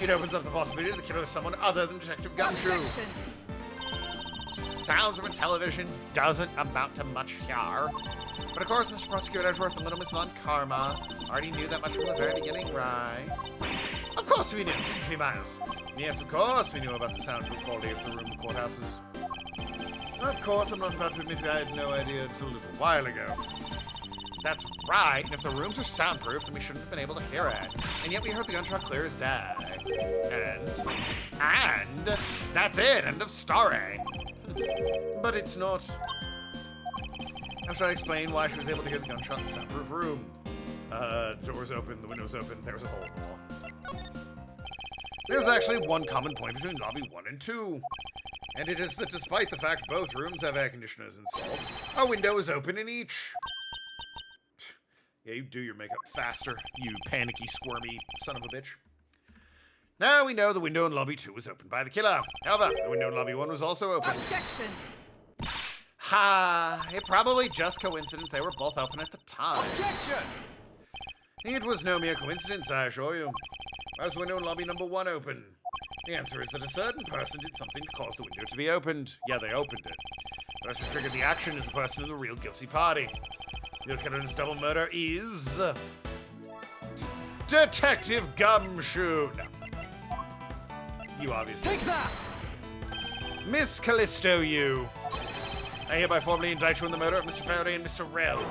it opens up the possibility that the killer is someone other than Detective Gumshoe. Sounds from a television doesn't amount to much here. But of course, Mr. Prosecutor Edgeworth and Little Miss Von Karma already knew that much from the very beginning, right? Of course we did, didn't we, Miles? Yes, of course we knew about the soundproof quality of the room in the courthouses. Of course, I'm not about to admit I had no idea until a little while ago. That's right, and if the rooms are soundproof, then we shouldn't have been able to hear it. And yet we heard the gunshot clear as day. And that's it, end of story. But it's not. How should I explain why she was able to hear the gunshot in the soundproof room? The door's open, the window's open, there was a hole in the wall. There's actually one common point between lobby 1 and 2. And it is that despite the fact both rooms have air conditioners installed, a window is open in each. Yeah, you do your makeup faster, you panicky, squirmy son of a bitch. Now we know the window in lobby 2 was opened by the killer. However, the window in lobby 1 was also open. Objection! Ha! It probably just coincidence they were both open at the time. Objection! It was no mere coincidence, I assure you. Why was window in lobby number 1 open? The answer is that a certain person did something to cause the window to be opened. Yeah, they opened it. The person who triggered the action is the person in the real guilty party. The killer in this double murder is... Detective Gumshoe. No. You obviously. Take that! Miss Callisto, you. I hereby formally indict you in the murder of Mr. Faraday and Mr. Rell.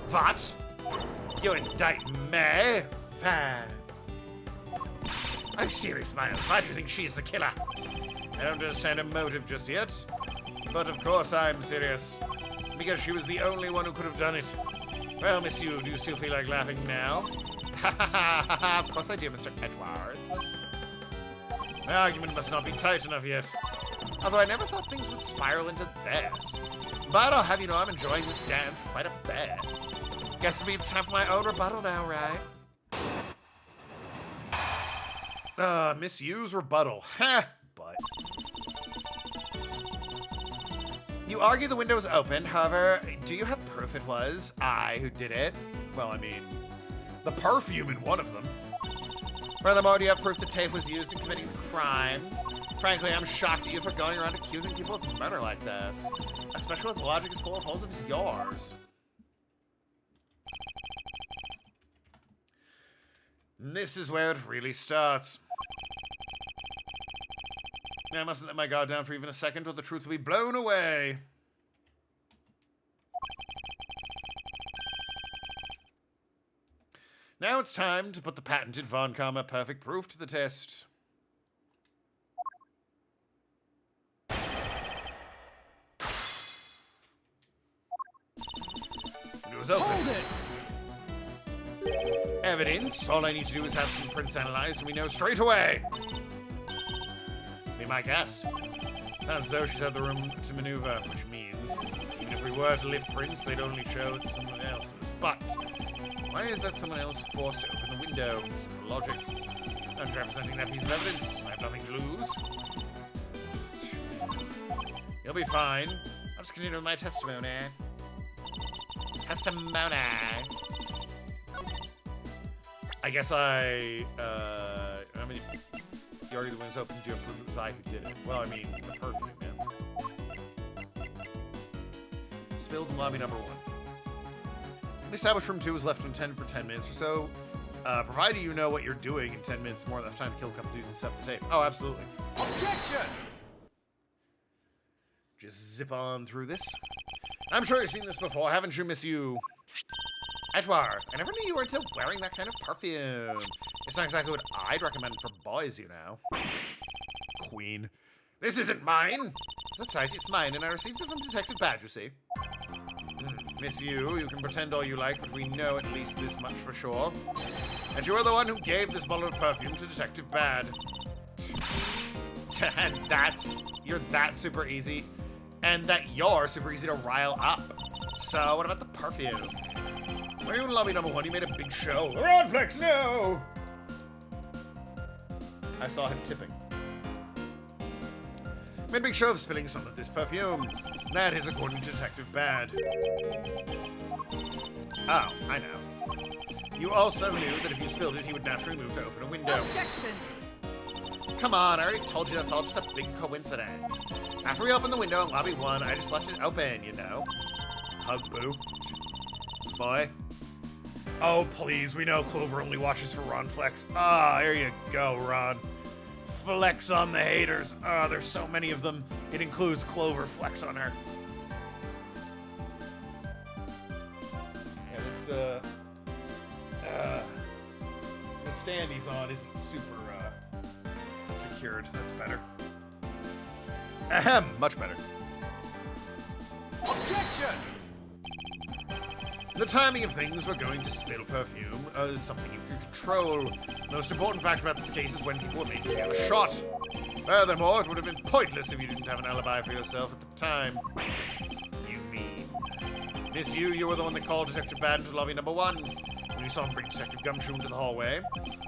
What? You indict me? Fine. I'm serious, Miles. Why do you think she's the killer? I don't understand her motive just yet. But of course I'm serious. Because she was the only one who could have done it. Well, Miss Yu, do you still feel like laughing now? Ha ha ha ha! Of course I do, Mr. Edgeworth. My argument must not be tight enough yet. Although I never thought things would spiral into this. But I'll have you know I'm enjoying this dance quite a bit. Guess it's time for my own rebuttal now, right? Miss Yu's rebuttal. Ha! But... You argue the window was open, however, do you have proof it was I who did it? Well, I mean, the perfume in one of them. Furthermore, do you have proof the tape was used in committing the crime? Frankly, I'm shocked at you for going around accusing people of murder like this. Especially with logic as full of holes as yours. And this is where it really starts. I mustn't let my guard down for even a second or the truth will be blown away. Now it's time to put the patented Von Karma perfect proof to the test. It was open. Hold it! Evidence. All I need to do is have some prints analyzed and we know straight away. Be my guest. Sounds as though she's had the room to maneuver, which means even if we were to lift prints, they'd only show it's someone else's. But why is that someone else forced to open the window? It's simple logic. I'm representing that piece of evidence. I have nothing to lose. You'll be fine. I'll just continue with my testimony. Testimony. I guess I mean, you argue the window's open. Do you prove it was I who did it? Well, I mean, the perfume, man. Spilled in lobby number 1. The established room 2 was left unattended for 10 minutes or so. Provided you know what you're doing in 10 minutes, more than enough time to kill a couple dudes and set up the tape. Oh, absolutely. Objection! Just zip on through this. I'm sure you've seen this before, haven't you, Miss Yu? Edgeworth, I never knew you were until wearing that kind of perfume. It's not exactly what I'd recommend for boys, you know. Queen. This isn't mine. That's right, it's mine, and I received it from Detective Bad, you see. Miss you can pretend all you like, but we know at least this much for sure. And you are the one who gave this bottle of perfume to Detective Bad. And you're that super easy. And that you're super easy to rile up. So, what about the perfume? Were you in lobby number 1? You made a big show. Ronflex, no! I saw him tipping. Made a big show of spilling some of this perfume. That is according to Detective Bad. Oh, I know. You also knew that if you spilled it, he would naturally move to open a window. Objection! Come on, I already told you that's all just a big coincidence. After we opened the window in lobby 1, I just left it open, you know? Hug boo. Boy. Oh, please, we know Clover only watches for Ron Flex. Ah, there you go, Ron. Flex on the haters. Ah, there's so many of them. It includes Clover. Flex on her. Yeah, the stand he's on isn't super, secured. That's better. Ahem, much better. Objection! The timing of things we're going to spill perfume is something you can control. The most important fact about this case is when people were made to hear a shot. Furthermore, it would have been pointless if you didn't have an alibi for yourself at the time. You mean? Miss you were the one that called Detective Bad into lobby number 1 when you saw him bring Detective Gumshoe into the hallway.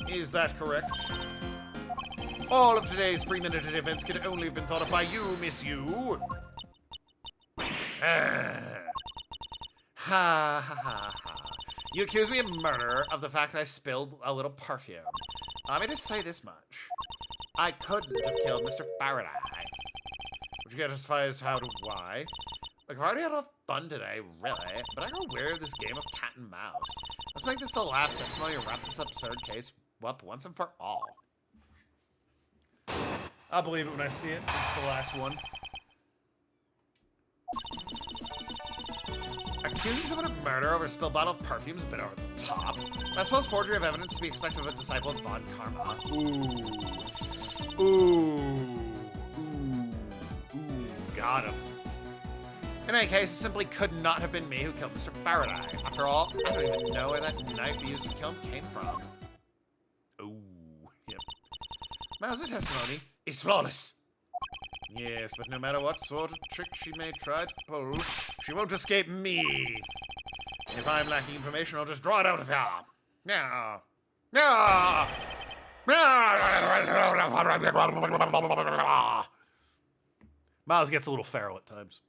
Is that correct? All of today's premeditated events could only have been thought of by you, Miss you. Ha ha ha ha. You accuse me of murder of the fact that I spilled a little perfume. Let me just say this much. I couldn't have killed Mr. Faraday. Would you justify as to how to why? Like, I've already had enough fun today, really, but I got weary of this game of cat and mouse. Let's make this the last testimony and wrap this absurd case up once and for all. I'll believe it when I see it. This is the last one. Accusing someone of murder over a spilled bottle of perfume is a bit over the top. I suppose forgery of evidence to be expected of a disciple of Von Karma. Ooh. Got him. In any case, it simply could not have been me who killed Mr. Faraday. After all, I don't even know where that knife he used to kill him came from. Ooh. Yep. Mauser's testimony is flawless. Yes, but no matter what sort of trick she may try to pull, she won't escape me. If I'm lacking information, I'll just draw it out of her. Yeah. Yeah. Miles gets a little feral at times.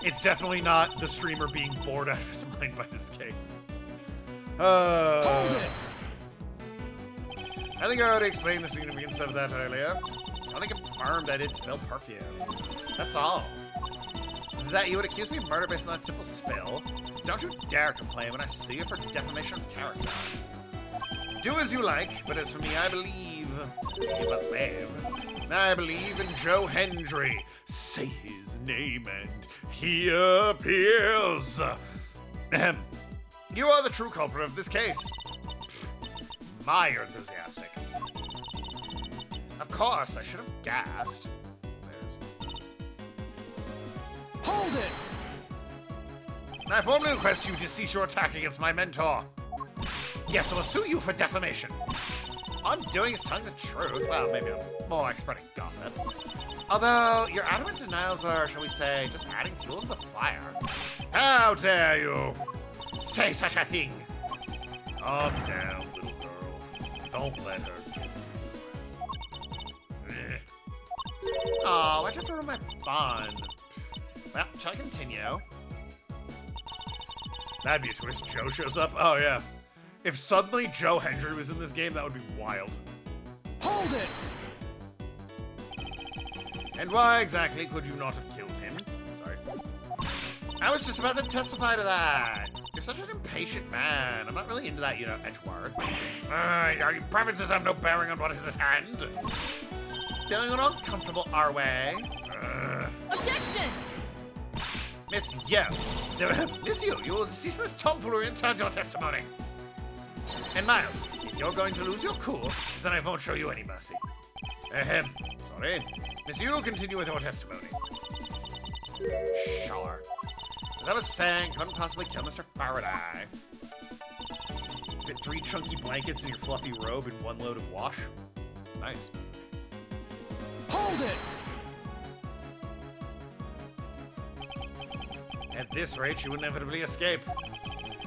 It's definitely not the streamer being bored out of his mind by this case. I think I already explained the significance of that earlier. I only confirmed I did spill perfume. That's all. That you would accuse me of murder based on that simple spill? Don't you dare complain when I sue you for defamation of character. Do as you like, but as for me, I believe in Joe Hendry. Say his name and he appears. Ahem. You are the true culprit of this case. My, you're enthusiastic. Of course, I should have gassed. Hold it! I formally request you to cease your attack against my mentor. Yes, I will sue you for defamation. All I'm doing is telling the truth. Well, maybe I'm more like spreading gossip. Although, your adamant denials are, shall we say, just adding fuel to the fire. How dare you say such a thing? Calm down, little girl. Don't let her get to you. Aw, why'd you have to ruin my bond? Well, shall I continue? That'd be a twist. Joe shows up. Oh, yeah. If suddenly Joe Hendry was in this game, that would be wild. Hold it! And why exactly could you not have killed him? Sorry. I was just about to testify to that. You're such an impatient man. I'm not really into that, you know, Edgeworth. Your preferences have no bearing on what is at hand. Feeling uncomfortable our way. Objection! Miss you will cease this tomfoolery and turn to your testimony. And Miles, if you're going to lose your cool, then I won't show you any mercy. Ahem. sorry. Miss Yu, continue with your testimony. Sure. As I was saying, couldn't possibly kill Mr. Faraday. Fit 3 chunky blankets in your fluffy robe in 1 load of wash. Nice. Hold it! At this rate, she would inevitably escape.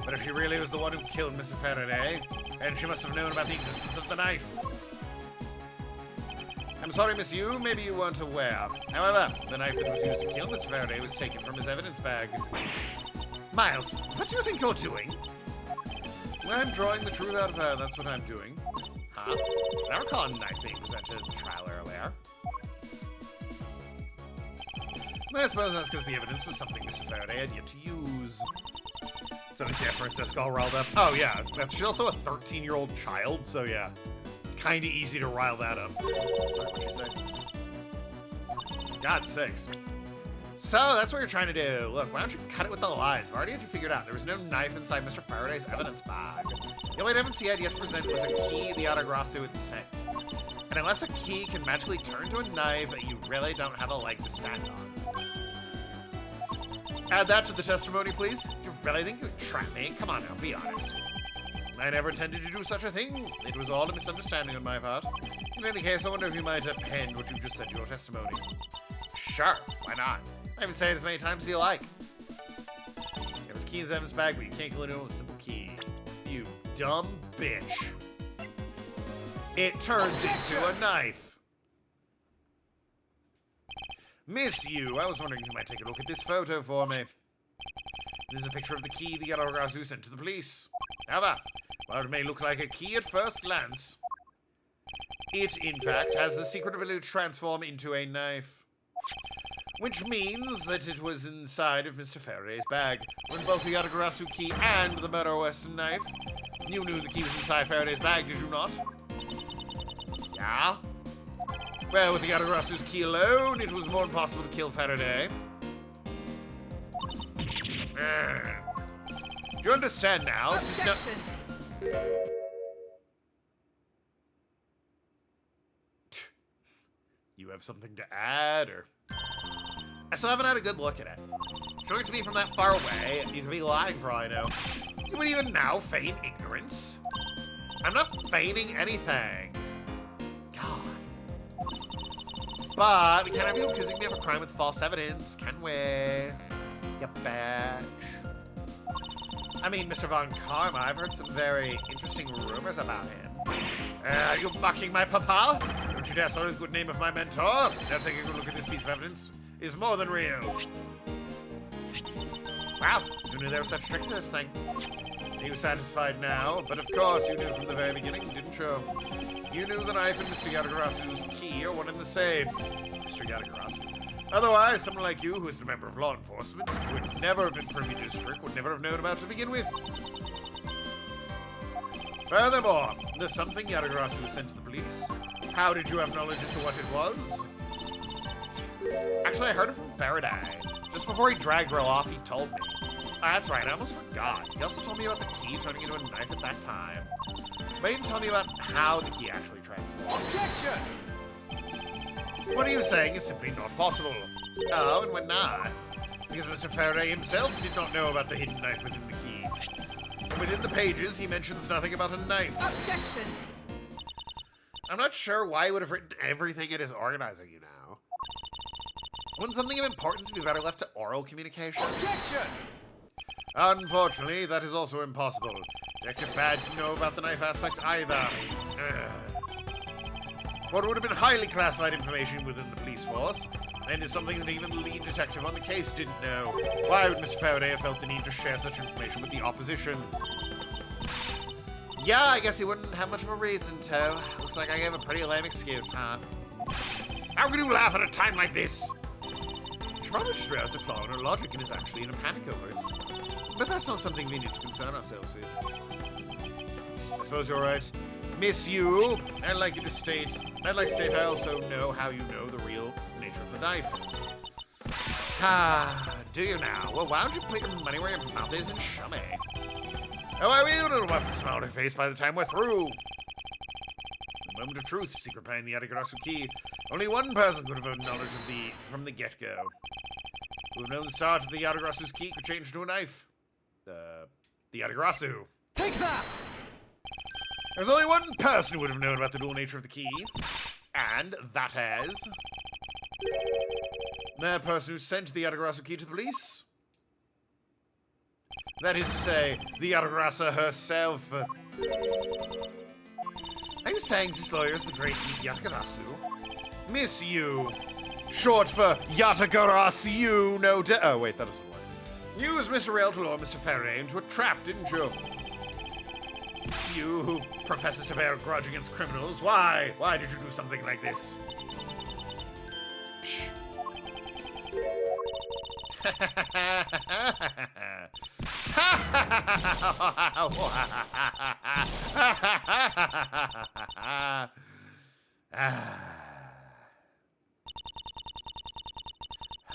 But if she really was the one who killed Mr. Faraday, then she must have known about the existence of the knife. I'm sorry, Miss Yu, maybe you weren't aware. However, the knife that was used to kill Mr. Faraday was taken from his evidence bag. Miles, what do you think you're doing? I'm drawing the truth out of her, that's what I'm doing. Huh? I recall a knife being presented in the trial earlier. I suppose that's because the evidence was something Mr. Faraday had yet to use. So is yeah, Francesca all riled up? Oh yeah, she's also a 13-year-old child, so yeah. Kinda easy to rile that up. Sorry, what'd you say? God's sakes. So, that's what you're trying to do. Look, why don't you cut it with the lies? I've already had you figured out. There was no knife inside Mr. Faraday's evidence bag. The only evidence he had yet to present was a key the Autograsso had sent. And unless a key can magically turn to a knife, you really don't have a leg to stand on. Add that to the testimony, please. Do you really think you could trap me? Come on now, be honest. I never intended to do such a thing. It was all a misunderstanding on my part. In any case, I wonder if you might append what you just said to your testimony. Sure, why not? I can say it as many times as you like. There was a key in Evan's bag, but you can't kill anyone with a simple key. You dumb bitch. It turns into a knife. Miss Yu, I was wondering if you might take a look at this photo for me. This is a picture of the key the Autograsso sent to the police. However, while it may look like a key at first glance, it, in fact, has the secret ability to transform into a knife. Which means that it was inside of Mr. Faraday's bag when both the Autograsso key and the Murder Western knife. You knew the key was inside Faraday's bag, did you not? Yeah? Well, with the Autograsso's key alone, it was more impossible to kill Faraday. Do you understand now? You have something to add, or? I still haven't had a good look at it. Showing it to me from that far away, you could be lying for all I know. You would even now feign ignorance? I'm not feigning anything. God. But we can't have you accusing me of a crime with false evidence, can we? You bitch. I mean, Mr. Von Karma, I've heard some very interesting rumors about him. Are you mocking my papa? Don't you dare slur the good name of my mentor? Now taking a good look at this piece of evidence is more than real. Wow, who knew there was such trick to this thing? Are you satisfied now? But of course you knew from the very beginning, didn't you? You knew the knife and Mr. Yatagarasu's key are one and the same. Mr. Yatagarasu. Otherwise, someone like you, who is a member of law enforcement, would never have been privy to this trick, would never have known about it to begin with. Furthermore, there's something Yatagarasu sent to the police. How did you have knowledge as to what it was? Actually, I heard it from Faraday. Just before he dragged her off, he told me. Oh, that's right, I almost forgot. He also told me about the key turning into a knife at that time. But he didn't tell me about how the key actually transformed. Objection! What are you saying is simply not possible. Oh, and we're not. Because Mr. Faraday himself did not know about the hidden knife within the key. And within the pages, he mentions nothing about a knife. Objection! I'm not sure why he would have written everything in his organizer, you know. Wouldn't something of importance be better left to oral communication? Objection! Unfortunately, that is also impossible. Detective Bad didn't know about the knife aspect either. What would have been highly classified information within the police force, and is something that even the lead detective on the case didn't know. Why would Mr. Faraday have felt the need to share such information with the opposition? Yeah, I guess he wouldn't have much of a reason to. Looks like I gave a pretty lame excuse, huh? How can you laugh at a time like this? She probably just realized a flaw in her logic and is actually in a panic over it. But that's not something we need to concern ourselves with. I suppose you're right. Miss Yu, I'd like to state I also know how you know the real nature of the knife. Ah, do you now? Well, why don't you put your money where your mouth is and show me? Oh, I will, it'll wipe the smile on her face by the time we're through. moment of truth, secret behind the Yatagarasu key. Only one person could have had knowledge of from the get-go. Who have known the start of the Yatagarasu's key could change into a knife. The Yatagarasu. Take that! There's only one person who would have known about the dual nature of the key. And that is... the person who sent the Yatagarasu key to the police. That is to say, the Yatagarasu herself. Are you saying this lawyer is the great thief Yatagarasu? Miss you. Short for Yatagarasu, no doubt. Oh, wait, that doesn't work. You used Mr. Rail to lure Mr. Faraday into a trap, didn't you? You who professes to bear a grudge against criminals, why? Why did you do something like this? Psh.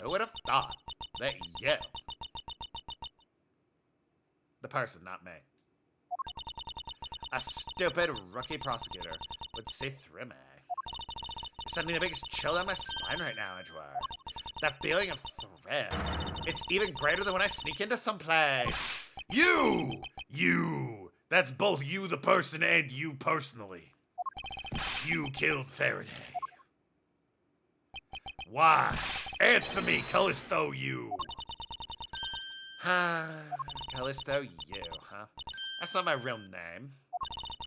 Who would have thought that you, the person, not me, a stupid rookie prosecutor, would see through me? You're sending the biggest chill down my spine right now, Edgeworth. That feeling of thrill. It's even greater than when I sneak into someplace. You! That's both you the person and you personally. You killed Faraday. Why? Answer me, Callisto, you. Callisto, you, huh? That's not my real name.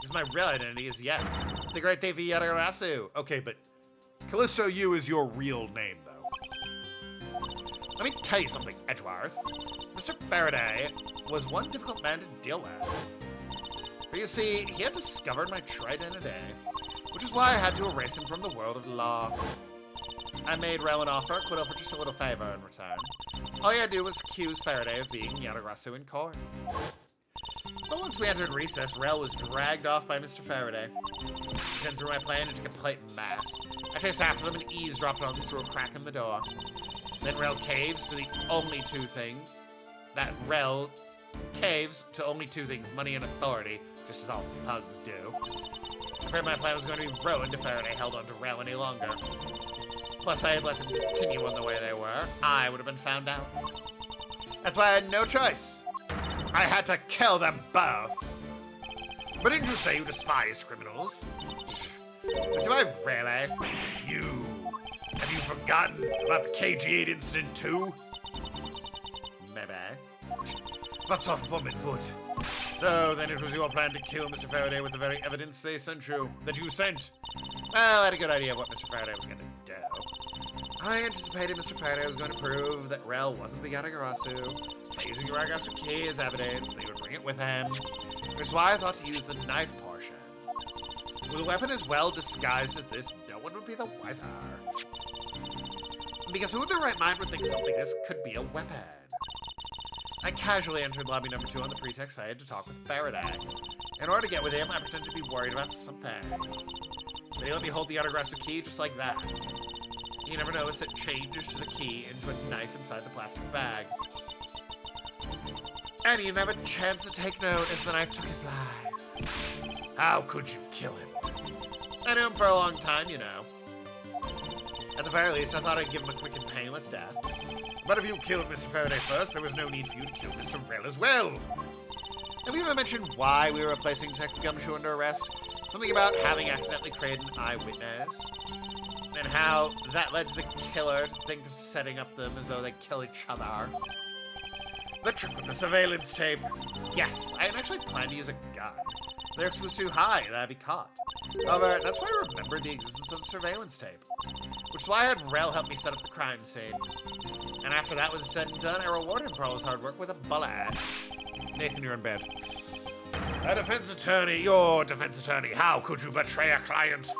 Because my real identity is, yes, the great Davy Yatagarasu. Okay, but Callisto, you is your real name, though. Let me tell you something, Edgeworth. Mr. Faraday was one difficult man to deal with. For you see, he had discovered my true identity, which is why I had to erase him from the world of law. I made Rel an offer, could offer just a little favor in return. All he had to do was accuse Faraday of being Yatagarasu in court. But once we entered recess, Rel was dragged off by Mr. Faraday. He then threw my plan into complete mess. I chased after them and eavesdropped on them through a crack in the door. Then Rel caves to the only two things. Rel caves to only two things, money and authority, just as all thugs do. I'm afraid my plan was going to be ruined if Faraday held on to Rel any longer. Plus, I had let them continue on the way they were. I would have been found out. That's why I had no choice. I had to kill them both. But didn't you say you despised criminals? But do I really? You. Have you forgotten about the KG8 incident too? Maybe. What sort of woman would? So then it was your plan to kill Mr. Faraday with the very evidence they sent you, that you sent. Well, I had a good idea of what Mr. Faraday was going to do. I anticipated Mr. Faraday was going to prove that Rel wasn't the Yatagarasu. By using the Yatagarasu key as evidence, they would bring it with him. Which is why I thought to use the knife portion. With a weapon as well disguised as this, no one would be the wiser. Because who in their right mind would think something this could be a weapon? I casually entered lobby number 2 on the pretext I had to talk with Faraday. In order to get with him, I pretended to be worried about something. But he let me hold the Yatagarasu key just like that. He never noticed it changed the key into a knife inside the plastic bag. And he didn't have a chance to take note as the knife took his life. How could you kill him? I knew him for a long time, you know. At the very least, I thought I'd give him a quick and painless death. But if you killed Mr. Faraday first, there was no need for you to kill Mr. Rel as well. Have we ever mentioned why we were placing Detective Gumshoe under arrest? Something about having accidentally created an eyewitness. And how that led to the killer to think of setting up them as though they kill each other. The trick with the surveillance tape. Yes, I had actually planned to use a gun. The risk was too high that I'd be caught. However, that's why I remembered the existence of the surveillance tape. Which is why I had Rel help me set up the crime scene. And after that was said and done, I rewarded him for all his hard work with a bullet. Nathan, you're in bed. A defense attorney, your defense attorney. How could you betray a client?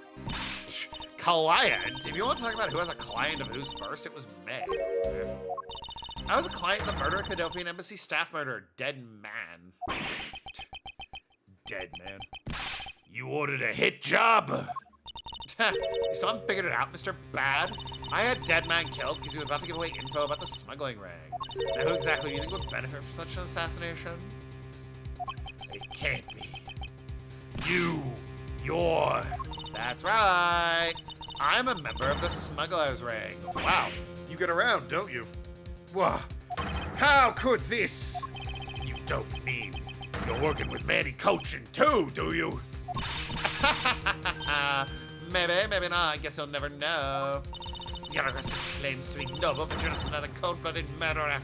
Client? If you want to talk about who has a client of who's first, it was me. I was a client in the murder of Cadofian Embassy staff murderer, Dead Man. Dead Man. You ordered a hit job. You still haven't figured it out, Mr. Bad? I had Dead Man killed because he was about to give away info about the smuggling ring. Now who exactly do you think would benefit from such an assassination? It can't be. You're That's right. I'm a member of the Smuggler's Ring. Wow, you get around, don't you? Whoa, how could this? You don't mean you're working with Manny Coaching too, do you? Maybe, maybe not. I guess you'll never know. The other person claims to be noble, but you're just another cold-blooded murderer.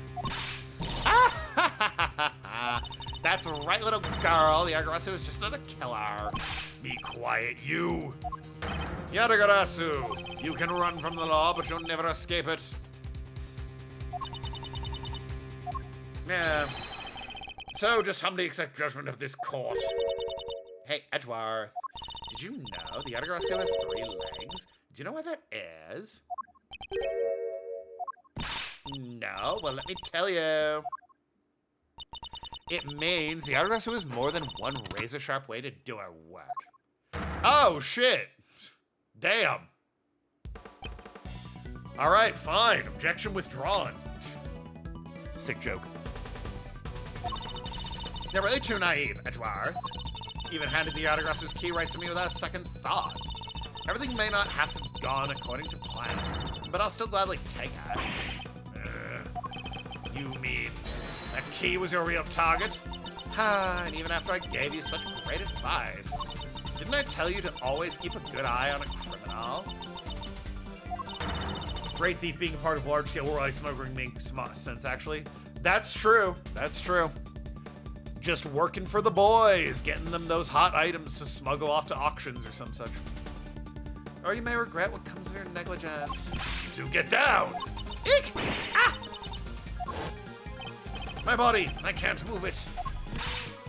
That's right, little girl. The Yagarasu is just another killer. Be quiet, you. Yadagarasu, you can run from the law, but you'll never escape it. Yeah. So just humbly accept judgment of this court. Hey, Edgeworth, did you know the Yadagarasu has 3 legs? Do you know what that is? No? Well, let me tell you. It means the Yadagarasu is more than one razor-sharp way to do our work. Oh, shit. Damn. All right, fine. Objection withdrawn. Sick joke. They're really too naive, Edgeworth. Even handed the Yadagarasu's key right to me without a second thought. Everything may not have to have gone according to plan, but I'll still gladly take it. You mean that key was your real target? And even after I gave you such great advice, didn't I tell you to always keep a good eye on a criminal? Great thief being a part of large-scale worldwide smuggling makes sense, actually. That's true. That's true. Just working for the boys, getting them those hot items to smuggle off to auctions or some such. Or you may regret what comes of your negligence. You two get down! Eek! Ah! My body, I can't move it.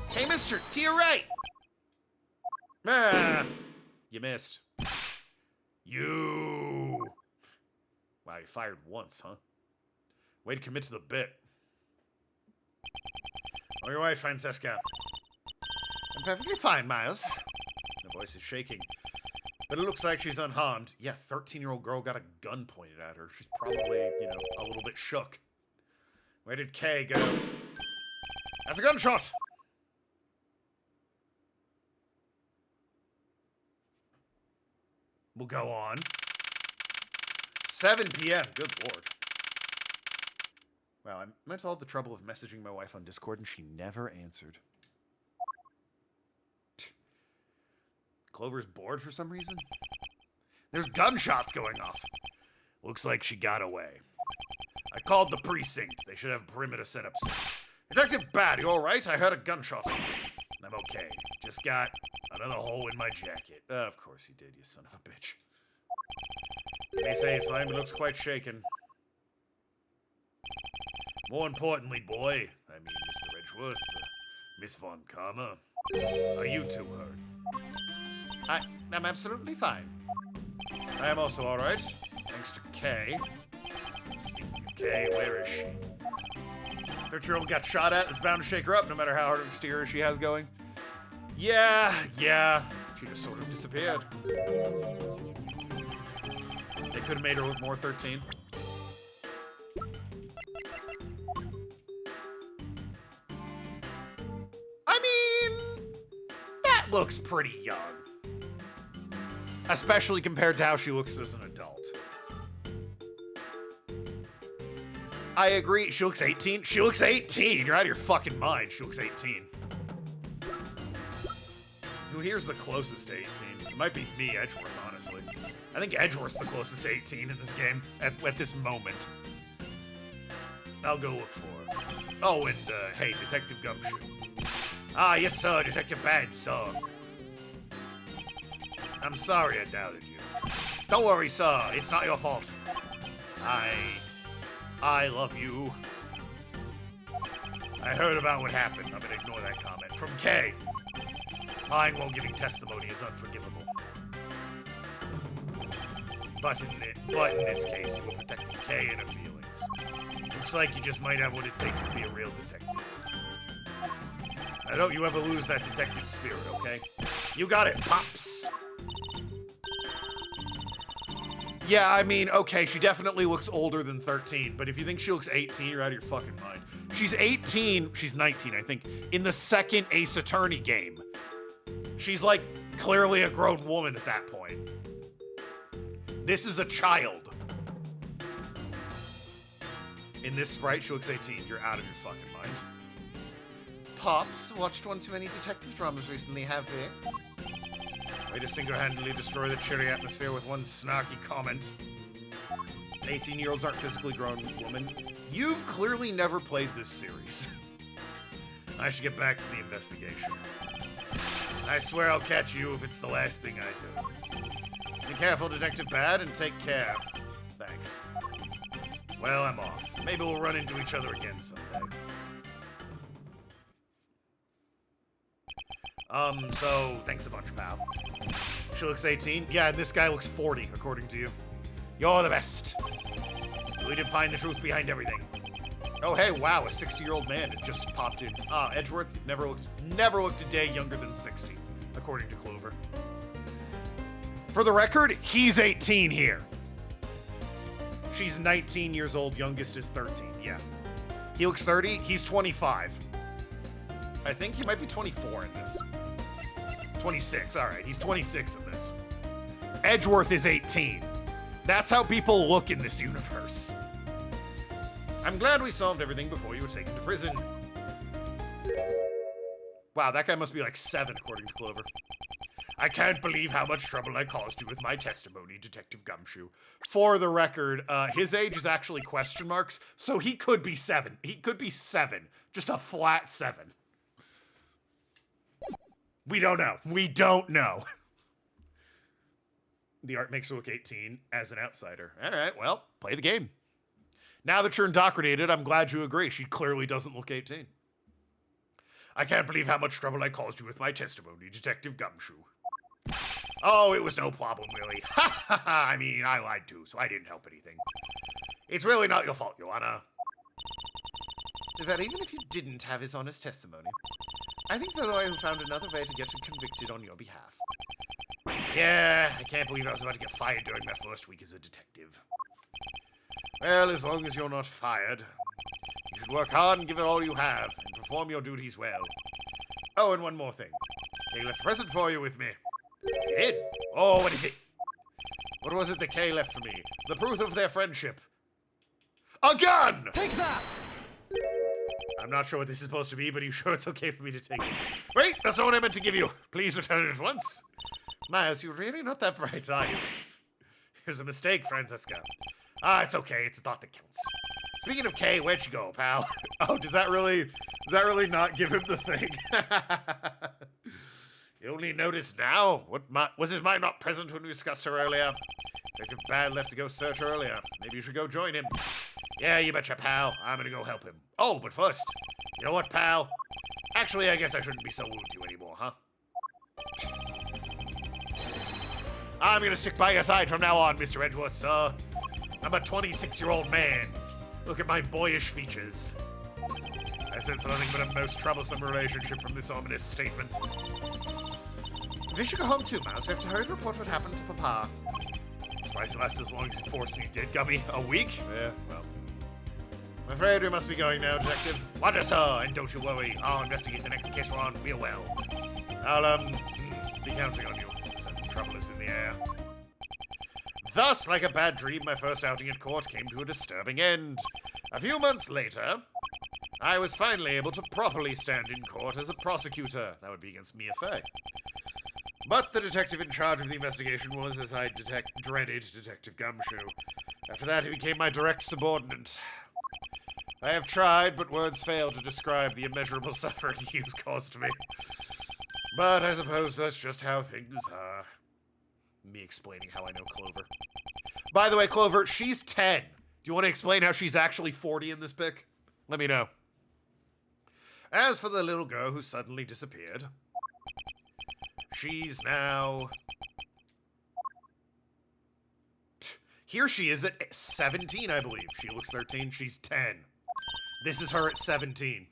Hey, mister, to your right! Ah, you missed. You. Wow, you fired once, huh? Way to commit to the bit. On your way, Francesca. I'm perfectly fine, Miles. The voice is shaking. But it looks like she's unharmed. Yeah, 13-year-old girl got a gun pointed at her. She's probably, you know, a little bit shook. Where did Kay go? That's a gunshot! We'll go on. 7 p.m. Good lord. Wow, I went to all the trouble of messaging my wife on Discord and she never answered. Clover's bored for some reason? There's gunshots going off. Looks like she got away. I called the precinct. They should have perimeter set up soon. Detective Bat, you alright? I heard a gunshot. I'm okay. Just got another hole in my jacket. Of course you did, you son of a bitch. They say Slime looks quite shaken. More importantly, boy, I mean Mr. Edgeworth, Miss Von Karma, are you two hurt? I'm absolutely fine. I am also alright, thanks to Kay. Speaking of Kay, where is she? 13-year-old got shot at, it's bound to shake her up no matter how hard of a steer she has going. Yeah, she just sort of disappeared. They could have made her look more 13. I mean, that looks pretty young. Especially compared to how she looks as an adult. I agree, she looks 18. She looks 18! You're out of your fucking mind. She looks 18. Who here's the closest to 18? It might be me, Edgeworth, honestly. I think Edgeworth's the closest to 18 in this game, at this moment. I'll go look for her. Oh, and, hey, Detective Gumshoe. Ah, yes, sir, Detective Bad, sir. I'm sorry I doubted you. Don't worry, sir, it's not your fault. I love you. I heard about what happened. I'm gonna ignore that comment. From Kay. Lying while giving testimony is unforgivable. But in this case, you were protecting Kay and her feelings. Looks like you just might have what it takes to be a real detective. Now don't you ever lose that detective spirit, okay? You got it, Pops! Yeah, I mean, okay, she definitely looks older than 13, but if you think she looks 18, you're out of your fucking mind. She's 18, she's 19, I think, in the second Ace Attorney game. She's, like, clearly a grown woman at that point. This is a child. In this sprite, she looks 18. You're out of your fucking mind. Pops, watched one too many detective dramas recently, have you? Way to single-handedly destroy the cheery atmosphere with one snarky comment. 18-year-olds aren't physically grown, woman. You've clearly never played this series. I should get back to the investigation. I swear I'll catch you if it's the last thing I do. Be careful, Detective Bad, and take care. Thanks. Well, I'm off. Maybe we'll run into each other again someday. So, thanks a bunch, pal. She looks 18. Yeah, and this guy looks 40, according to you. You're the best. We did find the truth behind everything. Oh, hey, wow, a 60-year-old man had just popped in. Edgeworth never looked a day younger than 60, according to Clover. For the record, he's 18 here. She's 19 years old, youngest is 13, yeah. He looks 30, he's 25. I think he might be 24 in this. 26, all right, he's 26 in this. Edgeworth is 18. That's how people look in this universe. I'm glad we solved everything before you were taken to prison. Wow, that guy must be like 7, according to Clover. I can't believe how much trouble I caused you with my testimony, Detective Gumshoe. For the record, his age is actually question marks, so he could be 7. He could be 7. Just a flat 7. We don't know. We don't know. The art makes her look 18 as an outsider. All right, well, play the game. Now that you're indoctrinated, I'm glad you agree. She clearly doesn't look 18. I can't believe how much trouble I caused you with my testimony, Detective Gumshoe. Oh, it was no problem, really. Ha ha ha! I mean, I lied too, so I didn't help anything. It's really not your fault, Joanna. That even if you didn't have his honest testimony, I think the lawyer who found another way to get him convicted on your behalf. Yeah, I can't believe I was about to get fired during my first week as a detective. Well, as long as you're not fired, you should work hard and give it all you have, and perform your duties well. Oh, and one more thing. Kay left a present for you with me. He did? Oh, what is it? What was it that Kay left for me? The proof of their friendship. A gun! Take that! I'm not sure what this is supposed to be, but are you sure it's okay for me to take it? Wait, that's not what I meant to give you. Please return it at once. Miles, you're really not that bright, are you? Here's a mistake, Francesca. It's okay. It's a thought that counts. Speaking of Kay, where'd she go, pal? Oh, does that really not give him the thing? You only notice now? Was his mind not present when we discussed her earlier? Detective Bad left to go search earlier. Maybe you should go join him. Yeah, you betcha, pal. I'm gonna go help him. Oh, but first, you know what, pal? Actually, I guess I shouldn't be so rude to you anymore, huh? I'm gonna stick by your side from now on, Mr. Edgeworth, sir. I'm a 26-year-old man. Look at my boyish features. I sense nothing but a most troublesome relationship from this ominous statement. We should go home too, Mouse. We have to hurry to report what happened to Papa. Spice lasts as long as he forced me did, Gummy. A week? Yeah, well. I'm afraid we must be going now, Detective. Roger, sir, and don't you worry. I'll investigate the next case we're on real well. I'll, be counting on you. Some trouble is in the air. Thus, like a bad dream, my first outing at court came to a disturbing end. A few months later, I was finally able to properly stand in court as a prosecutor. That would be against Mia Fey. But the detective in charge of the investigation was, as I dreaded, Detective Gumshoe. After that, he became my direct subordinate. I have tried, but words fail to describe the immeasurable suffering he has caused me. But I suppose that's just how things are. Me explaining how I know Clover. By the way, Clover, she's 10. Do you want to explain how she's actually 40 in this pic? Let me know. As for the little girl who suddenly disappeared, she's now... Here she is at 17, I believe. She looks 13. She's 10. This is her at 17.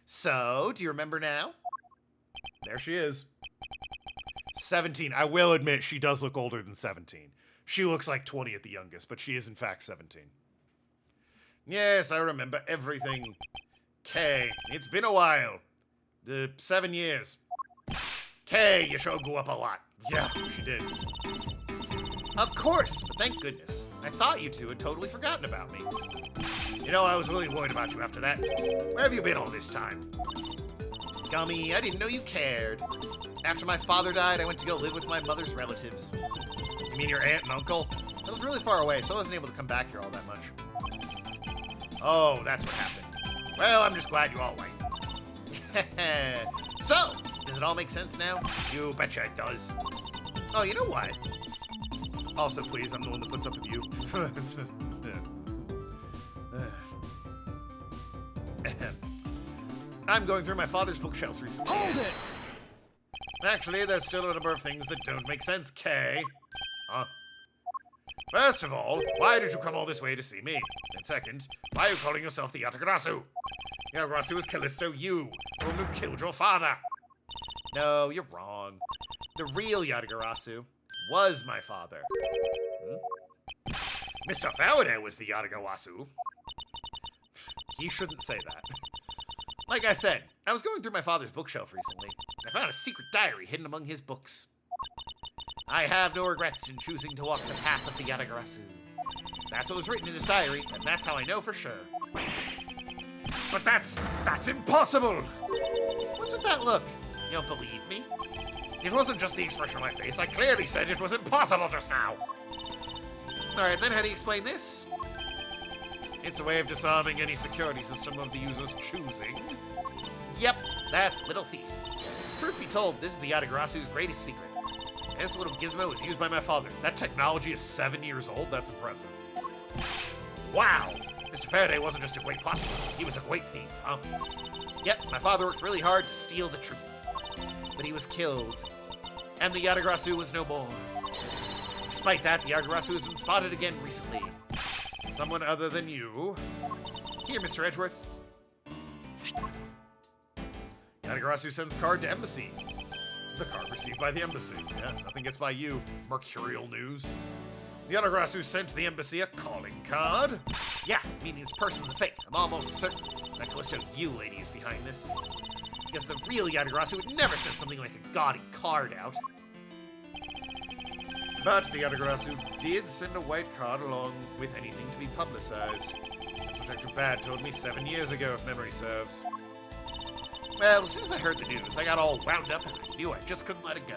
So, do you remember now? There she is. 17. I will admit she does look older than 17. She looks like 20 at the youngest, but she is in fact 17. Yes, I remember everything. Kay, it's been a while. 7 years. Kay, you sure grew up a lot. Yeah, she did. Of course, but thank goodness. I thought you two had totally forgotten about me. You know, I was really worried about you after that. Where have you been all this time? Gummy, I didn't know you cared. After my father died, I went to go live with my mother's relatives. You mean your aunt and uncle? I was really far away, so I wasn't able to come back here all that much. Oh, that's what happened. Well, I'm just glad you all went. So, does it all make sense now? You betcha it does. Oh, you know what? Also, please, I'm the one that puts up with you. I'm going through my father's bookshelves recently. Hold it! Actually, there's still a number of things that don't make sense, Kay. Huh? First of all, why did you come all this way to see me? And second, why are you calling yourself the Yatagarasu? Yatagarasu is Callisto, you, the one who killed your father. No, you're wrong. The real Yatagarasu was my father. Mr. Faraday was the Yatagarasu. He shouldn't say that. Like I said, I was going through my father's bookshelf recently. I found a secret diary hidden among his books. I have no regrets in choosing to walk the path of the Yatagarasu. That's what was written in his diary, and that's how I know for sure. But that's impossible! What's with that look? You don't believe me? It wasn't just the expression on my face. I clearly said it was impossible just now. Alright, then how do you explain this? It's a way of disarming any security system of the user's choosing. Yep, that's Little Thief. Truth be told, this is the Yatagarasu's greatest secret. This little gizmo was used by my father. That technology is 7 years old? That's impressive. Wow! Mr. Faraday wasn't just a great prosecutor, he was a great thief, huh? Yep, my father worked really hard to steal the truth. But he was killed. And the Yatagarasu was no more. Despite that, the Yatagarasu has been spotted again recently. Someone other than you. Here, Mr. Edgeworth. Yatagarasu sends card to embassy. The card received by the embassy. Yeah, nothing gets by you, mercurial news. The Yatagarasu sent to the embassy a calling card. Yeah, meaning this person's a fake. I'm almost certain that Callisto, you lady, is behind this. Because the real Yatagarasu would never send something like a gaudy card out. But the Yatagarasu did send a white card along with anything to be publicized. That's what Detective Bad told me 7 years ago, if memory serves. Well, as soon as I heard the news, I got all wound up and I knew I just couldn't let it go.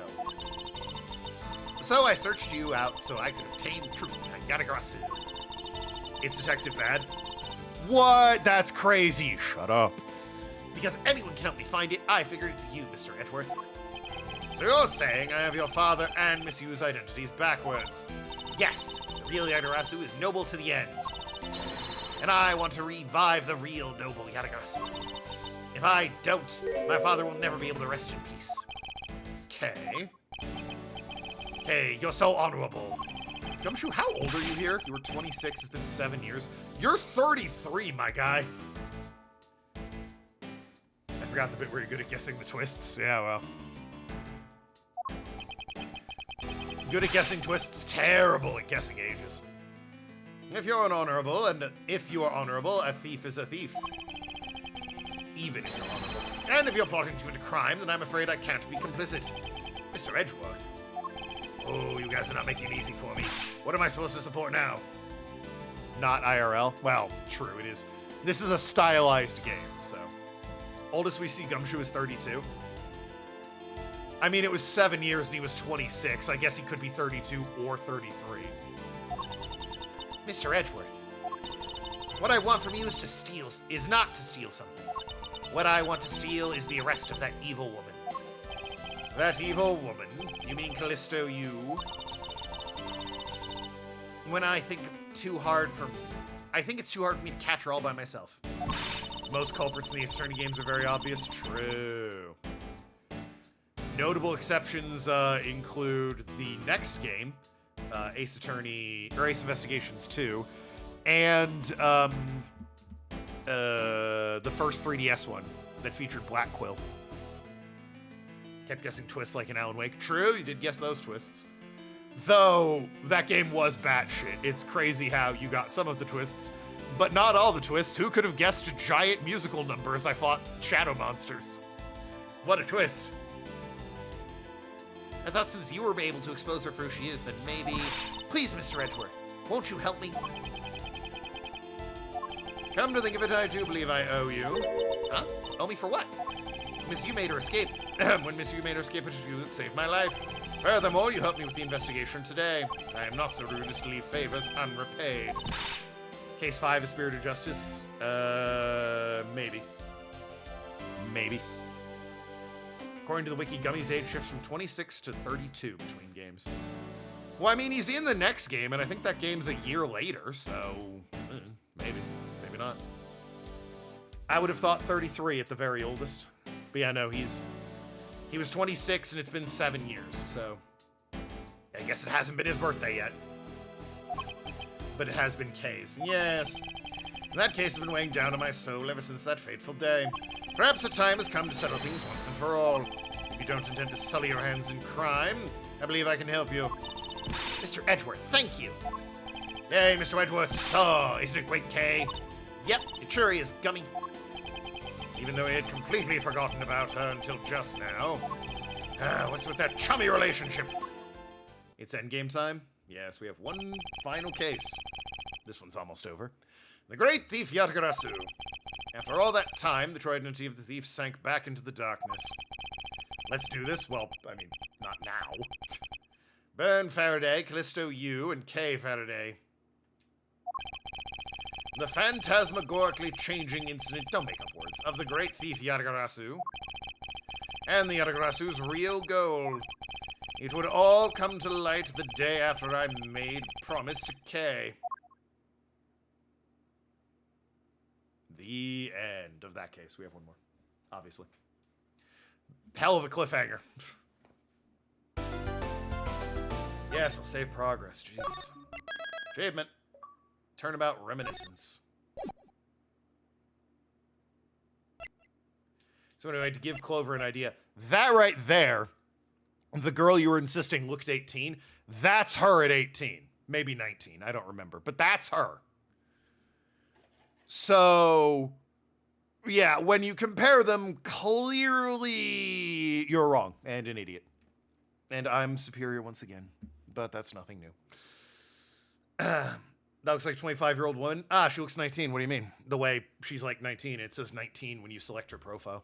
So I searched you out so I could obtain the truth behind Yatagarasu. It's Detective Bad. What? That's crazy. Shut up. Because anyone can help me find it, I figured it's you, Mr. Edgeworth. So you're saying I have your father and Miss Yu's identities backwards. Yes, the real Yatagarasu is noble to the end. And I want to revive the real noble Yatagarasu. If I don't, my father will never be able to rest in peace. Okay. Hey, you're so honorable. Gumshoe, how old are you here? You were 26, it's been 7 years. You're 33, my guy. I forgot the bit where you're good at guessing the twists. Yeah, well. Good at guessing twists, terrible at guessing ages. If you're honorable, a thief is a thief. Even if you're honorable. And if you're plotting to commit a crime, then I'm afraid I can't be complicit. Mr. Edgeworth. Oh, you guys are not making it easy for me. What am I supposed to support now? Not IRL? Well, true, it is. This is a stylized game, so. Oldest we see Gumshoe is 32. I mean, it was 7 years and he was 26. I guess he could be 32 or 33. Mr. Edgeworth, what I want from you is not to steal something. What I want to steal is the arrest of that evil woman. That evil woman? You mean Callisto, you? When I think it's too hard for me to catch her all by myself. Most culprits in the Ace Attorney games are very obvious. True. Notable exceptions include the next game, Ace Attorney, or Ace Investigations 2, and the first 3DS one that featured Black Quill. Kept guessing twists like in Alan Wake. True, you did guess those twists. Though, that game was batshit. It's crazy how you got some of the twists, but not all the twists. Who could have guessed giant musical numbers I fought shadow monsters? What a twist. I thought since you were able to expose her for who she is, then maybe... Please, Mr. Edgeworth, won't you help me? Come to think of it, I do believe I owe you. Huh? Owe me for what? Miss Yu made her escape. When Miss Yu made her escape, it was you that saved my life. Furthermore, you helped me with the investigation today. I am not so rude as to leave favors unrepaid. Case 5 is Spirit of Justice. Maybe. Maybe. According to the wiki, Gummy's age shifts from 26 to 32 between games. Well, I mean, he's in the next game, and I think that game's a year later, so... maybe. Maybe not. I would have thought 33 at the very oldest. But yeah, no, he was 26, and it's been 7 years, so... I guess it hasn't been his birthday yet. But it has been Kay's. Yes. That case has been weighing down on my soul ever since that fateful day. Perhaps the time has come to settle things once and for all. If you don't intend to sully your hands in crime, I believe I can help you. Mr. Edgeworth, thank you. Yay, Mr. Edgeworth, so, isn't it great, Kay? Yep, it sure is, Gummy. Even though I had completely forgotten about her until just now. What's with that chummy relationship? It's endgame time? Yes, we have one final case. This one's almost over. The great thief Yatagarasu. After all that time, the true identity of the thief sank back into the darkness. Let's do this? Well, I mean, not now. Burn Faraday, Callisto Yu, and Kay Faraday. The phantasmagorically changing incident, don't make up words, of the great thief Yatagarasu. And the Yatagarasu's real goal. It would all come to light the day after I made promise to Kay. The end of that case. We have one more, obviously. Hell of a cliffhanger. Yes, I'll save progress. Jesus. Achievement. Turnabout Reminiscence. So anyway, to give Clover an idea, that right there, the girl you were insisting looked 18, that's her at 18. Maybe 19, I don't remember, but that's her. So, yeah, when you compare them, clearly you're wrong and an idiot. And I'm superior once again, but that's nothing new. That looks like a 25-year-old woman. Ah, she looks 19. What do you mean? The way she's like 19, it says 19 when you select her profile.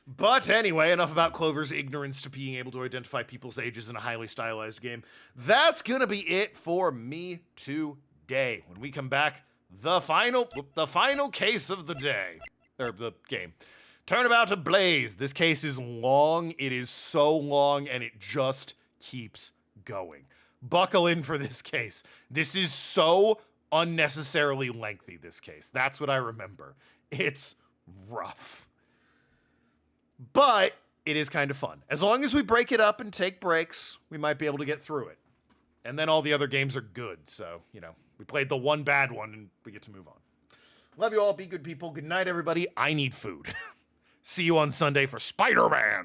But anyway, enough about Clover's ignorance to being able to identify people's ages in a highly stylized game. That's gonna be it for me today. When we come back, the final case of the day. Or the game. Turnabout to Blaze. This case is long. It is so long, and it just keeps going. Buckle in for this case. This is so unnecessarily lengthy, this case. That's what I remember. It's rough. But it is kind of fun. As long as we break it up and take breaks, we might be able to get through it. And then all the other games are good. So, you know, we played the one bad one and we get to move on. Love you all. Be good people. Good night, everybody. I need food. See you on Sunday for Spider-Man.